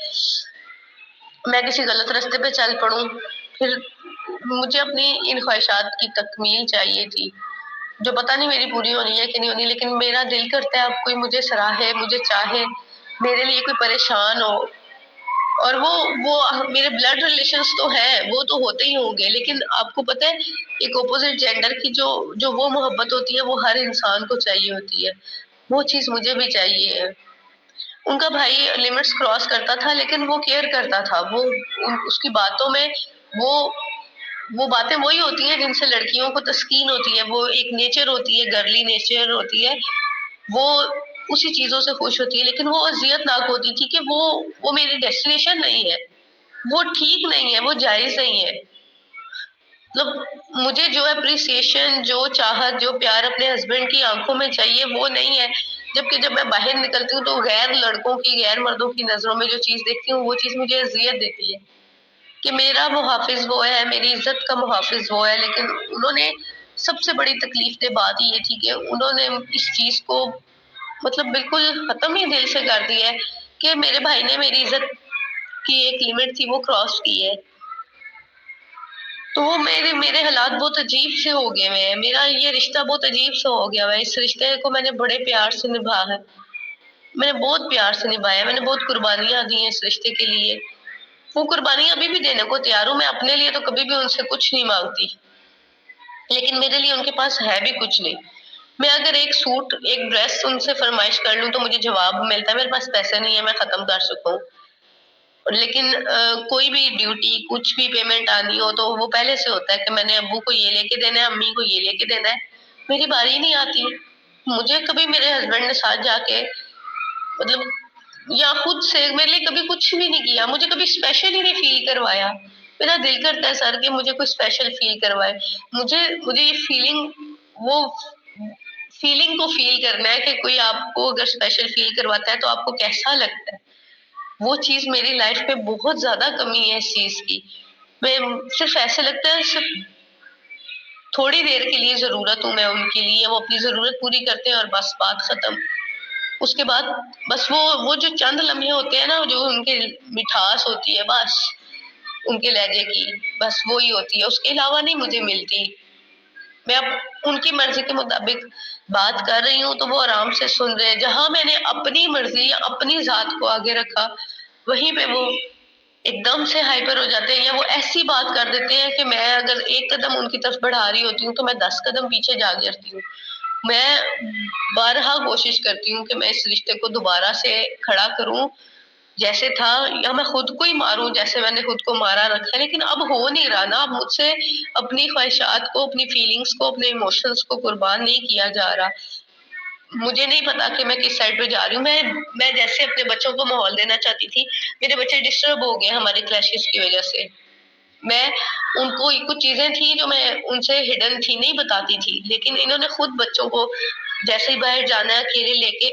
किसी गलत रास्ते पे चल पड़ूँ। फिर मुझे अपनी इन ख़्वाहिशात की तकमील चाहिए थी, जो पता नहीं मेरी पूरी होनी है कि नहीं होनी, लेकिन मेरा दिल करता है अब कोई मुझे सराहे, मुझे चाहे, मेरे लिए कोई परेशान हो। और वो मेरे ब्लड रिलेशंस तो हैं, वो तो होते ही होंगे, लेकिन आपको पता है एक ऑपोज़िट जेंडर की जो जो वो मोहब्बत होती है, वो हर इंसान को चाहिए होती है। वो चीज़ मुझे भी चाहिए है। उनका भाई लिमिट्स क्रॉस करता था, लेकिन वो केयर करता था। उसकी बातों में वो वो बातें वही होती हैं जिनसे लड़कियों को तस्कीन होती है। वो एक नेचर होती है, गर्ली नेचर होती है। वो उसी चीज़ों से खुश होती है, लेकिन वो अज़ियतनाक होती थी कि वो मेरी डेस्टिनेशन नहीं है। वो ठीक नहीं है, वो जायज़ नहीं है। मतलब मुझे जो एप्रिसिएशन, जो चाहत, जो प्यार अपने हस्बैंड की आँखों में चाहिए, वो नहीं है। जबकि जब मैं बाहर निकलती हूँ तो गैर लड़कों की, गैर मर्दों की नज़रों में जो चीज़ देखती हूँ, वो चीज़ मुझे अज़ियत देती है कि मेरा मुहाफ़िज़ वो है, मेरी इज़्ज़त का मुहाफ़िज़ वो है। लेकिन उन्होंने, सबसे बड़ी तकलीफ़देह बात ये थी कि उन्होंने इस चीज़ को मतलब बिल्कुल ख़त्म ही दिल से कर दिया है कि मेरे भाई ने मेरी इज़्ज़त की एक लिमिट थी, वो क्रॉस की है। तो वो मेरे मेरे हालात बहुत अजीब से हो गए हुए हैं। मेरा ये रिश्ता बहुत अजीब सा हो गया हुआ है। इस रिश्ते को मैंने बड़े प्यार से निभाया है। मैंने बहुत प्यार से निभाया, मैंने बहुत कुर्बानियाँ दी हैं इस रिश्ते के लिए। वो कुर्बानियाँ अभी भी देने को तैयार हूँ। मैं अपने लिए तो कभी भी उनसे कुछ नहीं माँगती, लेकिन मेरे लिए उनके पास है भी कुछ नहीं। मैं अगर एक सूट, एक ड्रेस उनसे फ़रमाइश कर लूँ तो मुझे जवाब मिलता है मेरे पास पैसे नहीं है, मैं ख़त्म कर सकूँ। लेकिन कोई भी ड्यूटी, कुछ भी पेमेंट आनी हो तो वो पहले से होता है कि मैंने अब्बू को ये लेके देना है, अम्मी को ये लेके देना है। मेरी बारी नहीं आती। मुझे कभी मेरे हस्बैंड ने साथ जाके, मतलब, या खुद से मेरे लिए कभी कुछ भी नहीं किया। मुझे कभी स्पेशल ही नहीं फ़ील करवाया। मेरा दिल करता है सर कि मुझे कोई स्पेशल फ़ील करवाए। मुझे मुझे ये वो फ़ीलिंग को फ़ील करना है कि कोई आपको अगर स्पेशल फ़ील करवाता है तो आपको कैसा लगता है। वो चीज़ मेरी लाइफ में बहुत ज़्यादा कमी है इस चीज़ की। मैं सिर्फ़ ऐसे लगता है सिर्फ़ थोड़ी देर के लिए ज़रूरत हूँ मैं उनके लिए, वो अपनी ज़रूरत पूरी करते हैं और बस बात ख़त्म। उसके बाद बस वो जो चंद लम्हे होते हैं ना, जो उनकी मिठास होती है बस, उनके लहज़े की, बस वो ही होती है, उसके अलावा नहीं मुझे मिलती। मैं अब उनकी मर्ज़ी के मुताबिक बात कर रही हूँ तो वो आराम से सुन रहे हैं। जहाँ मैंने अपनी मर्ज़ी या अपनी ज़ात को आगे रखा, वहीं पे वो एकदम से हाइपर हो जाते हैं या वो ऐसी बात कर देते हैं कि मैं अगर 1 कदम उनकी तरफ बढ़ा रही होती हूँ, तो मैं 10 कदम पीछे जा गिरती हूँ। मैं बारहा कोशिश करती हूँ कि मैं इस रिश्ते को दोबारा से खड़ा करूँ, जैसे था, या मैं खुद को ही मारूँ जैसे मैंने खुद को मारा रखा है, लेकिन अब हो नहीं रहा ना। अब मुझसे अपनी ख्वाहिशात को, अपनी फीलिंग्स को, अपने इमोशंस को कुर्बान नहीं किया जा रहा। मुझे नहीं पता कि मैं किस साइड पे जा रही हूँ। मैं जैसे अपने बच्चों को माहौल देना चाहती थी, मेरे बच्चे डिस्टर्ब हो गए हमारे क्लैशेस की वज़ह से। मैं उनको कुछ चीजें थी जो मैं उनसे हिडन थी, नहीं बताती थी, लेकिन इन्होंने खुद बच्चों को जैसे ही बाहर जाना है अकेले लेके,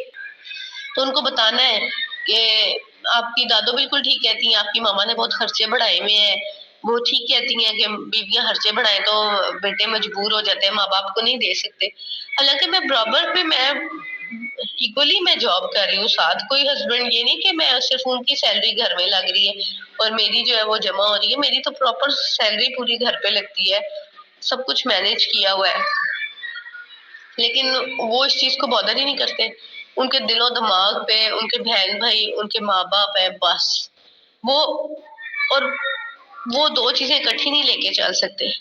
तो उनको बताना है कि आपकी दादो बिल्कुल ठीक कहती हैं, आपकी मामा ने बहुत खर्चे बढ़ाए हुए हैं, वो ठीक कहती हैं कि बीवियां खर्चे बढ़ाएं तो बेटे मजबूर हो जाते हैं, माँ बाप को नहीं दे सकते। हालांकि मैं बराबर पे मैं इक्वली मैं जॉब कर रही हूँ साथ, कोई हस्बैंड ये नहीं कि मैं सिर्फ उनकी सैलरी घर में लग रही है और मेरी जो है वो जमा हो रही है, मेरी तो प्रॉपर सैलरी पूरी घर पे लगती है, सब कुछ मैनेज किया हुआ है। लेकिन वो इस चीज को बॉदर ही नहीं करते, उनके दिलो दिमाग पे उनके बहन भाई उनके माँ बाप है बस। वो और वो दो चीजें इकट्ठी नहीं लेके चल सकते।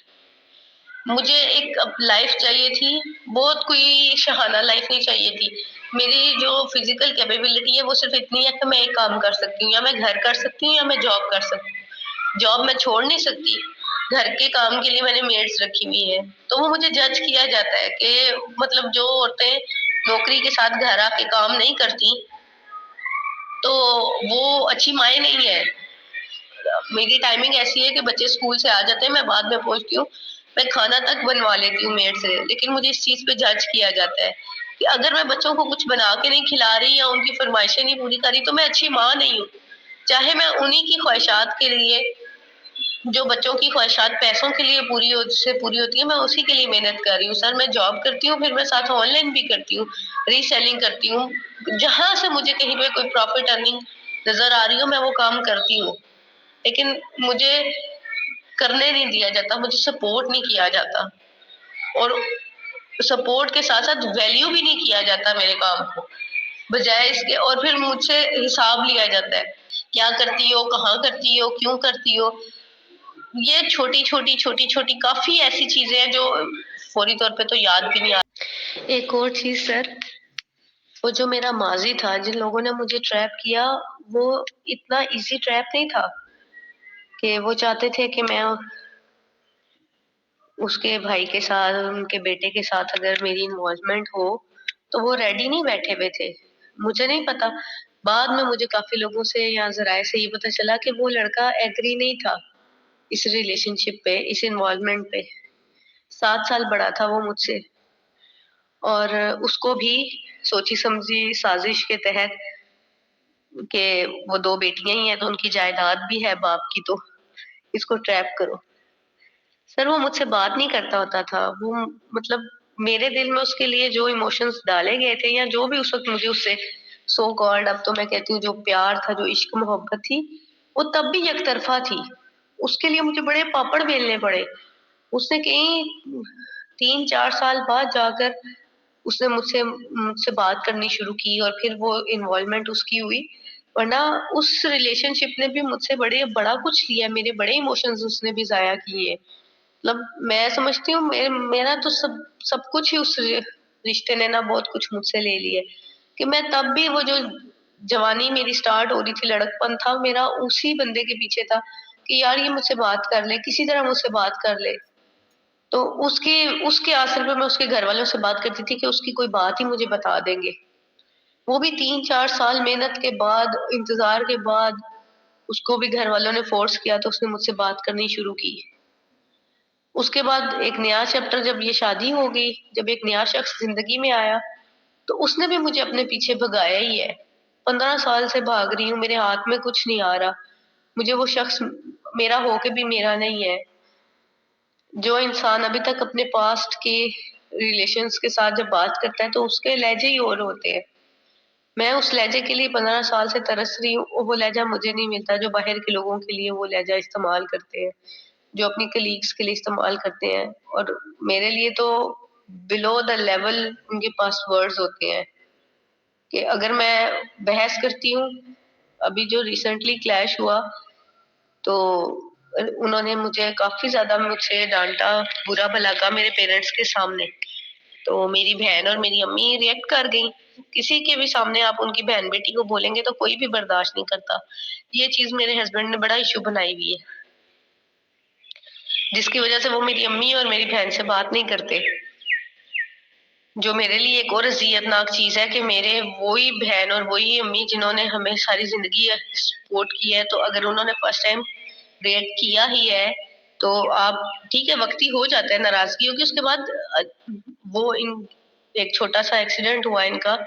मुझे एक लाइफ चाहिए थी, बहुत कोई शहाना लाइफ नहीं चाहिए थी। मेरी जो फिजिकल कैपेबिलिटी है वो सिर्फ इतनी है कि मैं एक काम कर सकती हूँ, या मैं घर कर सकती हूँ या मैं जॉब कर सकती हूँ। जॉब मैं छोड़ नहीं सकती, घर के काम के लिए मैंने मेड्स रखी हुई है। तो वो मुझे जज किया जाता है कि मतलब जो औरतें नौकरी के साथ घर आके काम नहीं करती तो वो अच्छी मायने नहीं है। मेरी टाइमिंग ऐसी है कि बच्चे स्कूल से आ जाते हैं, मैं बाद में पहुंचती हूँ, मैं खाना तक बनवा लेती हूँ मेड से, लेकिन मुझे इस चीज पे जज किया जाता है कि अगर मैं बच्चों को कुछ बना के नहीं खिला रही या उनकी फरमाइशें नहीं पूरी कर रही तो मैं अच्छी माँ नहीं हूँ। चाहे मैं उन्हीं की ख्वाहिशात के लिए, जो बच्चों की ख्वाहिशात पैसों के लिए पूरी होती है, मैं उसी के लिए मेहनत कर रही हूँ सर। मैं जॉब करती हूँ, फिर मैं साथ ऑनलाइन भी करती हूँ, रीसेलिंग करती हूँ, जहां से मुझे कहीं पे कोई प्रॉफिट अर्निंग नजर आ रही हो मैं वो काम करती हूँ। लेकिन मुझे करने नहीं दिया जाता, मुझे सपोर्ट नहीं किया जाता, और सपोर्ट के साथ साथ वैल्यू भी नहीं किया जाता मेरे काम को, बजाय इसके। और फिर मुझसे हिसाब लिया जाता है, क्या करती हो, कहाँ करती हो, क्यों करती हो। ये छोटी छोटी काफी ऐसी चीजें हैं जो फौरी तौर पे तो याद भी नहीं आ। एक और चीज सर, वो जो मेरा माजी था, जिन लोगों ने मुझे ट्रैप किया, वो इतना इजी ट्रैप नहीं था कि वो चाहते थे कि मैं उसके भाई के साथ, उनके बेटे के साथ अगर मेरी इन्वॉल्वमेंट हो, तो वो रेडी नहीं बैठे हुए थे। मुझे नहीं पता, बाद में मुझे काफी लोगों से या जराए से ये पता चला कि वो लड़का एग्री नहीं था इस रिलेशनशिप पे, इस इन्वॉल्वमेंट पे। 7 साल बड़ा था वो मुझसे, और उसको भी सोची समझी साजिश के तहत कि वो दो बेटियां ही हैं तो उनकी जायदाद भी है बाप की, तो इसको ट्रैप करो। सर वो मुझसे बात नहीं करता होता था, वो मतलब मेरे दिल में उसके लिए जो इमोशंस डाले गए थे, या जो भी उस वक्त मुझे उससे सो कॉल्ड, अब तो मैं कहती हूँ जो प्यार था, जो इश्क मोहब्बत थी, वो तब भी एकतरफा थी। उसके लिए मुझे बड़े पापड़ बेलने पड़े। उसने कहीं 3-4 साल बाद जाकर उसने मुझसे मुझसे बात करनी शुरू की, और फिर वो इन्वॉल्वमेंट उसकी हुई। वरना उस रिलेशनशिप ने भी मुझसे बड़ा कुछ लिया, मेरे बड़े इमोशंस उसने भी जाया किए। मतलब मैं समझती हूँ मेरा तो सब कुछ ही उस रिश्ते ने ना बहुत कुछ मुझसे ले लिया, कि मैं तब भी वो जो जवानी मेरी स्टार्ट हो रही थी, लड़कपन था मेरा उसी बंदे के पीछे था कि यार ये मुझसे बात कर ले, किसी तरह मुझसे बात कर ले। तो उसके उसके आसर पे मैं उसके घर वालों से बात करती थी कि उसकी कोई बात ही मुझे बता देंगे। वो भी 3-4 साल मेहनत के बाद, इंतजार के बाद, उसको भी घर वालों ने फोर्स किया तो उसने मुझसे बात करनी शुरू की। उसके बाद एक नया चैप्टर, जब ये शादी हो गई, जब एक नया शख्स जिंदगी में आया, तो उसने भी मुझे अपने पीछे भगाया ही है। 15 साल से भाग रही हूँ, मेरे हाथ में कुछ नहीं आ रहा। मुझे वो शख्स मेरा होके भी मेरा नहीं है। जो इंसान अभी तक अपने पास्ट के रिलेशंस के साथ जब बात करता है तो उसके लहजे ही और होते हैं। मैं उस लहजे के लिए 15 साल से तरस रही हूँ, वो लहजा मुझे नहीं मिलता जो बाहर के लोगों के लिए वो लहजा इस्तेमाल करते हैं, जो अपनी कलीग्स के लिए इस्तेमाल करते हैं। और मेरे लिए तो बिलो द लेवल उनके पास वर्ड्स होते हैं कि अगर मैं बहस करती हूँ, अभी जो रिसेंटली क्लैश हुआ, तो उन्होंने मुझे काफी ज्यादा मुझसे डांटा, बुरा भला कहा मेरे पेरेंट्स के सामने। तो मेरी बहन और मेरी अम्मी रिएक्ट कर गई। किसी के भी सामने आप उनकी बहन बेटी को बोलेंगे तो कोई भी बर्दाश्त नहीं करता। ये चीज मेरे हस्बैंड ने बड़ा इशू बनाई हुई है, जिसकी वजह से वो मेरी अम्मी और मेरी बहन से बात नहीं करते। जो मेरे लिए एक और अजियतनाक चीज है कि मेरे वही बहन और वही अम्मी जिन्होंने हमें सारी जिंदगी सपोर्ट की है, तो अगर उन्होंने फर्स्ट टाइम रिएक्ट किया ही है तो आप ठीक है, वक़्ती हो जाता है नाराज़गी होगी, उसके बाद वो इन एक छोटा-सा एक्सीडेंट हुआ इनका,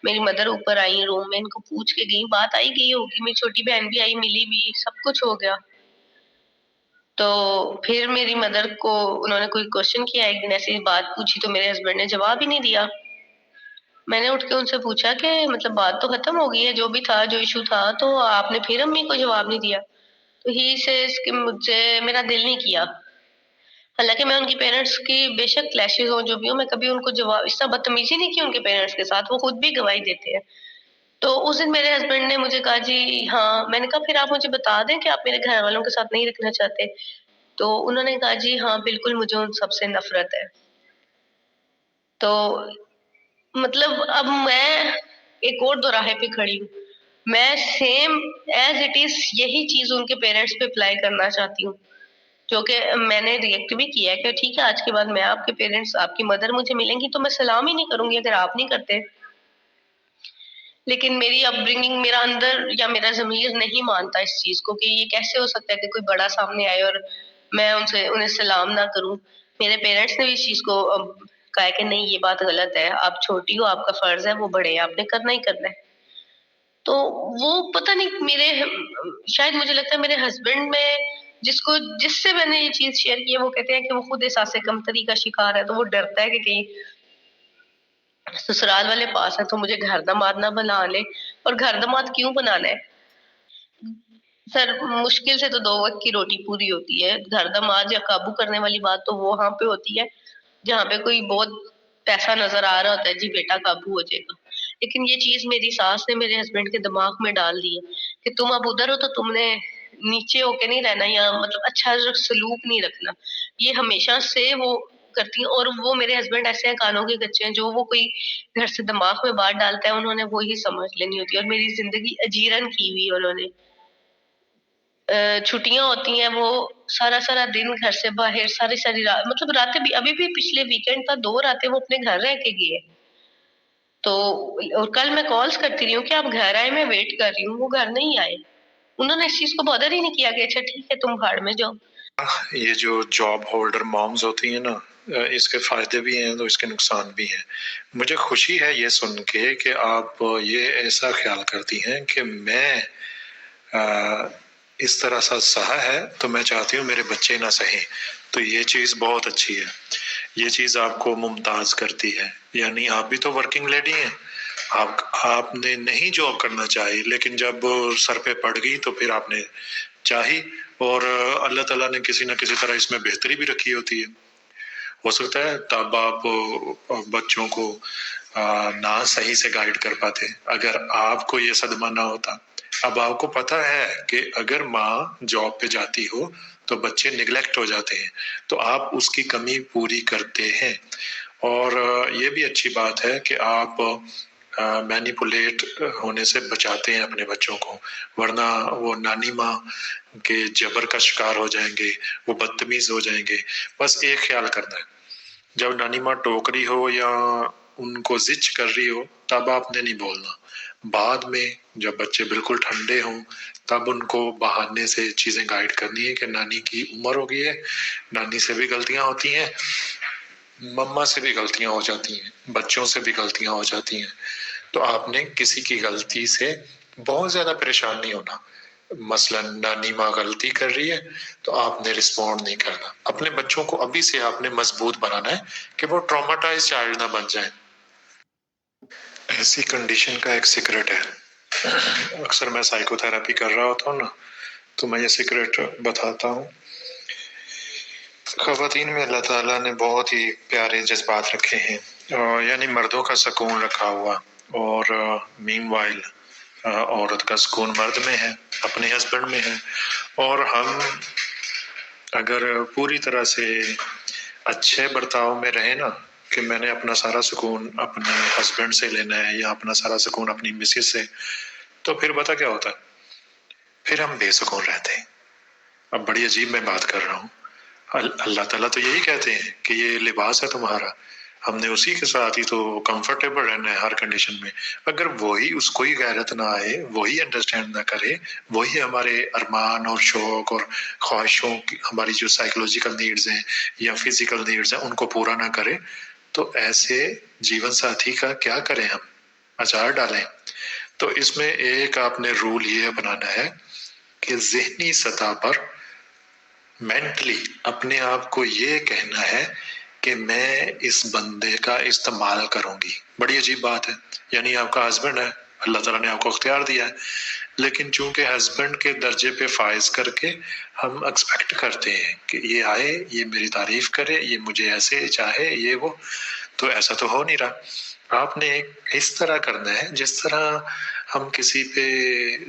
मेरी मदर ऊपर आई रूम में, इनको पूछ के गई, बात आई गई होगी, मेरी छोटी बहन भी आई, मिली भी, सब कुछ हो गया। तो फिर मेरी मदर को उन्होंने कोई क्वेश्चन किया, एक दिन ऐसे ही बात पूछी तो मेरे हस्बैंड ने जवाब ही नहीं दिया। मैंने उठ के उनसे पूछा कि मतलब बात तो खत्म हो गई है, जो भी था, जो इश्यू था, तो आपने फिर अम्मी को जवाब नहीं दिया। तो ही सेज़ कि मुझे मेरा दिल नहीं किया। हालाँकि मैं उनकी पेरेंट्स की बेशक क्लैशेज़ हों, जो भी हो, मैं कभी उनको जवाब इस तरह बदतमीज़ी नहीं की उनके पेरेंट्स के साथ, वो खुद भी गवाही देते हैं। तो उस दिन मेरे हस्बैंड ने मुझे कहा जी हाँ, मैंने कहा फिर आप मुझे बता दें कि आप मेरे घरवालों के साथ नहीं रखना चाहते। तो उन्होंने कहा जी हाँ, बिल्कुल मुझे उन सबसे नफ़रत है। तो मतलब अब मैं एक और दोराहे पे खड़ी हूँ। मैं सेम एज़ इट इज़ यही चीज़ उनके पेरेंट्स पे अप्लाई करना चाहती हूँ। जो कि मैंने रिएक्ट भी किया है कि ठीक है, आज के बाद मैं आपके पेरेंट्स आपकी मदर मुझे मिलेंगी तो मैं सलाम ही नहीं करूँगी अगर आप नहीं करते। लेकिन मेरी अपब्रिंगिंग मेरा अंदर या मेरा ज़मीर नहीं मानता इस चीज़ को कि ये कैसे हो सकता है कि कोई बड़ा सामने आए और मैं उनसे उन्हें सलाम ना करूँ। मेरे पेरेंट्स ने भी इस चीज़ को कहा है कि नहीं ये बात गलत है, आप छोटी हो, आपका फ़र्ज़ है, वो बड़े हैं, आपने करना ही करना है। तो वो पता नहीं मेरे शायद मुझे लगता है मेरे हस्बैंड में जिससे मैंने ये चीज़ शेयर की है वो कहते हैं कि वो खुद एहसास कमतरी का शिकार है, तो वो डरता है कि कहीं ससुराल वाले पास हैं तो मुझे घर दामाद ना बना ले। और घर दामाद क्यों बनाना है? सर मुश्किल से तो 2 वक़्त की रोटी पूरी होती है। घर दामाद या काबू करने वाली बात तो वो वहाँ पे होती है, जहाँ पे कोई बहुत पैसा नज़र आ रहा होता है, जी बेटा काबू हो जाएगा। लेकिन ये चीज़ मेरी सास ने मेरे हस्बैंड के दिमाग में डाल दी है कि तुम अब उधर हो तो तुमने नीचे होके नहीं रहना या मतलब अच्छा सलूक नहीं रखना। ये हमेशा से वो करती हैं और वो मेरे हस्बैंड ऐसे हैं कानों के कच्चे हैं, जो वो कोई घर से दिमाग में बात डालता है उन्होंने वो ही समझ लेनी होती है और मेरी ज़िंदगी अजीरन की हुई है उन्होंने। छुट्टियाँ होती हैं वो सारा-सारा दिन घर से बाहर सारी-सारी रात मतलब रातें भी अभी भी पिछले वीकेंड था 2 रातें वो अपने घर रह के गए। तो और कल मैं कॉल्स करती रही हूँ कि आप घर आएँ मैं वेट कर रही हूँ, वो घर नहीं आए। उन्होंने इस चीज़ को बॉदर ही नहीं किया कि अच्छा ठीक है तुम भाड़ में जाओ। ये जो जॉब होल्डर मॉम्स होती हैं ना, इसके फ़ायदे भी हैं तो इसके नुकसान भी हैं। मुझे खुशी है ये सुन के कि आप ये ऐसा ख़्याल करती हैं कि मैं इस तरह सा सहा है तो मैं चाहती हूँ मेरे बच्चे ना सहें। तो ये चीज़ बहुत अच्छी है। ये चीज़ आपको मुमताज़ करती है। यानी आप भी तो वर्किंग लेडी हैं। आपने नहीं जॉब करना चाही, लेकिन जब सर पे पड़ गई तो फिर आपने चाही और अल्लाह ताला ने किसी न किसी तरह इसमें बेहतरी भी रखी होती है। हो सकता है तब आप बच्चों को ना सही से गाइड कर पाते अगर आपको ये सदमा ना होता। अब आपको पता है कि अगर माँ जॉब पे जाती हो तो बच्चे निगलेक्ट हो जाते हैं, तो आप उसकी कमी पूरी करते हैं। और ये भी अच्छी बात है कि आप मैनिपुलेट होने से बचाते हैं अपने बच्चों को, वरना वो नानी माँ के जबर का शिकार हो जाएंगे, वो बदतमीज हो जाएंगे। बस एक ख्याल करना है, जब नानी माँ टोक रही हो या उनको जिच कर रही हो तब आपने नहीं बोलना। बाद में जब बच्चे बिल्कुल ठंडे हों तब उनको बहाने से चीजें गाइड करनी है कि नानी की उम्र हो गई है, नानी से भी गलतियां होती हैं, मम्मा से भी गलतियां हो जाती हैं, बच्चों से भी गलतियां हो जाती हैं। तो आपने किसी की गलती से बहुत ज्यादा परेशान नहीं होना। मसलन नानी माँ गलती कर रही है तो आपने रिस्पॉन्ड नहीं करना। अपने बच्चों को अभी से आपने मजबूत बनाना है कि वो ट्रॉमाटाइज चाइल्ड ना बन जाए। ऐसी कंडीशन का एक सीक्रेट है। अक्सर मैं साइकोथेरेपी कर रहा होता हूँ ना, तो मैं ये सीक्रेट बताता हूँ। ख़वातीन में अल्लाह ताला ने बहुत ही प्यारे जज्बात रखे हैं, यानी मर्दों का सुकून रखा हुआ, और मीनवाइल औरत का सुकून मर्द में है, अपने हस्बैंड में है। और हम अगर पूरी तरह से अच्छे बर्ताव में रहे ना, कि मैंने अपना सारा सुकून अपने हस्बैंड से लेना है या अपना सारा सुकून अपनी मिसेस से, तो फिर पता क्या होता है, फिर हम बेसुकून रहते हैं। अब बड़ी अजीब मैं बात कर रहा हूँ। अल्लाह ताला तो यही कहते हैं कि ये लिबास है तुम्हारा, हमने उसी के साथ ही तो कंफर्टेबल रहना है हर कंडीशन में। अगर वही उसको ही गैरत ना आए, वही अंडरस्टैंड ना करे, वही हमारे अरमान और शौक और ख्वाहिशों की, हमारी जो साइकोलॉजिकल नीड्स हैं या फिजिकल नीड्स हैं, उनको पूरा ना करे, तो ऐसे जीवन साथी का क्या करें हम, अचार डालें। तो इसमें एक आपने रूल ये बनाना है कि ज़हनी सतह पर मेंटली अपने आप को ये कहना है कि मैं इस बंदे का इस्तेमाल करूंगी। बड़ी अजीब बात है, यानी आपका हस्बैंड है, अल्लाह ताला ने आपको अख्तियार दिया है, लेकिन चूंकि हस्बैंड के दर्जे पे फाइज करके हम एक्सपेक्ट करते हैं कि ये आए, ये मेरी तारीफ करे, ये मुझे ऐसे चाहे, ये वो, तो ऐसा तो हो नहीं रहा। आपने इस तरह करना है जिस तरह हम किसी पे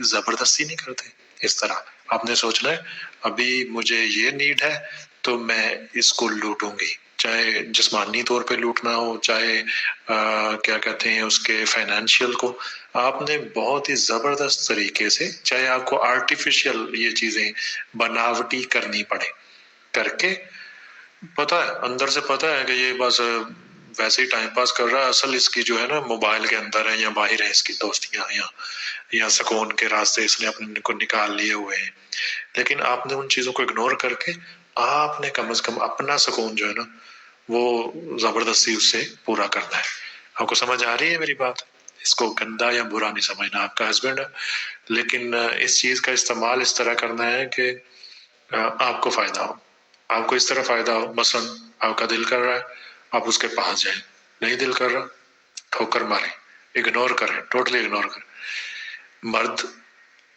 जबरदस्ती नहीं करते। इस तरह आपने सोचना है अभी मुझे ये नीड है तो मैं इसको लूटूंगी, चाहे जिस्मानी तौर पे लूटना हो, चाहे क्या कहते हैं उसके फाइनेंशियल को। आपने बहुत ही जबरदस्त तरीके से, चाहे आपको आर्टिफिशियल ये चीजें बनावटी करनी पड़े, करके पता है, अंदर से पता है कि ये बस वैसे ही टाइम पास कर रहा है, असल इसकी जो है ना मोबाइल के अंदर है या बाहर है इसकी दोस्तियां, या सुकून के रास्ते इसने अपने को निकाल लिए हुए हैं। लेकिन आपने उन चीजों को इग्नोर करके आपने कम से कम अपना सुकून जो है ना वो जबरदस्ती उससे पूरा करना है। आपको समझ आ रही है मेरी बात? इसको गंदा या बुरा नहीं समझना, आपका हस्बैंड है, लेकिन इस चीज का इस्तेमाल इस तरह करना है कि आपको फायदा हो, आपको इस तरह फायदा हो। मसलन आपका दिल कर रहा है, आप उसके पास जाए, नहीं दिल कर रहा, ठोकर मारे, इग्नोर करें, टोटली इग्नोर करें। मर्द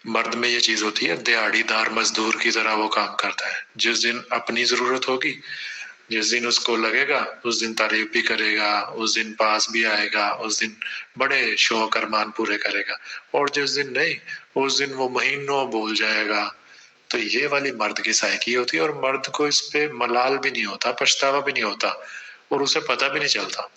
मर्द में ये चीज होती है, दिहाड़ीदार मजदूर की तरह वो काम करता है। जिस दिन अपनी जरूरत होगी, जिस दिन उसको लगेगा, उस दिन तारीफ भी करेगा, उस दिन पास भी आएगा, उस दिन बड़े शौक अरमान पूरे करेगा, और जिस दिन नहीं, उस दिन वो महीनों भूल जाएगा। तो ये वाली मर्द की साइकी होती है, और मर्द को इस पे मलाल भी नहीं होता, पछतावा भी नहीं होता, और उसे पता भी नहीं चलता,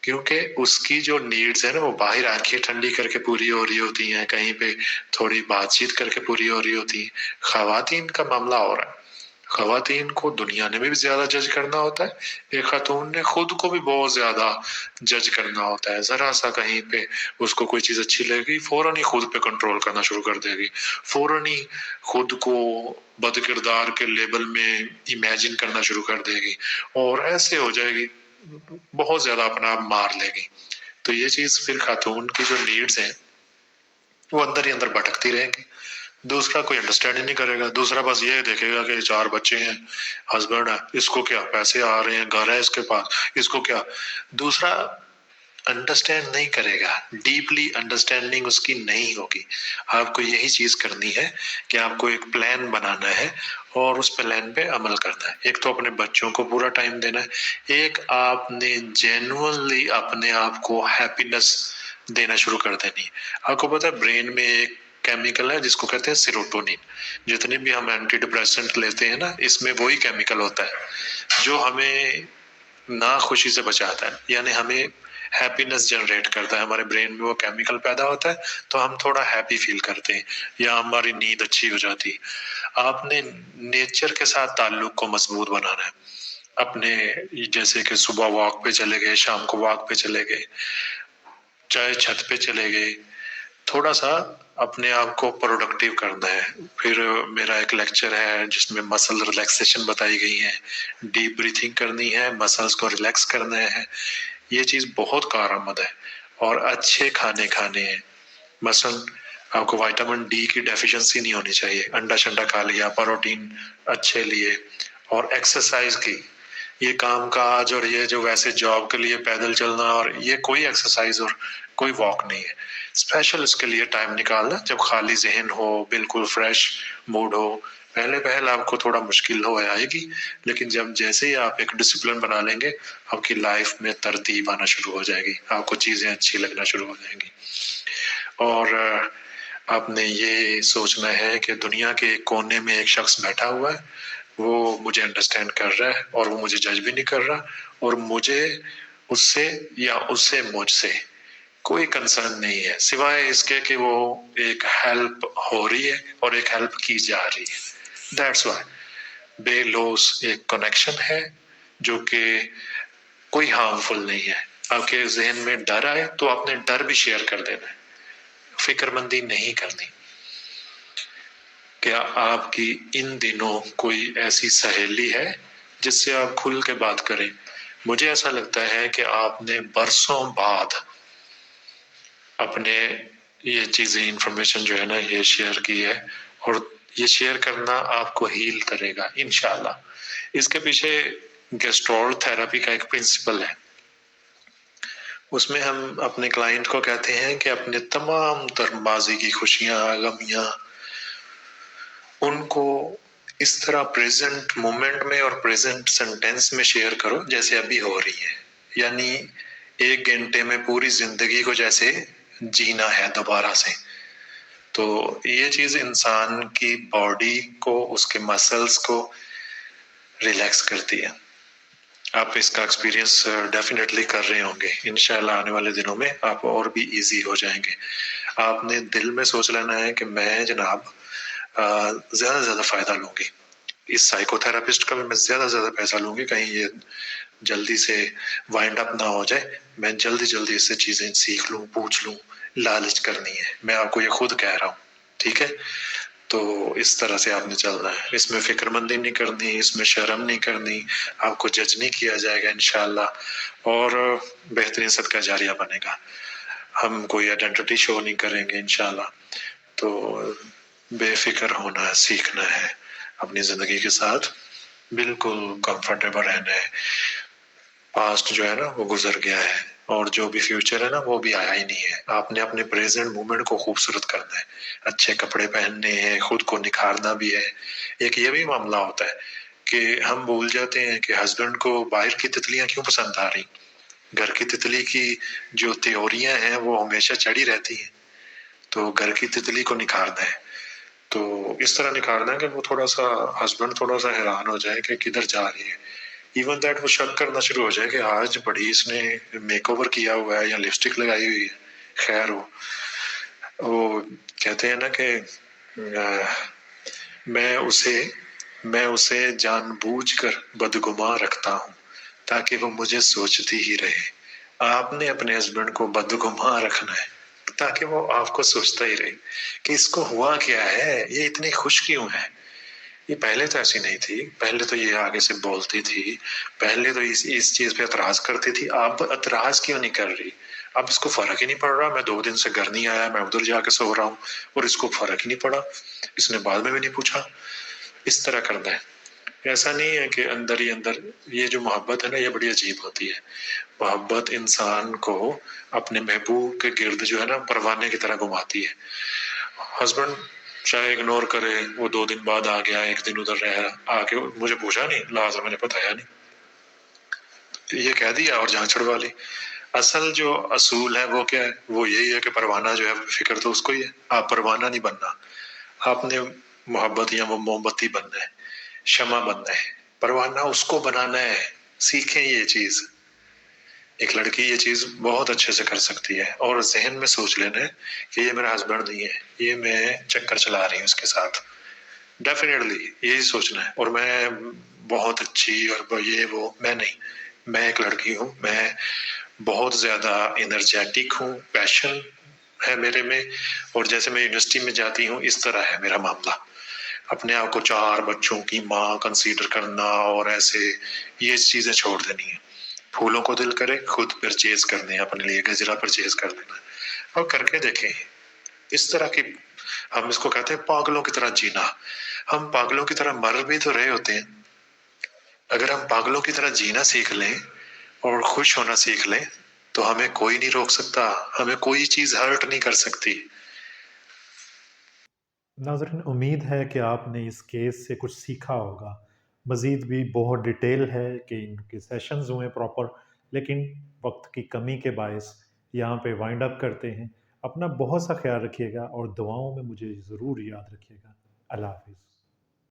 क्योंकि उसकी जो नीड्स है ना वो बाहर आंखें ठंडी करके पूरी हो रही होती हैं, कहीं पे थोड़ी बातचीत करके पूरी हो रही होती है। खवातीन का मामला हो रहा है, खवातीन को दुनिया ने भी ज्यादा जज करना होता है, एक खातून ने खुद को भी बहुत ज्यादा जज करना होता है। जरा सा कहीं पे उसको कोई चीज अच्छी लगेगी, फौरन ही खुद पे कंट्रोल करना शुरू कर देगी, फौरन ही खुद को बद किरदार के लेबल में इमेजिन करना शुरू कर देगी, और ऐसे हो जाएगी, बहुत ज्यादा अपना आप मार लेगी। तो ये चीज फिर खातून की जो नीड्स हैं वो अंदर ही अंदर भटकती रहेंगी, दूसरा कोई अंडरस्टैंड ही नहीं करेगा। दूसरा बस ये देखेगा कि 4 बच्चे हैं, हस्बैंड है, इसको क्या, पैसे आ रहे हैं, घर है इसके पास, इसको क्या। दूसरा अंडरस्टैंड नहीं करेगा, डीपली अंडरस्टैंडिंग उसकी नहीं होगी। आपको यही चीज करनी है कि आपको एक प्लान बनाना है और उस प्लान पे अमल करना है। एक तो अपने बच्चों को पूरा टाइम देना है, एक आपने जेन्युइनली अपने आप को हैप्पीनेस देना शुरू कर देनी है। आपको पता है ब्रेन में एक केमिकल है जिसको कहते हैं सेरोटोनिन। जितने भी हम एंटी डिप्रेसेंट लेते हैं ना, इसमें वही केमिकल होता है जो हमें ना खुशी से बचाता है, यानी हमें हैप्पीनेस जनरेट करता है। हमारे ब्रेन में वो केमिकल पैदा होता है तो हम थोड़ा हैप्पी फील करते हैं, या हमारी नींद अच्छी हो जाती है। आपने नेचर के साथ ताल्लुक को मजबूत बनाना है अपने, जैसे कि सुबह वॉक पे चले गए, शाम को वॉक पे चले गए, चाहे छत पे चले गए, थोड़ा सा अपने आप को प्रोडक्टिव करना है। फिर मेरा एक लेक्चर है जिसमें मसल रिलैक्सेशन बताई गई है, डीप ब्रीथिंग करनी है, मसल्स को रिलैक्स करना है। ये चीज बहुत कारआमद है। और अच्छे खाने खाने हैं, मसलन आपको विटामिन डी की डेफिशिएंसी नहीं होनी चाहिए, अंडा शंडा खा लिया, प्रोटीन अच्छे लिए, और एक्सरसाइज की। ये काम काज और ये जो वैसे जॉब के लिए पैदल चलना, और ये कोई एक्सरसाइज और कोई वॉक नहीं है। स्पेशल इसके लिए टाइम निकालना जब खाली जहन हो, बिल्कुल फ्रेश मूड हो। पहले पहल आपको थोड़ा मुश्किल हो आएगी, लेकिन जब जैसे ही आप एक डिसिप्लिन बना लेंगे, आपकी लाइफ में तरतीब आना शुरू हो जाएगी, आपको चीजें अच्छी लगना शुरू हो जाएंगी। और आपने ये सोचना है कि दुनिया के एक कोने में एक शख्स बैठा हुआ है, वो मुझे अंडरस्टैंड कर रहा है और वो मुझे जज भी नहीं कर रहा, और मुझे उससे या उससे मुझसे कोई कंसर्न नहीं है, सिवाय इसके कि वो एक हेल्प हो रही है और एक हेल्प की जा रही है। दैट्स व्हाई बेलोस एक कनेक्शन है जो कि कोई हार्मफुल नहीं है। आपके जहन में डर आए तो आपने डर भी शेयर कर देना है, फिक्रमंदी नहीं करनी। क्या आपकी इन दिनों कोई ऐसी सहेली है जिससे आप खुल के बात करें? मुझे ऐसा लगता है कि आपने बरसों बाद अपने ये चीजें इंफॉर्मेशन जो है ना ये शेयर की है, और ये शेयर करना आपको हील करेगा इंशाल्लाह। इसके पीछे गेस्ट्रोल थेरेपी का एक प्रिंसिपल है, उसमें हम अपने क्लाइंट को कहते हैं कि अपने तमाम तर माजी की खुशियां गमियां उनको इस तरह प्रेजेंट मोमेंट में और प्रेजेंट सेंटेंस में शेयर करो जैसे अभी हो रही है। यानी 1 घंटे में पूरी जिंदगी को जैसे जीना है दोबारा से। तो ये चीज इंसान की बॉडी को, उसके मसल्स को रिलैक्स करती है। आप इसका एक्सपीरियंस डेफिनेटली कर रहे होंगे, इंशाल्लाह आने वाले दिनों में आप और भी इजी हो जाएंगे। आपने दिल में सोच लेना है कि मैं जनाब ज्यादा से ज्यादा फायदा लूंगी, इस साइकोथेरापिस्ट का भी मैं ज्यादा से ज्यादा पैसा लूंगी, कहीं ये जल्दी से वाइंड अप ना हो जाए, मैं जल्दी जल्दी इससे चीजें सीख लूं, पूछ लूं। लालच करनी है, मैं आपको ये खुद कह रहा हूँ, ठीक है? तो इस तरह से आपने चलना है, इसमें फिक्रमंदी नहीं करनी, इसमें शर्म नहीं करनी, आपको जज नहीं किया जाएगा इंशाल्लाह, और बेहतरीन सदका जारिया बनेगा। हम कोई आइडेंटिटी शो नहीं करेंगे इंशाल्लाह। तो बेफिक्र होना सीखना है, अपनी जिंदगी के साथ बिल्कुल कंफर्टेबल रहना है। पास्ट जो है ना वो गुजर गया है, और जो भी फ्यूचर है ना वो भी आया ही नहीं है। आपने अपने प्रेजेंट मोमेंट को खूबसूरत करना है, अच्छे कपड़े पहनने हैं, खुद को निखारना भी है। एक ये भी मामला होता है कि हम भूल जाते हैं कि हस्बैंड को बाहर की तितलियां क्यों पसंद आ रही। घर की तितली की जो त्योरियां हैं वो हमेशा चढ़ी रहती हैं, तो घर की तितली को निखारना है। तो इस तरह निखारना है कि वो थोड़ा सा हस्बैंड थोड़ा सा हैरान हो जाए कि किधर जा रही है। इवन दैट वो शक करना शुरू हो जाए कि आज बड़ी इसने मेकओवर किया हुआ है या लिपस्टिक लगाई हुई है। खैर वो कहते हैं ना कि मैं उसे मैं उसे जानबूझकर बदगुमान रखता हूँ ताकि वो मुझे सोचती ही रहे। आपने अपने हस्बैंड को बदगुमान रखना है ताकि वो आपको सोचता ही रहे कि इसको हुआ क्या है, ये इतनी खुश क्यों है। ये पहले तो ऐसी नहीं थी, पहले तो ये आगे से बोलती थी, पहले तो इस चीज पे एतराज करती थी, अब एतराज क्यों नहीं कर रही। अब इसको फर्क ही नहीं पड़ रहा, मैं 2 दिन से घर नहीं आया, मैं उधर जाके सो रहा हूँ और इसको फर्क ही नहीं पड़ा, इसने बाद में भी नहीं पूछा। इस तरह करना है। ऐसा नहीं है कि अंदर ही अंदर, ये जो मोहब्बत है ना ये बड़ी अजीब होती है। मोहब्बत इंसान को अपने महबूब के गिर्द जो है ना परवाने की तरह घुमाती है। हस्बैंड चाहे इग्नोर करे, वो 2 दिन बाद आ गया, 1 दिन उधर रहा, आके मुझे पूछा नहीं, लिहाजा मैंने बताया नहीं, तो ये कह दिया और जान छुड़वा ली। असल जो असूल है वो क्या है, वो यही है कि परवाना जो है फिक्र तो उसको ही है, आप परवाना नहीं बनना, आपने मोहब्बत या वो मोमबत्ती बनना है, क्षमा बनना है, परवाना उसको बनाना है। सीखें ये चीज, एक लड़की ये चीज बहुत अच्छे से कर सकती है, और जहन में सोच लेना है कि ये मेरा हस्बैंड नहीं है, ये मैं चक्कर चला रही हूँ इसके साथ। डेफिनेटली यही सोचना है। और मैं बहुत अच्छी और ये वो, मैं नहीं, मैं एक लड़की हूँ, मैं बहुत ज्यादा एनर्जेटिक हूँ, पैशन है मेरे में, और जैसे मैं यूनिवर्सिटी में जाती हूँ इस तरह है मेरा मामला। अपने आप को 4 बच्चों की माँ कंसीडर करना और ऐसे, ये चीजें छोड़ देनी है। फूलों को दिल करे खुद परचेज करने, अपने लिए गजरा परचेज कर लेना, और करके देखें इस तरह की। हम इसको कहते हैं पागलों की तरह जीना। हम पागलों की तरह मर भी तो रहे होते हैं। अगर हम पागलों की तरह जीना सीख लें और खुश होना सीख लें तो हमें कोई नहीं रोक सकता, हमें कोई चीज हर्ट नहीं कर सकती। नाज़रीन, उम्मीद है कि आपने इस केस से कुछ सीखा होगा। मज़ीद भी बहुत डिटेल है कि इनके सेशंस हुए प्रॉपर, लेकिन वक्त की कमी के बायस यहाँ पे वाइंड अप करते हैं। अपना बहुत सा ख्याल रखिएगा और दुआओं में मुझे ज़रूर याद रखिएगा। अल्लाह हाफ़िज़।